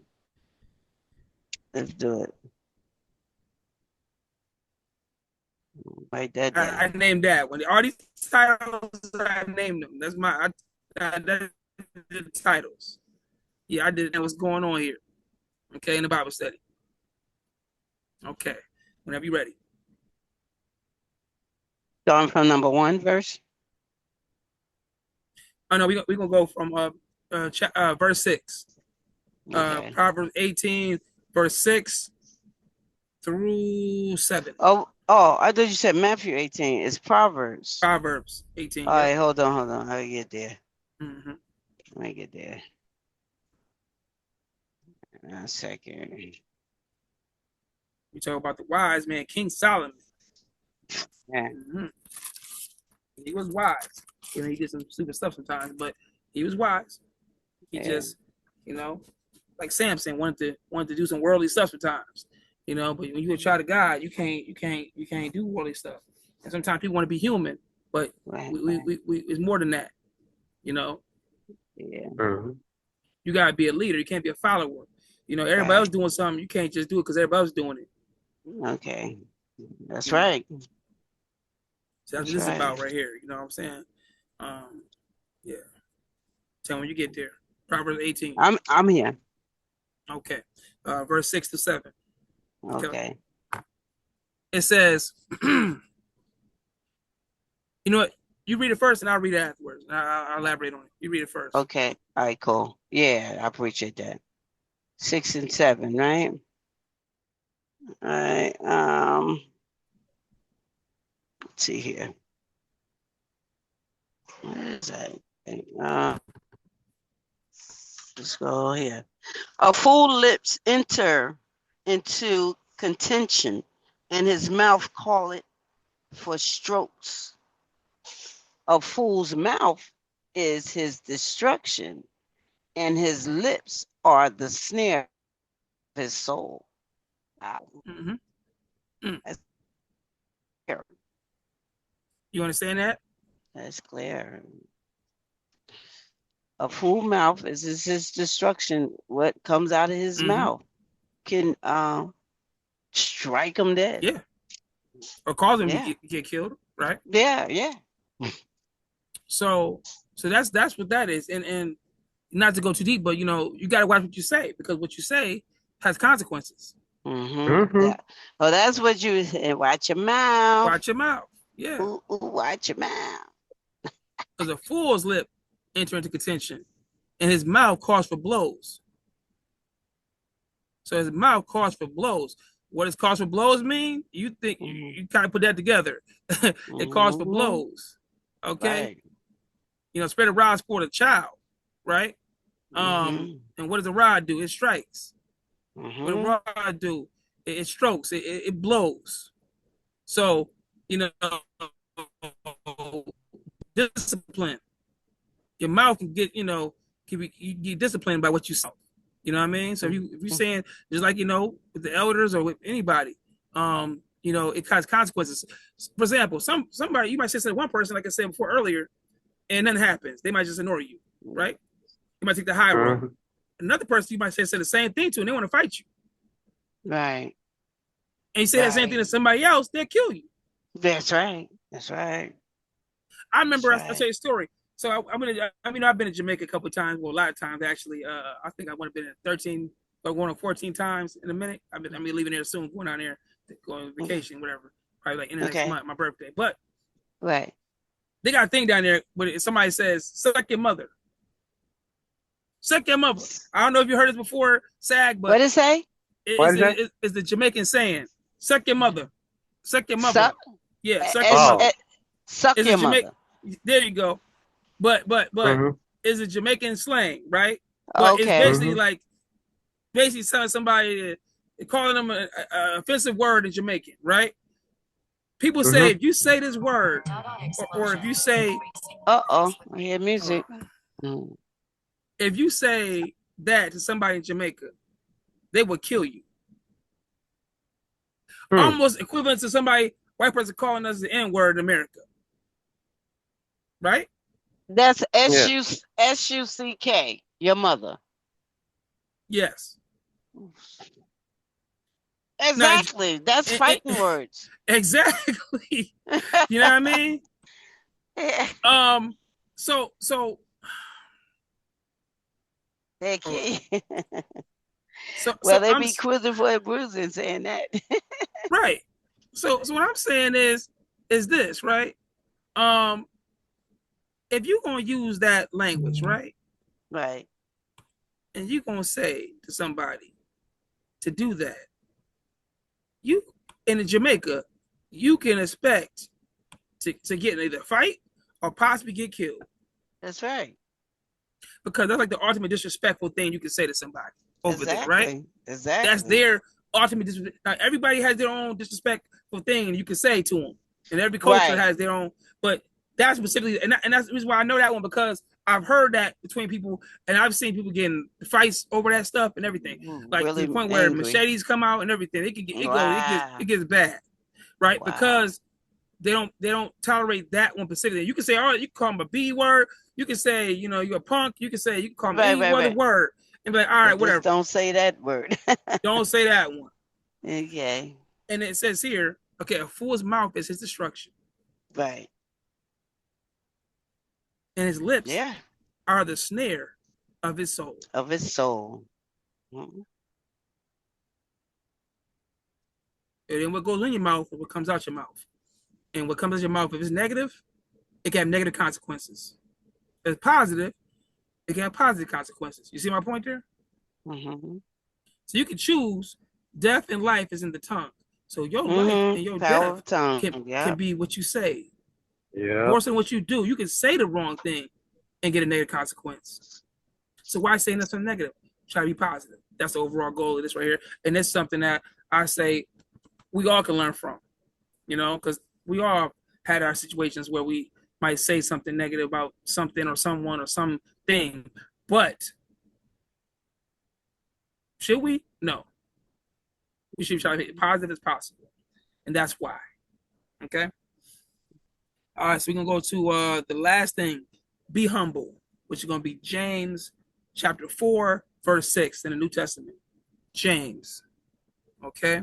B: Let's do it. Write that down.
A: I named that. When all these titles, I named them. That's the titles. Yeah, I did know what's going on here. Okay, in the Bible study. Okay, whenever you're ready.
B: Starting from number 1 verse?
A: Oh no, we're gonna go from verse 6.
B: Okay.
A: Proverbs 18, verse 6 through 7.
B: Oh, I thought you said Matthew 18. It's Proverbs.
A: Proverbs 18.
B: All right, hold on. How do you get there?
A: Mm-hmm.
B: Let me get there. A second.
A: We talk about the wise man, King Solomon.
B: Yeah.
A: Mm-hmm. He was wise. He did some stupid stuff sometimes, but he was wise. He just, like Samson wanted to do some worldly stuff sometimes. But when you a child of God, you can't do worldly stuff. And sometimes people want to be human, but we it's more than that.
B: Yeah.
A: You gotta be a leader. You can't be a follower. You know, everybody else doing something. You can't just do it because everybody else doing it.
B: Okay. That's right.
A: So that's what this is about right here. You know what I'm saying? Yeah. Tell me when you get there. Proverbs 18.
B: I'm here.
A: Okay. Verse 6 to 7.
B: Okay.
A: It says, you know what? You read it first and I'll read it afterwards. I'll elaborate on it. You read it first.
B: Okay. All right, cool. Yeah, I appreciate that. 6 and 7, right? All right. Let's see here. What is that? Let's go here. A fool lips enter into contention, and his mouth call it for strokes. A fool's mouth is his destruction, and his lips are the snare of his soul. Wow. That's clear.
A: You understand that?
B: That's clear. A fool's mouth is his destruction. What comes out of his mouth can strike him dead.
A: Yeah. Or cause him to get killed, right?
B: Yeah, yeah.
A: So that's what that is. And not to go too deep, but you know, you gotta watch what you say, because what you say has consequences.
B: Yeah. Well, that's what you say. Watch your mouth.
A: Watch your mouth. Yeah.
B: Ooh, watch your mouth.
A: Because a fool's lip enter into contention, and his mouth calls for blows. So his mouth calls for blows. What does cause for blows mean? You think you kind of put that together. It calls for blows. Okay.
B: Right.
A: You know, spread a rod for the child, right? And what does a rod do? It strikes. What a rod do? It strokes. It blows. So, you know, discipline. Your mouth can get, you get disciplined by what you say. You know what I mean? So if you're saying, just like, with the elders or with anybody, it has consequences. For example, somebody, you might say to one person, like I said before earlier, and nothing happens. They might just ignore you, right? You might take the high road. Another person you might say the same thing to, and they want to fight you.
B: Right.
A: And you say that same thing to somebody else, they'll kill you.
B: That's right. That's right.
A: I remember, I'll tell you a story. So I've been to Jamaica a couple of times, well, a lot of times actually. I think I would have been 13, but going on 14 times in a minute. I'm leaving there soon, going down there to go on vacation, whatever. Probably like in the next month, my birthday. But they got a thing down there where somebody says, "Suck your mother." Suck your mother. I don't know if you heard this before, Sag, but
B: what did it say?
A: It's the Jamaican saying, "Suck your mother." Suck your mother. Yeah, suck your mother.
B: Suck your mother.
A: There you go. But it's a Jamaican slang, right? But it's basically telling somebody, calling them an offensive word in Jamaican, right? People say if you say this word, or if you say,
B: I hear music.
A: If you say that to somebody in Jamaica, they will kill you. Almost equivalent to somebody, white person calling us the N-word in America, right?
B: That's S-U-C-K, your mother.
A: Yes.
B: Exactly. That's fighting words.
A: Exactly. You know what I mean? So
B: they can't.
A: Well,
B: they be quizzing for a bruising saying that.
A: Right. So what I'm saying is this, right? If you're gonna use that language, right?
B: Right.
A: And you're gonna say to somebody to do that, you in Jamaica, you can expect to get either fight or possibly get killed.
B: That's right.
A: Because that's like the ultimate disrespectful thing you can say to somebody over there, right?
B: Exactly.
A: That's their ultimate disrespect. Now, everybody has their own disrespectful thing you can say to them, and every culture has their own. But that's specifically, and that's the reason why I know that one, because I've heard that between people, and I've seen people getting fights over that stuff and everything, like really to the point where machetes come out and everything. It gets bad, right? Because they don't tolerate that one particular. You can say, all right, you can call them a B word. You can say, you're a punk. You can call them any other word, and be like, all right,
B: But
A: whatever.
B: just don't say that word.
A: Don't say that one.
B: Okay.
A: And it says here, okay, a fool's mouth is his destruction,
B: Right.
A: and his lips are the snare of his soul.
B: Of his soul.
A: And then what goes in your mouth is what comes out your mouth. And what comes out your mouth, if it's negative, it can have negative consequences. If it's positive, it can have positive consequences. You see my point there? So you can choose. Death and life is in the tongue. So your life and your
B: Power
A: death can be what you say.
C: Yeah.
A: More than what you do. You can say the wrong thing and get a negative consequence. So why say nothing negative? Try to be positive. That's the overall goal of this right here. And it's something that I say we all can learn from, because we all had our situations where we might say something negative about something or someone or something. But should we? No. We should try to be positive as possible. And that's why. Okay? All right, so we're going to go to the last thing. Be humble, which is going to be James chapter 4, verse 6 in the New Testament. James. Okay?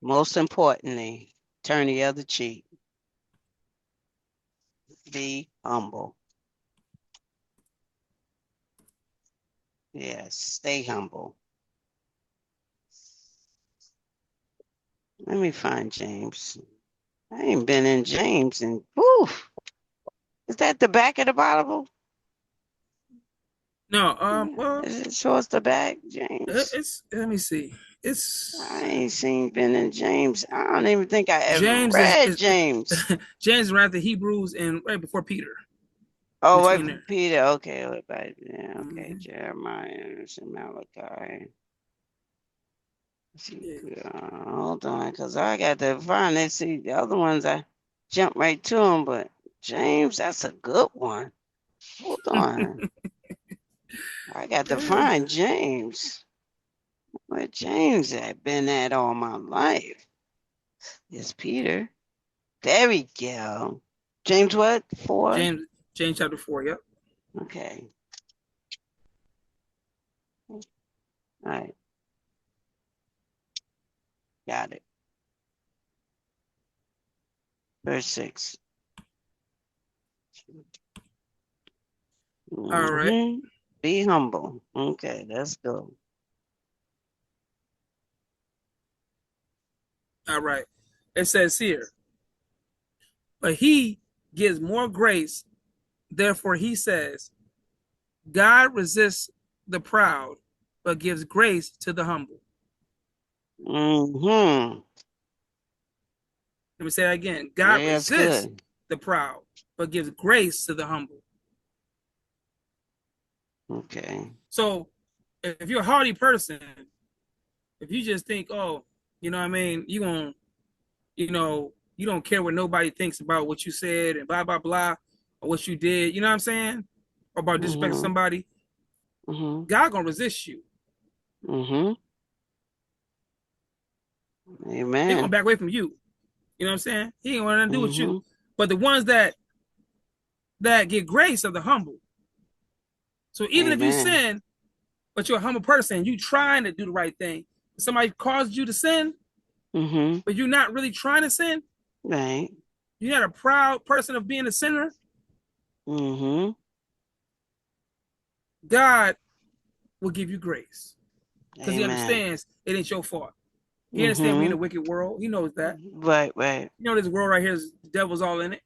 B: Most importantly, turn the other cheek. Be humble. Yes, stay humble. Let me find James. I ain't been in James and woof. Is that the back of the Bible?
A: No, well,
B: is it towards the back, James?
A: It's let me see.
B: I ain't been in James. I don't even think I ever read James.
A: James right after Hebrews and right before Peter.
B: Oh, right before Peter. Okay, okay. Jeremiah, Malachi. Hold on, because I got to find it. See, the other ones I jumped right to them, but James, that's a good one. Hold on. I got to find James. Where James had been at all my life. It's Peter. There we go. James what? 4?
A: James chapter 4, yep.
B: Okay. All right. Got it. Verse 6.
A: All right.
B: Be humble. Okay, let's go.
A: All right. It says here, but he gives more grace. Therefore, he says, God resists the proud, but gives grace to the humble. Let me say that again. God resists the proud, but gives grace to the humble.
B: Okay.
A: So if you're a hardy person, if you just think, oh, you know what I mean, you gonna, you don't care what nobody thinks about what you said and blah, blah, blah, or what you did, you know what I'm saying? Or about disrespecting somebody. God gonna resist you.
B: Amen.
A: He gonna back away from you. You know what I'm saying? He ain't want nothing to do with you. But the ones that get grace are the humble. So even if you sin, but you're a humble person, you trying to do the right thing. Somebody caused you to sin, but you're not really trying to sin.
B: Right.
A: You're not a proud person of being a sinner. God will give you grace because he understands it ain't your fault. He understands we're in a wicked world. He knows that.
B: Right.
A: You know this world right here is the devil's all in it.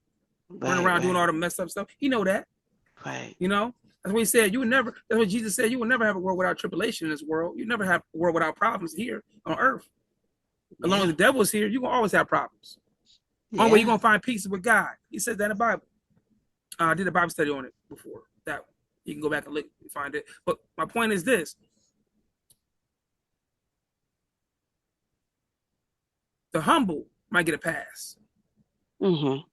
A: Running around doing all the messed up stuff. He know that.
B: Right.
A: You know? That's what he said. That's what Jesus said. You will never have a world without tribulation in this world. You never have a world without problems here on earth. As long as the devil's here, you're going to always have problems. Only way you're going to find peace with God. He said that in the Bible. I did a Bible study on it before. That one. You can go back and look and find it. But my point is this. The humble might get a pass. You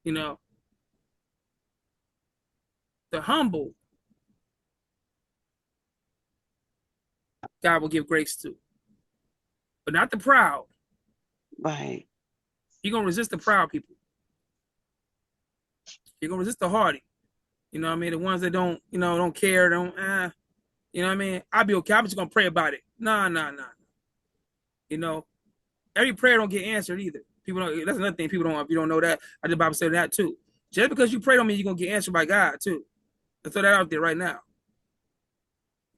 A: know? The humble, God will give grace to, but not the proud.
B: Right.
A: You're gonna resist the proud people. You're gonna resist the hardy. You know what I mean? The ones that don't, don't care, don't, you know what I mean? I'll be okay. I'm just gonna pray about it. Nah. You know, every prayer don't get answered either. People don't. That's another thing. People don't. If you don't know that, I did Bible study that too. Just because you pray don't mean you're gonna get answered by God too. Let's throw that out there right now.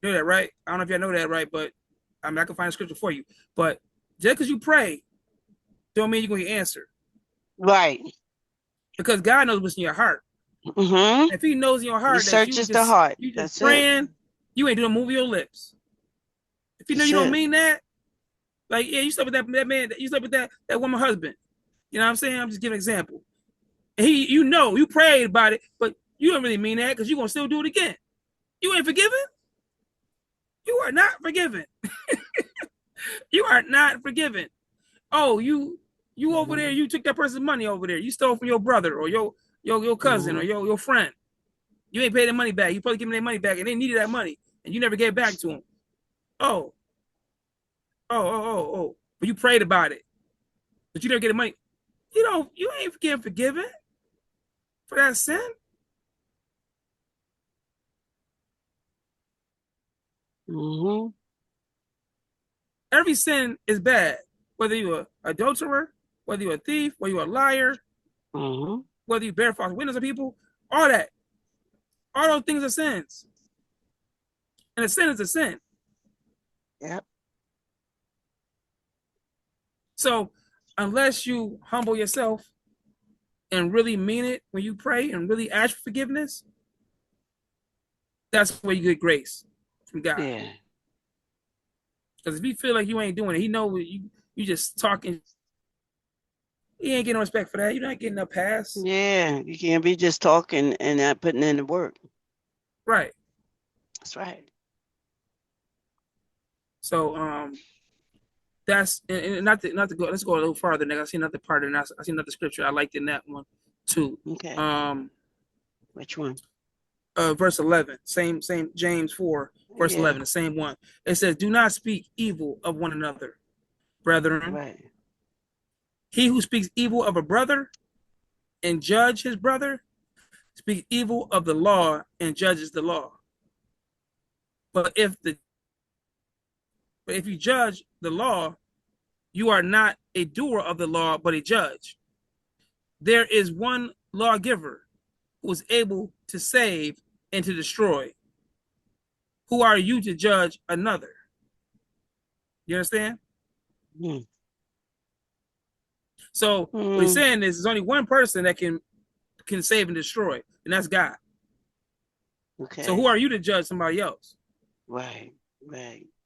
A: You know that, right? I don't know if y'all know that, right? But I mean, I can find a scripture for you. But just because you pray, don't mean you're gonna get answered.
B: Right.
A: Because God knows what's in your heart.
B: Mm-hmm.
A: If He knows in your
B: He
A: heart that
B: searches the heart.
A: you just
B: That's
A: praying,
B: it.
A: you ain't doing move your lips. If you know
B: That's
A: you don't
B: it.
A: mean that, like yeah, you slept with that man, you slept with that woman husband. You know what I'm saying? I'm just giving an example. And you prayed about it, but you don't really mean that because you're gonna still do it again. You ain't forgiven. You are not forgiven. You are not forgiven. Oh, you over there, you took that person's money over there. You stole from your brother or your cousin or your friend. You ain't paid their money back. You supposed to give them their money back, and they needed that money, and you never gave it back to them. Oh. But you prayed about it, but you never get the money. You ain't getting forgiven for that sin.
B: Mm-hmm.
A: Every sin is bad, whether you're an adulterer, whether you're a thief, whether you're a liar, whether you bear false witness of people, all that. All those things are sins. And a sin is a sin.
B: Yep.
A: So unless you humble yourself and really mean it when you pray and really ask for forgiveness, that's where you get grace from God.
B: Yeah.
A: Because if you feel like you ain't doing it, He know you just talking. He ain't getting no respect for that. You're not getting a pass.
B: Yeah. You can't be just talking and not putting in the work.
A: Right.
B: That's right.
A: So that's and not to go. Let's go a little farther. Next, I see another part, and I see another scripture I liked in that one too.
B: Okay. Which one?
A: Verse 11, same James 4, verse 11, the same one. It says, "Do not speak evil of one another, brethren.
B: Right.
A: He who speaks evil of a brother and judge his brother speaks evil of the law and judges the law. But if you judge the law, you are not a doer of the law, but a judge. There is one lawgiver who is able to save and to destroy. Who are you to judge another?" You understand?
B: Mm.
A: So what he's saying is there's only one person that can save and destroy, and that's God.
B: Okay.
A: So who are you to judge somebody else?
B: Right.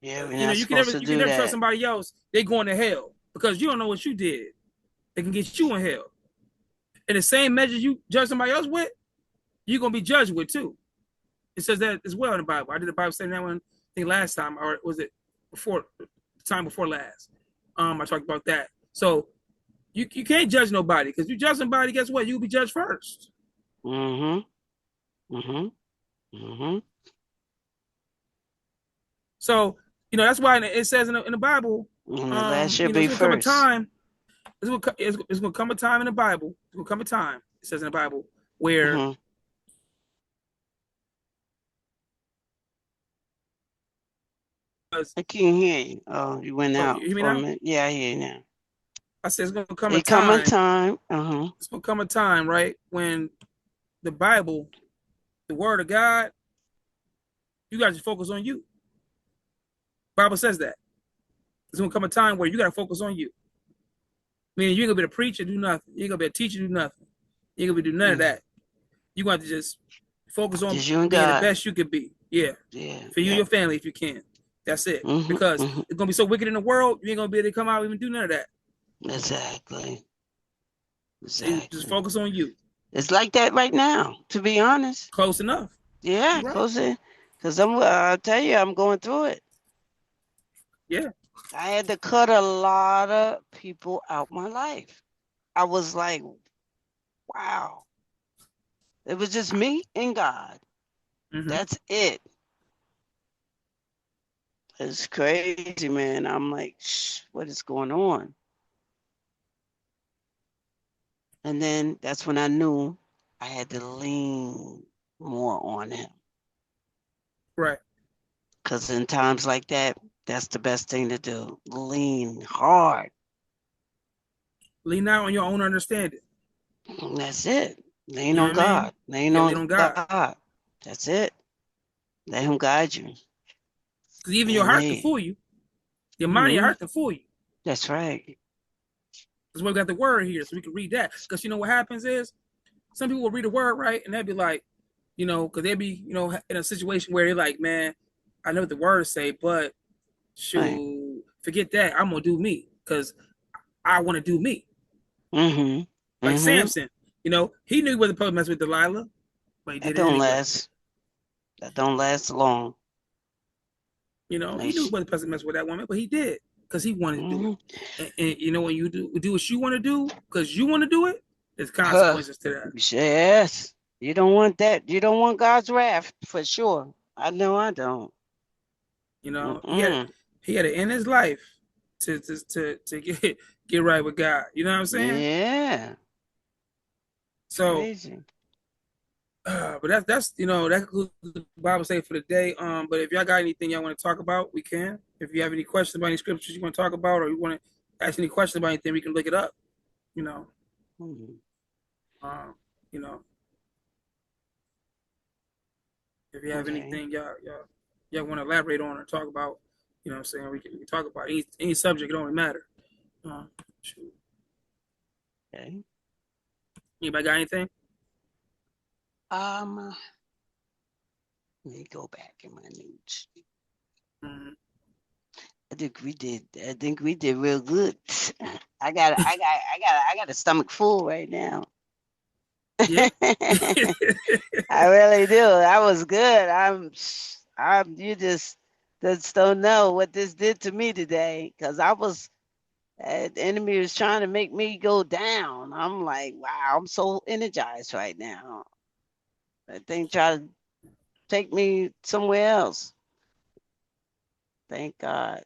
B: Yeah,
A: you can never trust somebody else. They going to hell because you don't know what you did. They can get you in hell. And the same measure you judge somebody else with, you're gonna be judged with too. It says that as well in the Bible. I did the Bible study that one, I think last time, or was it before last? I talked about that. So you can't judge nobody because you judge somebody, guess what? You'll be judged first. So that's why it says in the Bible,
B: the last should
A: be
B: first.
A: Come a time. It's gonna come a time in the Bible. It's gonna come a time. It says in the Bible where
B: I can't hear you. Oh, you went out
A: you hear me
B: for
A: now?
B: a minute. Yeah, I hear you now.
A: I said it's gonna come a time. It's gonna come a time, right, when the Bible, the Word of God, you guys just focus on you. Bible says that. It's gonna come a time where you gotta focus on you. Meaning you ain't gonna be a preacher, do nothing. You ain't gonna be a teacher, do nothing. You ain't gonna be do none of that. You got to just focus on being the best you could be. Yeah. For you and your family if you can. That's it. Because it's gonna be so wicked in the world, you ain't gonna be able to come out and even do none of that.
B: Exactly.
A: So just focus on you.
B: It's like that right now, to be honest.
A: Close enough.
B: Yeah, right. Close it. Because I'll tell you, I'm going through it.
A: Yeah.
B: I had to cut a lot of people out my life. I was like, wow. It was just me and God. That's it. It's crazy, man. I'm like, what is going on? And then that's when I knew I had to lean more on him.
A: Right.
B: Because in times like that, that's the best thing to do. Lean hard.
A: Lean out on your own understanding.
B: That's it. Lean
A: You know
B: on
A: what I mean?
B: God. Lean
A: Yeah,
B: on
A: lean on God.
B: God. That's it. Let him guide you.
A: Because even your heart can fool you. Your mind and your heart can fool you.
B: That's right.
A: That's why we got the word here, so we can read that. Because you know what happens is, some people will read the word, right, and they'll be like, you know, because they'll be, you know, in a situation where they're like, man, I know what the words say, but shoot, forget that. I'm gonna do me because I want to do me. Like Samson, you know, he knew he wasn't supposed to mess with Delilah, but he did it anyway.
B: Last. That don't last long.
A: You know, he knew he wasn't supposed to mess with that woman, but he did because he wanted to do it. And you know, when you do what you want to do because you want to do it, there's consequences to that.
B: Yes. You don't want that. You don't want God's wrath for sure. I know I don't.
A: You know, he had to end his life to get right with God. You know what I'm saying?
B: Yeah.
A: So,
B: crazy.
A: But that's you know, that concludes the Bible study for the day. But if y'all got anything y'all want to talk about, we can. If you have any questions about any scriptures you want to talk about, or you want to ask any questions about anything, we can look it up. You know. You know. If you have anything y'all want to elaborate on or talk about, you know what I'm saying, we can talk about any subject, it don't matter.
B: Okay.
A: Anybody got anything?
B: Let me go back in my notes. I think we did real good. I got a stomach full right now.
A: Yeah.
B: I really do. That was good. You just don't know what this did to me today, because the enemy was trying to make me go down. I'm like, wow, I'm so energized right now. That thing tried to take me somewhere else. Thank God.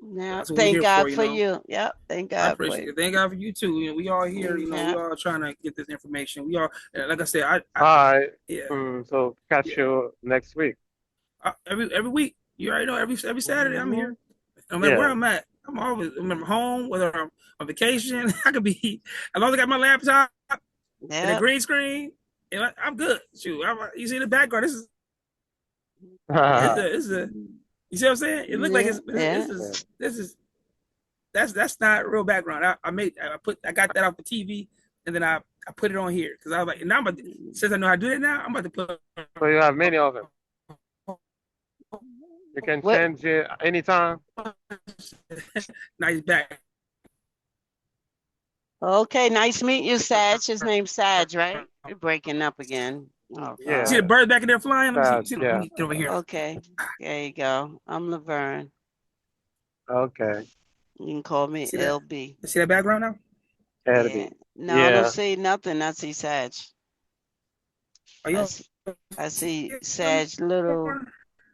B: Now, thank God for you. Yep. Thank God.
A: I appreciate it. Thank God for you too. You know, we all here. You know, we all trying to get this information. We all, like I said,
C: all right.
A: Yeah.
C: So catch you next week.
A: Every week. You already know. Every Saturday I'm here. No matter where I'm at, I'm home. Whether I'm on vacation, I could be. As long as I got my laptop and a green screen, and I'm good. Shoot, you see the background. This is. You see what I'm saying? It looks like this is that's not real background. I got that off the TV, and then I put it on here because I was like, now since I know how to do it now, I'm about to put.
C: So you have many of them. You can change it anytime.
A: Nice back.
B: Okay, nice meeting you, Sag. His name's Sag, right? You're breaking up again. Oh,
A: yeah. See the birds back in there flying? Let me see.
C: Yeah.
A: Get over here.
B: Okay. There you go. I'm Laverne.
C: Okay.
B: You can call me LB.
A: You see that background now?
B: Yeah. No, I don't see nothing. I see Sag. I see Sag, little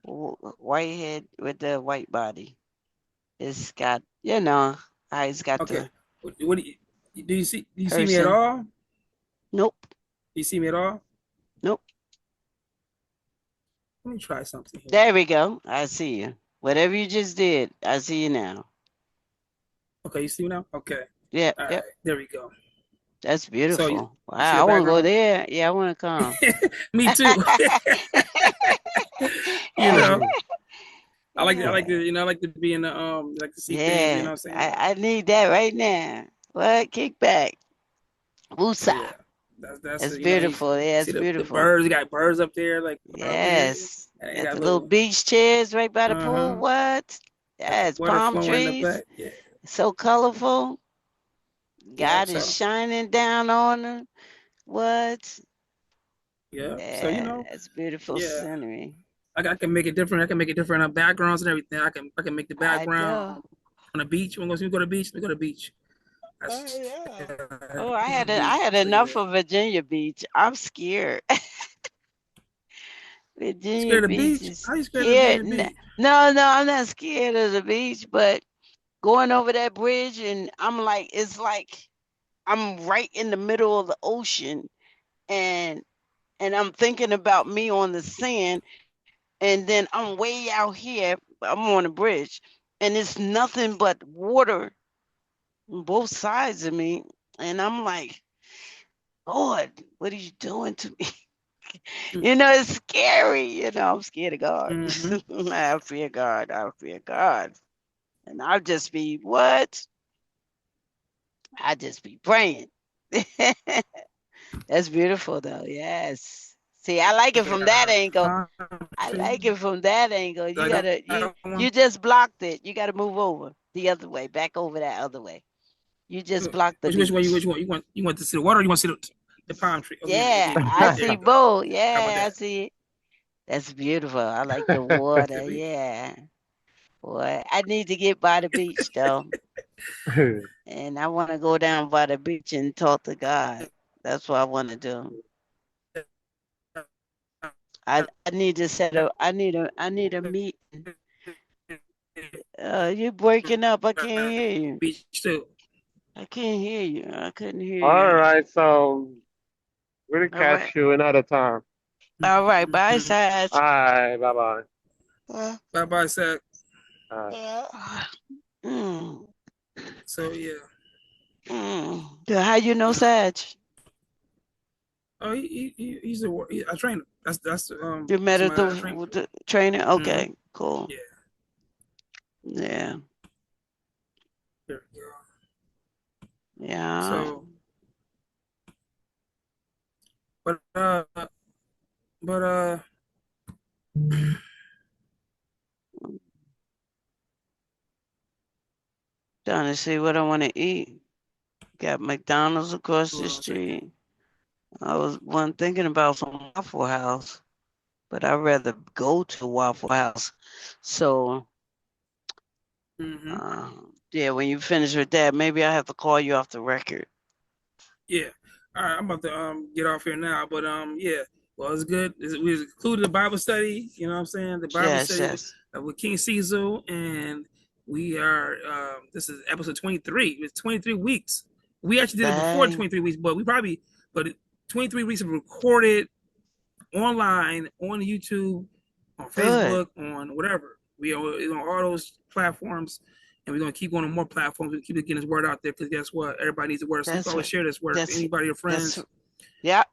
B: white head with the white body. It's got, how he's got the.
A: What do you see? Do you see me at all?
B: Nope.
A: Do you see me at all?
B: Nope.
A: Let me try something here.
B: There we go. I see you. Whatever you just did, I see you now.
A: Okay, you see me now? Okay.
B: Yeah.
A: All right, there we go.
B: That's beautiful.
A: So
B: wow, I want to go there. Yeah, I want to come.
A: Me too. You know. I like to be in the like to see things, you know what I'm saying?
B: I need that right now. What? Kick back. Woosah.
A: Yeah.
B: That's beautiful. Yeah, it's beautiful.
A: The birds, you got birds up there, like
B: yes. Got the little beach chairs right by the pool. What? Yes, palm trees.
A: Yeah.
B: So colorful. God is shining down on them. What?
A: Yeah. So
B: it's beautiful scenery.
A: I can make it different. I can make it different on backgrounds and everything. I can make the background on the beach. When we go to the beach, we go to the beach.
B: I had enough of Virginia Beach. I'm scared. Virginia
A: Scared of the
B: Beach
A: beach?
B: is
A: How you scared of
B: scared.
A: Virginia Beach?
B: No, no, I'm not scared of the beach, but going over that bridge and I'm like, it's like I'm right in the middle of the ocean and I'm thinking about me on the sand and then I'm way out here, I'm on a bridge and it's nothing but water on both sides of me. And I'm like, Lord, what are you doing to me? It's scary. I'm scared of God.
A: Mm-hmm.
B: I fear God. I fear God. And I'll just be, what? I just be praying. That's beautiful, though. Yes. See, I like it from that angle.
A: Palm
B: I
A: tree.
B: like it from that angle. You
A: Like
B: gotta,
A: that
B: you
A: one.
B: just blocked it. You gotta move over the other way, back over that other way. You just blocked the
A: Which one?
B: beach.
A: You want to see the water? Or you want to see the palm tree? Okay,
B: Yeah,
A: yeah,
B: I
A: there
B: see
A: you go.
B: both.
A: How about
B: Yeah, I
A: that?
B: see it. That's beautiful. I like the
A: There
B: water.
A: we
B: Yeah. Boy, I need to get by the beach though. And I want to go down by the beach and talk to God. That's what I want to do. I need to set up. I need a meeting. You breaking up? I can't hear you.
A: beach too.
B: I can't hear you. I couldn't hear
C: All
B: you.
C: right, so we'll
B: All right.
C: catch you another time.
B: All right. Bye,
A: Mm-hmm.
B: Saj.
C: All right, bye bye.
A: Bye bye, Zach.
C: All right.
B: Mm,
A: So yeah.
B: Yeah, how you know
A: Uh,
B: Saj?
A: oh, he's I trained him. That's
B: You met at
A: somebody
B: the,
A: I trained
B: with
A: for.
B: the trainer?
A: Mm-hmm.
B: Okay, cool.
A: Yeah.
B: Yeah.
A: There we go.
B: Yeah.
A: So, but but
B: Trying to see what I want to eat. Got McDonald's across
A: hold
B: the
A: on a second.
B: street. I was one thinking about some Waffle House, but I'd rather go to Waffle House. So,
A: Mm-hmm.
B: yeah, when you finish with that, maybe I have to call you off the record.
A: Yeah. All right, I'm about to get off here now, but yeah. Well, it's good. We concluded the Bible study. You know what I'm saying? The Bible
B: Yes,
A: study
B: yes.
A: with KingCzol, and we are. This is episode 23. It's 23 weeks. We actually did it before
B: Dang.
A: 23 weeks, but 23 weeks of recorded online on YouTube, on
B: Good.
A: Facebook, on whatever. We are on all those platforms, and we're gonna keep going on more platforms. We keep getting this word out there because guess what? Everybody needs the word, so you can
B: That's
A: always
B: right.
A: share this word to
B: That's
A: anybody, your
B: that's
A: friends,
B: yeah.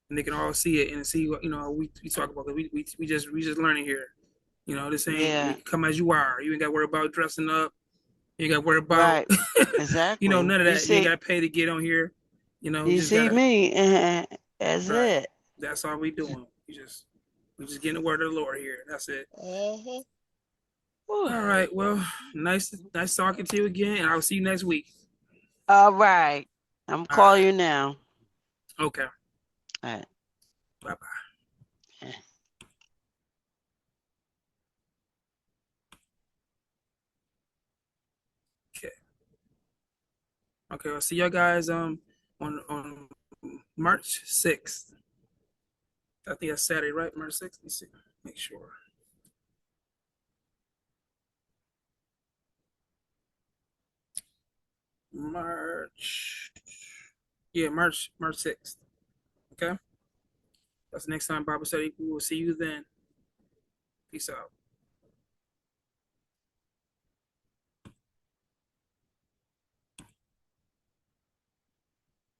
A: and they can all see it and see what we talk about. We just learning here. This ain't
B: Yeah.
A: come as you are. You ain't got to worry about dressing up. You ain't got to worry about
B: Right. Exactly.
A: none of
B: You
A: that. You ain't
B: see,
A: got to pay to get on here. We
B: you
A: just
B: see
A: gotta
B: me. That's
A: right.
B: it.
A: That's all we doing. We just getting the word of the Lord here. That's it.
B: Uh-huh.
A: All right. Well, nice talking to you again, and I'll see you next week.
B: All right. I'm
A: All
B: calling
A: right.
B: you now.
A: Okay.
B: All right.
A: Bye bye. Okay. Okay. I'll see y'all guys on March 6th. I think that's Saturday, right? March 6th. Let's see. Make sure. March. Yeah, March 6th. Okay. That's the next time Bible study. We will see you then. Peace out.